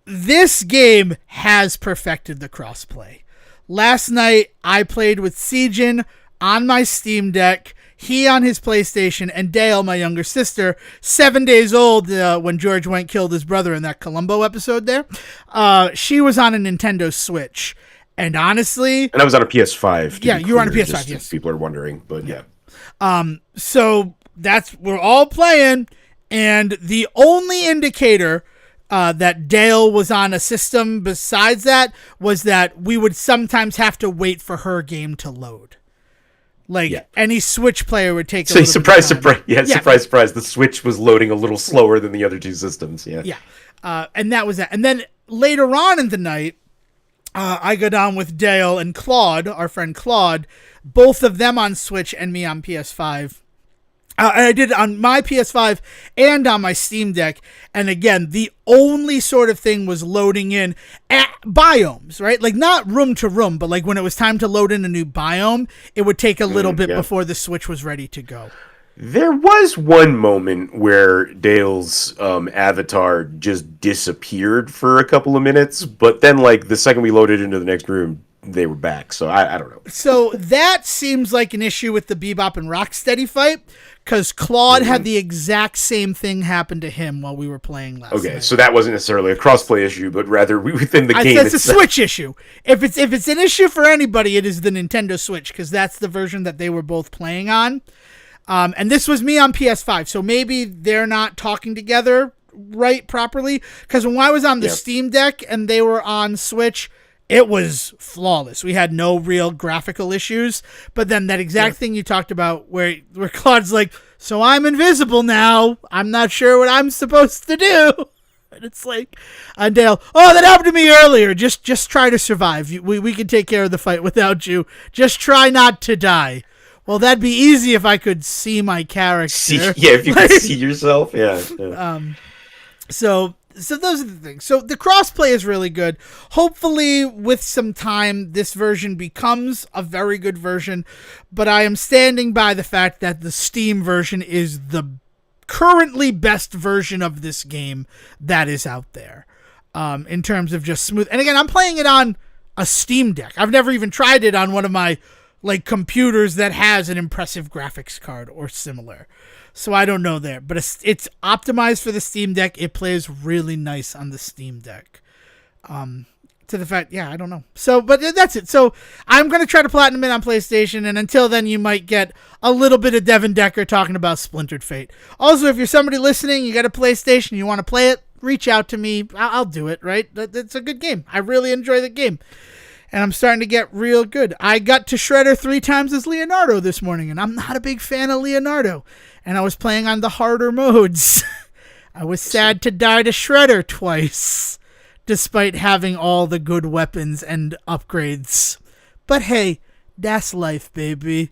This game has perfected the crossplay. Last night I played with Sejohn on my Steam Deck, he on his PlayStation, and Dale, my younger sister, 7 days old when George Wendt killed his brother in that Columbo episode there. She was on a Nintendo Switch. And honestly... And I was on a PS5. Yeah, you were on a PS5, yes. People are wondering, but yeah. So we're all playing, And the only indicator that Dale was on a system besides that was that we would sometimes have to wait for her game to load. Any Switch player would take a little surprise. Surprise. The Switch was loading a little slower than the other two systems. Yeah. And that was that. And then later on in the night, I got on with Dale and Claude, our friend Claude, both of them on Switch and me on PS5. I did it on my PS5 and on my Steam Deck. And again, the only sort of thing was loading in at biomes, right? Like not room to room, but like when it was time to load in a new biome, it would take a little bit before the Switch was ready to go. There was one moment where Dale's avatar just disappeared for a couple of minutes, but then like the second we loaded into the next room, they were back. So I don't know. So that seems like an issue with the Bebop and Rocksteady fight, because Claude had the exact same thing happen to him while we were playing last night. Okay, so that wasn't necessarily a crossplay issue, but rather within the game. It's a Switch issue. If it's an issue for anybody, it is the Nintendo Switch, because that's the version that they were both playing on. And this was me on PS5, so maybe they're not talking together properly, because when I was on the Steam Deck and they were on Switch, it was flawless. We had no real graphical issues. But then that exact thing you talked about where Claude's like, so I'm invisible now. I'm not sure what I'm supposed to do. And it's like, and Dale, that happened to me earlier. Just try to survive. We can take care of the fight without you. Just try not to die. Well, that'd be easy if I could see my character. If you could see yourself. Yeah. So those are the things. So the crossplay is really good. Hopefully, with some time, this version becomes a very good version. But I am standing by the fact that the Steam version is the currently best version of this game that is out there. In terms of just smooth. And again, I'm playing it on a Steam Deck. I've never even tried it on one of my computers that has an impressive graphics card or similar. So I don't know there, but it's optimized for the Steam Deck. It plays really nice on the Steam Deck. To the fact, I don't know. So, but that's it. So I'm going to try to platinum it on PlayStation, and until then, you might get a little bit of Devon Decker talking about Splintered Fate. Also, if you're somebody listening, you got a PlayStation, you want to play it, reach out to me. I'll do it, right? It's a good game. I really enjoy the game. And I'm starting to get real good. I got to Shredder 3 times as Leonardo this morning, and I'm not a big fan of Leonardo. And I was playing on the harder modes. I was sad to die to Shredder twice, despite having all the good weapons and upgrades. But hey, that's life, baby.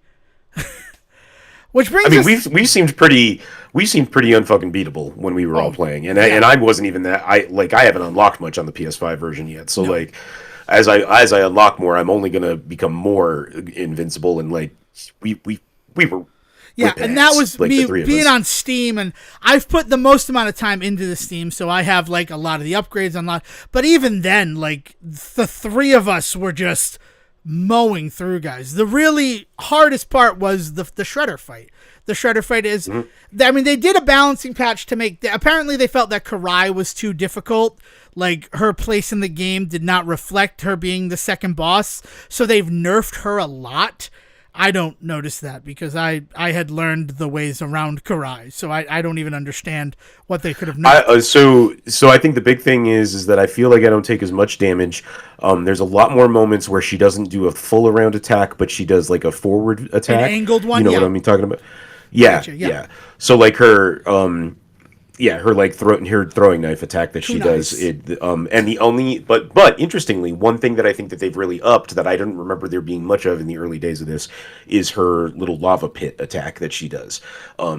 Which brings us... we seemed pretty unfucking beatable when we were all playing, and I wasn't even that. I haven't unlocked much on the PS5 version yet, so no. As I unlock more, I'm only gonna become more invincible, and we were. Yeah, and that was me being on Steam, and I've put the most amount of time into the Steam, so I have a lot of the upgrades unlocked. But even then, the three of us were just mowing through guys. The really hardest part was the Shredder fight. The Shredder fight is, they did a balancing patch to make. Apparently, they felt that Karai was too difficult. Her place in the game did not reflect her being the second boss, so they've nerfed her a lot. I don't notice that because I had learned the ways around Karai, so I don't even understand what they could have nerfed. So I think the big thing is that I feel like I don't take as much damage. There's a lot more moments where she doesn't do a full around attack, but she does a forward attack. An angled one, you know what I'm talking about? Yeah, gotcha, yeah. So her her throwing knife attack that she does. And the only, but interestingly, one thing that I think that they've really upped that I didn't remember there being much of in the early days of this is her little lava pit attack that she does.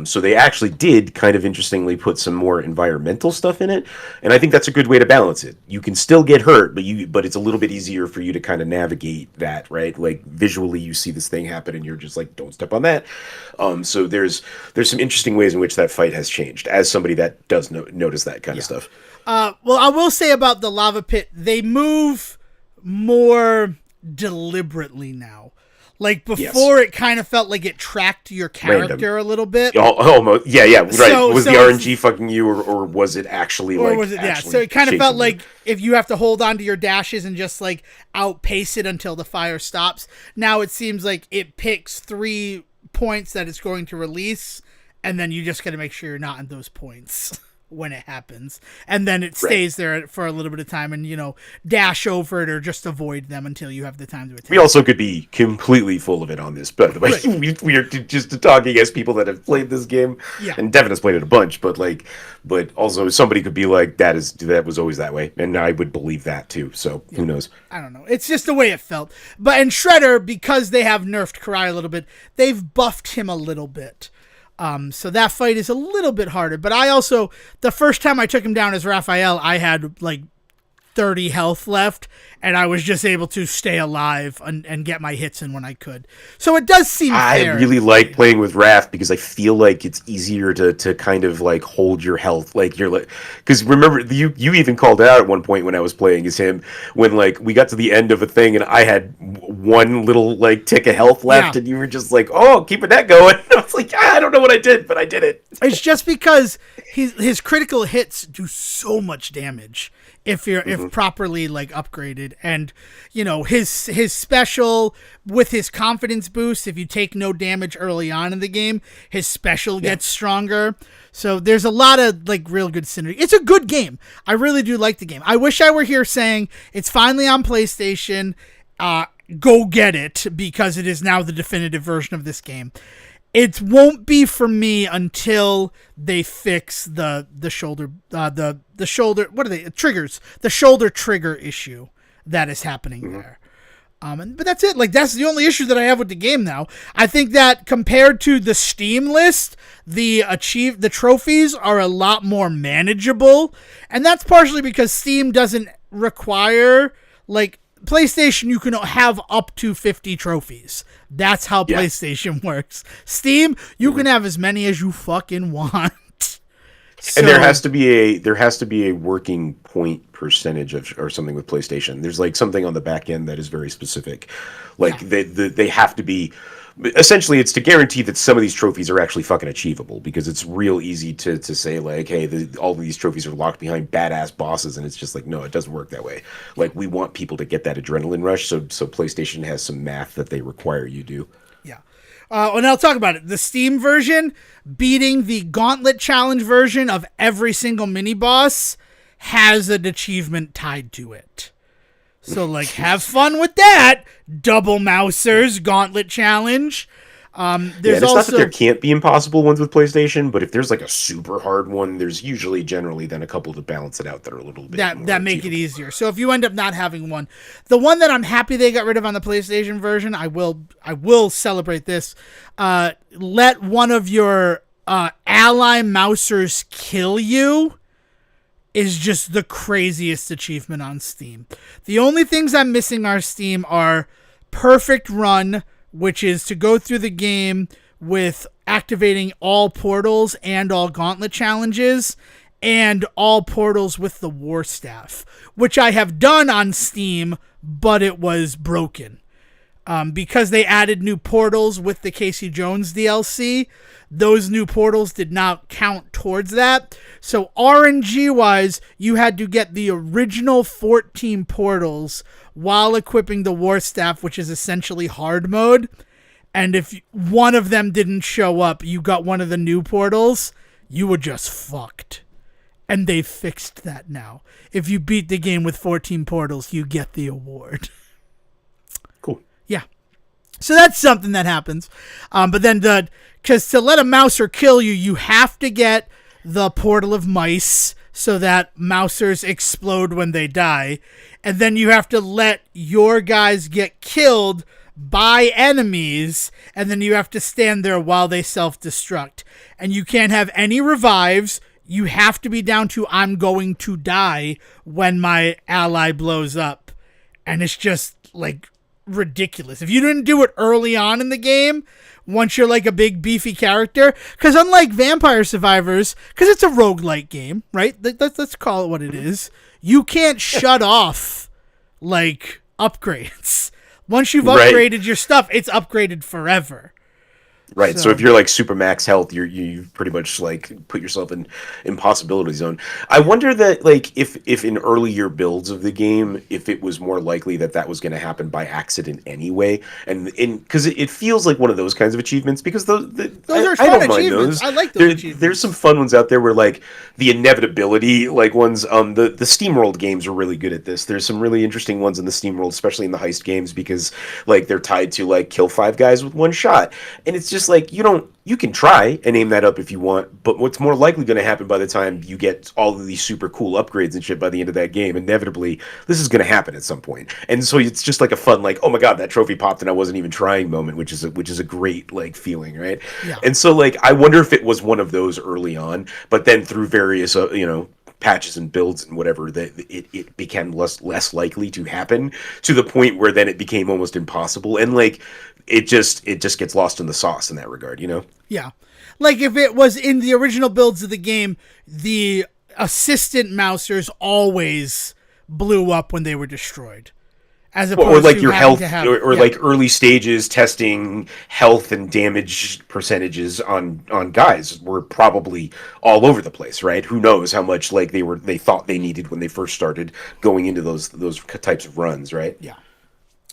So they actually did kind of interestingly put some more environmental stuff in it, and I think that's a good way to balance it. You can still get hurt, but it's a little bit easier for you to kind of navigate that, right? Visually, you see this thing happen, and you're just don't step on that. So there's some interesting ways in which that fight has changed. As somebody that does notice that kind of stuff. Well, I will say about the lava pit, they move more deliberately now. Before, it kind of felt like it tracked your character a little bit. Almost, yeah, right. Was the RNG fucking you, or was it actually was it? Yeah, so it kind of felt like if you have to hold on to your dashes and just outpace it until the fire stops. Now it seems like it picks 3 points that it's going to release, and then you just got to make sure you're not in those points when it happens, and then it stays there for a little bit of time, and dash over it or just avoid them until you have the time to attack. We also could be completely full of it on this, by the way. Right. We are just talking as people that have played this game, and Devon has played it a bunch, but also somebody could be like, that was always that way, and I would believe that too. So who knows? I don't know. It's just the way it felt. But in Shredder, because they have nerfed Karai a little bit, they've buffed him a little bit. So that fight is a little bit harder. But I also, the first time I took him down as Raphael, I had like 30 health left, and I was just able to stay alive and get my hits in when I could. So it does seem fair. I really like playing with Raph because I feel like it's easier to kind of like hold your health. Like you're like, because remember you even called it out at one point when I was playing as him, when like we got to the end of a thing and I had one little like tick of health left, and you were just like, oh, keeping that going. I was like, I don't know what I did, but I did it. It's just because his critical hits do so much damage if properly like upgraded, and his special with his confidence boost, if you take no damage early on in the game, his special gets stronger. So there's a lot of like real good synergy. It's a good game. I really do like the game. I wish I were here saying it's finally on PlayStation. Go get it, because it is now the definitive version of this game. It won't be for me until they fix the shoulder the shoulder, what are they, triggers, the shoulder trigger issue that is happening there. But that's it. Like, that's the only issue that I have with the game now. I think that compared to the Steam list, the trophies are a lot more manageable, and that's partially because Steam doesn't require, like, PlayStation, you can have up to 50 trophies. That's how PlayStation works. Steam, you can have as many as you fucking want. So, and there has to be a working point percentage or something with PlayStation. There's like something on the back end that is very specific. Like they have to be. Essentially, it's to guarantee that some of these trophies are actually fucking achievable, because it's real easy to say, like, hey, all of these trophies are locked behind badass bosses, and it's just like, no, it doesn't work that way. Like, we want people to get that adrenaline rush, so PlayStation has some math that they require you do. Yeah. And I'll talk about it. The Steam version, beating the Gauntlet Challenge version of every single mini-boss, has an achievement tied to it. So, like, have fun with that. Double Mousers Gauntlet Challenge. There's it's also, not that there can't be impossible ones with PlayStation, but if there's like a super hard one, there's usually generally then a couple to balance it out that are a little bit that make it easier. So if you end up not having one, the one that I'm happy they got rid of on the PlayStation version, I will celebrate this. Let one of your ally Mousers kill you is just the craziest achievement on Steam. The only things I'm missing on Steam are Perfect Run, which is to go through the game with activating all portals and all gauntlet challenges, and all portals with the War Staff, which I have done on Steam, but it was broken. Because they added new portals with the Casey Jones DLC, those new portals did not count towards that. So RNG-wise, you had to get the original 14 portals while equipping the War Staff, which is essentially hard mode. And if one of them didn't show up, you got one of the new portals, you were just fucked. And they fixed that now. If you beat the game with 14 portals, you get the award. Cool. Yeah. So that's something that happens. But then because to let a Mouser kill you, you have to get the Portal of Mice so that Mousers explode when they die. And then you have to let your guys get killed by enemies, and then you have to stand there while they self-destruct. And you can't have any revives. You have to be down to I'm going to die when my ally blows up. And it's just, like, ridiculous. If you didn't do it early on in the game, once you're like a big beefy character, because unlike Vampire Survivors, because it's a roguelike game, right? Let's call it what it is. You can't shut off like upgrades. Once you've upgraded your stuff, it's upgraded forever. Right. So if you're like super max health, you pretty much like put yourself in impossibility zone. I wonder that like if in earlier builds of the game, if it was more likely that was going to happen by accident anyway, and because it feels like one of those kinds of achievements because those are fun I don't mind achievements. those. I like those achievements. There's some fun ones out there where like the inevitability like ones. The SteamWorld games are really good at this. There's some really interesting ones in the SteamWorld, especially in the heist games because like they're tied to like kill 5 guys with one shot, and it's just like you can try and aim that up if you want, but what's more likely going to happen by the time you get all of these super cool upgrades and shit by the end of that game, inevitably this is going to happen at some point. And so it's just like a fun like, oh my god, that trophy popped and I wasn't even trying moment, which is a great like feeling, right? Yeah. And so like I wonder if it was one of those early on, but then through various patches and builds and whatever, that it became less likely to happen to the point where then it became almost impossible, and like it just gets lost in the sauce in that regard, Yeah. Like if it was in the original builds of the game, the assistant mousers always blew up when they were destroyed. As opposed or like to your health or yeah. like early stages testing health and damage percentages on guys were probably all over the place, right? Who knows how much like they thought they needed when they first started going into those types of runs, right? Yeah.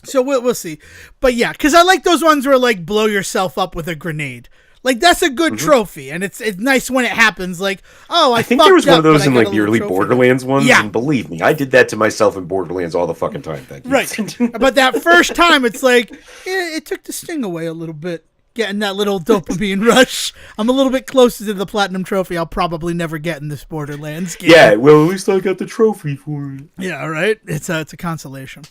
So we'll see. But yeah, because I like those ones where like blow yourself up with a grenade. Like that's a good trophy, and it's nice when it happens. Like, oh, I think there was one of those in like the early trophy. Borderlands ones, yeah. And believe me, I did that to myself in Borderlands all the fucking time. Thank you. Right, but that first time, it's like it took the sting away a little bit. Getting that little dopamine rush. I'm a little bit closer to the platinum trophy I'll probably never get in this Borderlands game. Yeah, well, at least I got the trophy for it. Yeah, right. It's a consolation.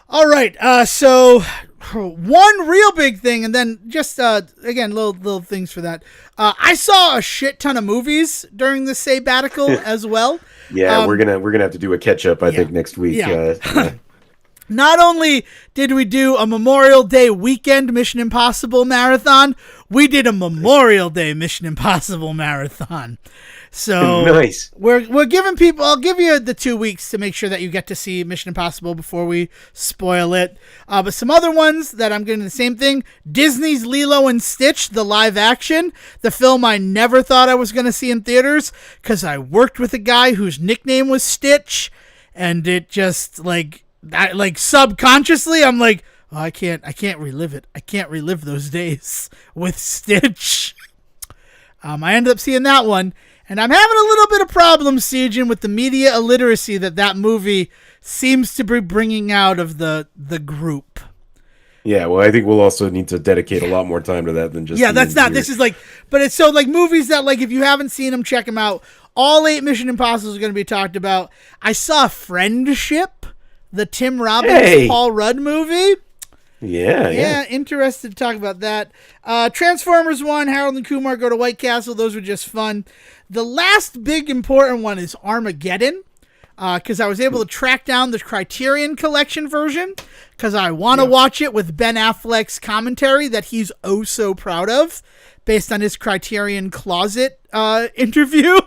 All right, so one real big thing, and then just again little things for that. I saw a shit ton of movies during the sabbatical as well. Yeah, we're gonna have to do a catch up. I think next week. Yeah. Not only did we do a Memorial Day weekend Mission Impossible marathon, we did a Memorial Day Mission Impossible marathon. So nice. We're giving people. I'll give you the 2 weeks to make sure that you get to see Mission Impossible before we spoil it. But some other ones that I'm getting the same thing. Disney's Lilo and Stitch, the live action, the film I never thought I was going to see in theaters because I worked with a guy whose nickname was Stitch, and it just like subconsciously I'm like, oh, I can't relive it. I can't relive those days with Stitch. I ended up seeing that one. And I'm having a little bit of problems, Sejohn, with the media illiteracy that movie seems to be bringing out of the group. Yeah, well, I think we'll also need to dedicate a lot more time to that than just... Yeah, that's not... This is like... But it's so, like, movies that, like, if you haven't seen them, check them out. All 8 Mission Impossibles are going to be talked about. I saw Friendship, the Tim Robbins, Paul Rudd movie. Yeah, interested to talk about that. Transformers 1, Harold and Kumar Go to White Castle. Those were just fun. The last big important one is Armageddon, because I was able to track down the Criterion Collection version, because I want to watch it with Ben Affleck's commentary that he's oh so proud of, based on his Criterion Closet interview.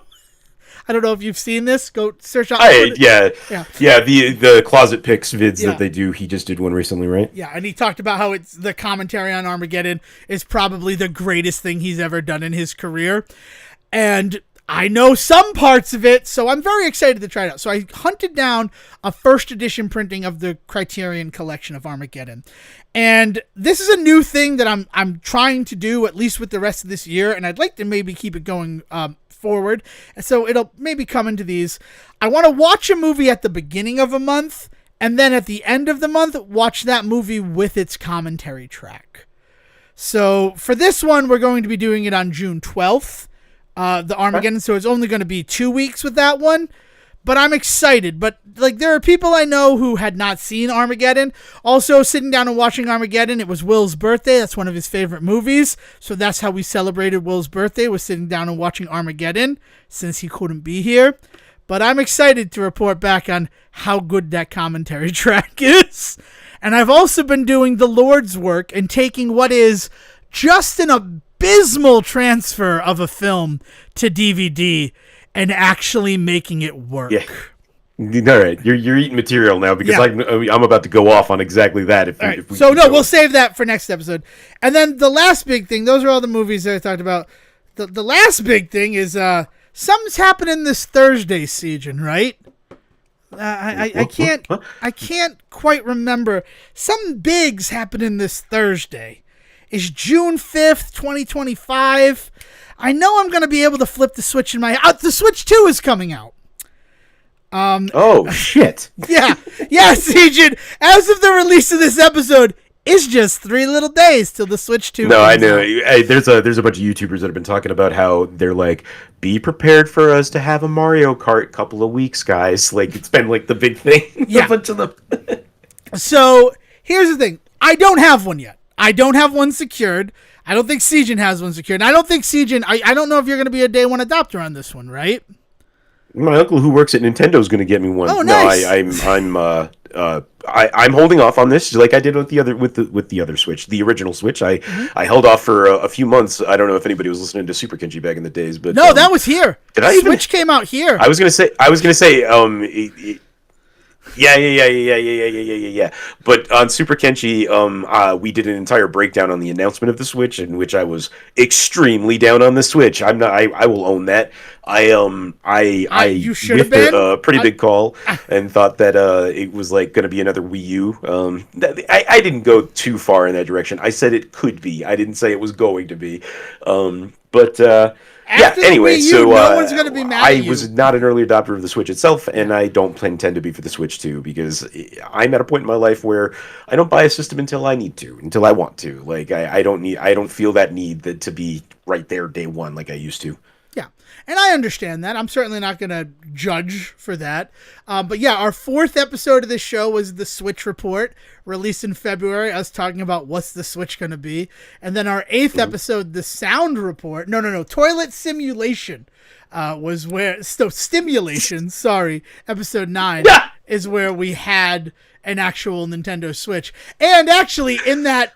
I don't know if you've seen this. Go search out. Yeah. The Closet Picks vids that they do. He just did one recently, right? Yeah, and he talked about how it's the commentary on Armageddon is probably the greatest thing he's ever done in his career. And I know some parts of it, so I'm very excited to try it out. So I hunted down a first edition printing of the Criterion Collection of Armageddon. And this is a new thing that I'm trying to do, at least with the rest of this year, and I'd like to maybe keep it going forward. So it'll maybe come into these. I want to watch a movie at the beginning of a month, and then at the end of the month, watch that movie with its commentary track. So for this one, we're going to be doing it on June 12th. The Armageddon, so it's only going to be 2 weeks with that one, but I'm excited. But like, there are people I know who had not seen Armageddon. Also, sitting down and watching Armageddon, it was Will's birthday. That's one of his favorite movies, so that's how we celebrated Will's birthday, was sitting down and watching Armageddon, since he couldn't be here. But I'm excited to report back on how good that commentary track is. And I've also been doing the Lord's work and taking what is just an abysmal transfer of a film to DVD and actually making it work. All right, you're eating material now because I'm about to go off on exactly that. We'll save that for next episode. And then the last big thing, those are all the movies that I talked about. The last big thing is something's happening this Thursday, Sejohn, right? I can't quite remember. Something big's happening this Thursday. It's June 5th, 2025. I know I'm going to be able to flip the Switch in my... the Switch 2 is coming out. Oh, shit. Yeah, Sejohn. As of the release of this episode, it's just 3 little days till the Switch 2 No, I know. Hey, there's a bunch of YouTubers that have been talking about how they're like, be prepared for us to have a Mario Kart couple of weeks, guys. Like, it's been like the big thing. Yeah. A bunch of them. So, here's the thing. I don't have one yet. I don't have one secured. I don't think Sejohn has one secured. And I don't think Sejohn... I don't know if you're going to be a day one adopter on this one, right? My uncle who works at Nintendo is going to get me one. Oh, nice. No, I'm holding off on this, like I did with the other Switch, the original Switch. I held off for a few months. I don't know if anybody was listening to Super Kenji back in the days, but no, that was here. Switch came out here. I was gonna say. Yeah. But on Super Kenshi, we did an entire breakdown on the announcement of the Switch, in which I was extremely down on the Switch. I will own that. You should have been a pretty big call and thought that it was like going to be another Wii U. I didn't go too far in that direction. I said it could be. I didn't say it was going to be. Anyway, so no one's gonna be mad at you. I was not an early adopter of the Switch itself, and I don't intend to be for the Switch 2, because I'm at a point in my life where I don't buy a system until I need to, until I want to. Like, I don't feel that need to be right there day one like I used to. Yeah, and I understand that. I'm certainly not going to judge for that. But yeah, our 4th episode of this show was the Switch Report, released in February. I was talking about what's the Switch going to be. And then our 8th episode, the Sound Report. No, Toilet Simulation was where... Stimulation, sorry. Episode 9 is where we had an actual Nintendo Switch. And actually, in that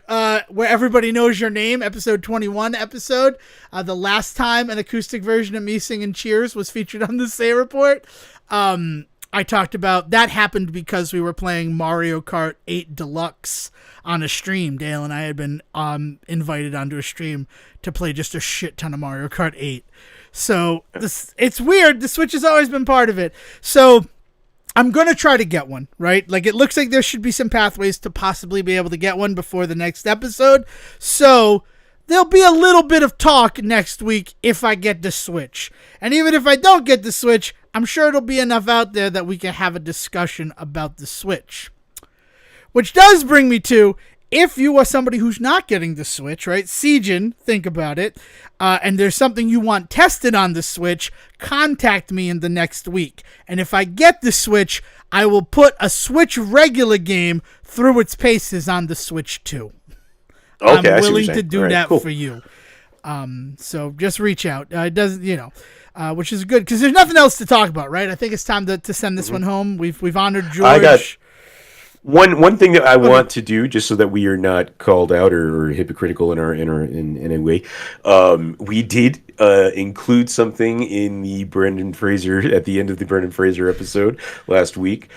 Where Everybody Knows Your Name, episode 21 episode, the last time an acoustic version of me singing Cheers was featured on the Say Report, I talked about that happened because we were playing Mario Kart 8 Deluxe on a stream. Dale and I had been invited onto a stream to play just a shit ton of Mario Kart 8. So it's weird. The Switch has always been part of it. So I'm going to try to get one, right? Like, it looks like there should be some pathways to possibly be able to get one before the next episode. So there'll be a little bit of talk next week if I get the Switch. And even if I don't get the Switch, I'm sure it'll be enough out there that we can have a discussion about the Switch. Which does bring me to, if you are somebody who's not getting the Switch, right? Sejohn, think about it. And there's something you want tested on the Switch, contact me in the next week. And if I get the Switch, I will put a Switch regular game through its paces on the Switch 2. Okay, I'm willing to do that for you. So just reach out. It doesn't, which is good because there's nothing else to talk about, right? I think it's time to send this one home. We've honored George. I got one thing that I want to do, just so that we are not called out or hypocritical in any way. We did include something in the Brendan Fraser at the end of the Brendan Fraser episode last week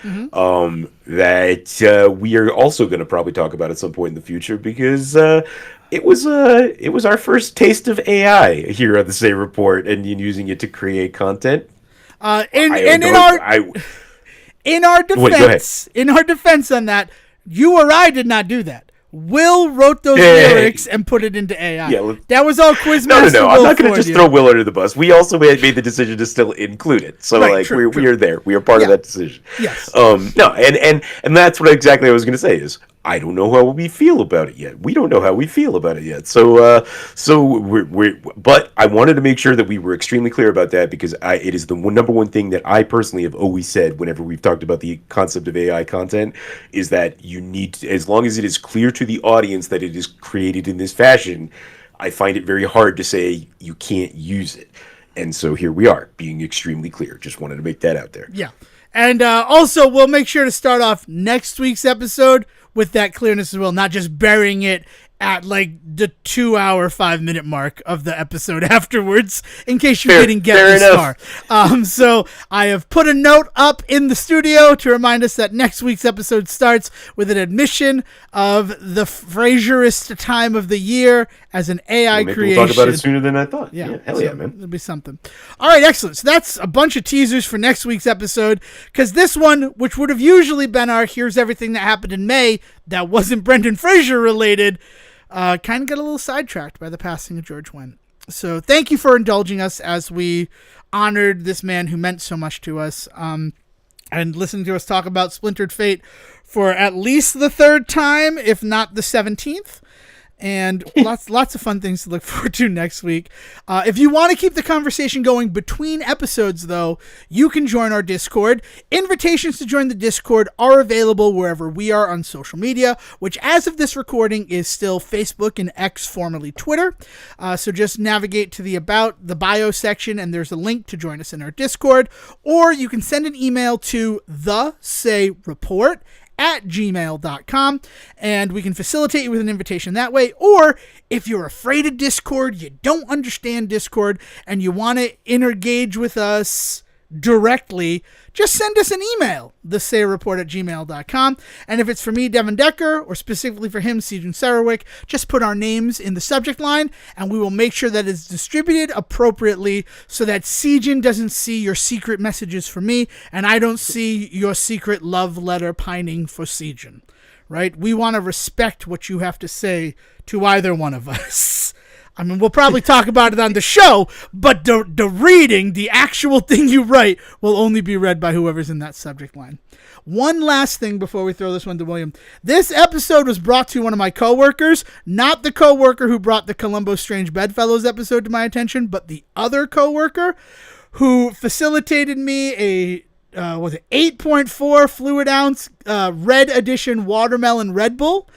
that we are also going to probably talk about at some point in the future, because it was our first taste of AI here on the Say Report and using it to create content. In our defense on that, you or I did not do that. Will wrote those lyrics and put it into AI. Yeah, that was all Quizmaster. No. I'm not going to just throw Will under the bus. We also made the decision to still include it. So we are there. We are part of that decision. Yes. And that's what exactly I was going to say is, I don't know how we feel about it yet. We don't know how we feel about it yet. So but I wanted to make sure that we were extremely clear about that, because it is the number one thing that I personally have always said whenever we've talked about the concept of AI content, is that you need to, as long as it is clear to the audience that it is created in this fashion, I find it very hard to say you can't use it. And so here we are, being extremely clear. Just wanted to make that out there. Yeah. And also, we'll make sure to start off next week's episode with that clearness as well, not just burying it at like the 2 hour, 5 minute mark of the episode afterwards, in case you didn't get this far. So I have put a note up in the studio to remind us that next week's episode starts with an admission of the Fraserist time of the year as an AI creation. We'll talk about it sooner than I thought. Yeah, hell yeah, man. It'll be something. All right, excellent. So that's a bunch of teasers for next week's episode, because this one, which would have usually been our Here's Everything That Happened in May that wasn't Brendan Fraser related, kind of got a little sidetracked by the passing of George Wendt. So thank you for indulging us as we honored this man who meant so much to us, and listening to us talk about Splintered Fate for at least the third time, if not the 17th. And lots of fun things to look forward to next week. If you want to keep the conversation going between episodes, though, you can join our Discord. Invitations to join the Discord are available wherever we are on social media, which as of this recording is still Facebook and X, formerly Twitter. So just navigate to the About, the Bio section, and there's a link to join us in our Discord. Or you can send an email to thesayreport@gmail.com, and we can facilitate you with an invitation that way. Or if you're afraid of Discord, you don't understand Discord, and you want to engage with us directly, just send us an email, thesayreport@gmail.com. And if it's for me, Devon Decker, or specifically for him, Sejohn, just put our names in the subject line, and we will make sure that it's distributed appropriately so that Sejohn doesn't see your secret messages for me, and I don't see your secret love letter pining for Sejohn, right? We want to respect what you have to say to either one of us. I mean, we'll probably talk about it on the show, but the reading, the actual thing you write, will only be read by whoever's in that subject line. One last thing before we throw this one to William. This episode was brought to one of my coworkers, not the coworker who brought the Columbo Strange Bedfellows episode to my attention, but the other coworker who facilitated me a 8.4 fluid ounce red edition watermelon Red Bull.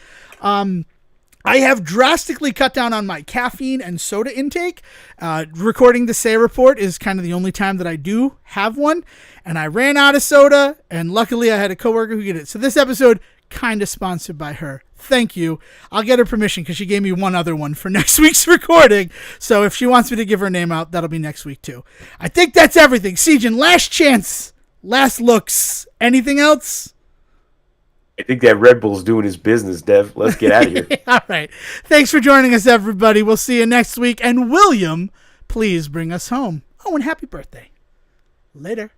I have drastically cut down on my caffeine and soda intake. Recording the Say Report is kind of the only time that I do have one. And I ran out of soda, and luckily I had a coworker who get it. So this episode, kind of sponsored by her. Thank you. I'll get her permission because she gave me one other one for next week's recording. So if she wants me to give her name out, that'll be next week too. I think that's everything. Sejohn, last chance. Last looks. Anything else? I think that Red Bull's doing his business, Dev. Let's get out of here. All right. Thanks for joining us, everybody. We'll see you next week. And William, please bring us home. Oh, and happy birthday. Later.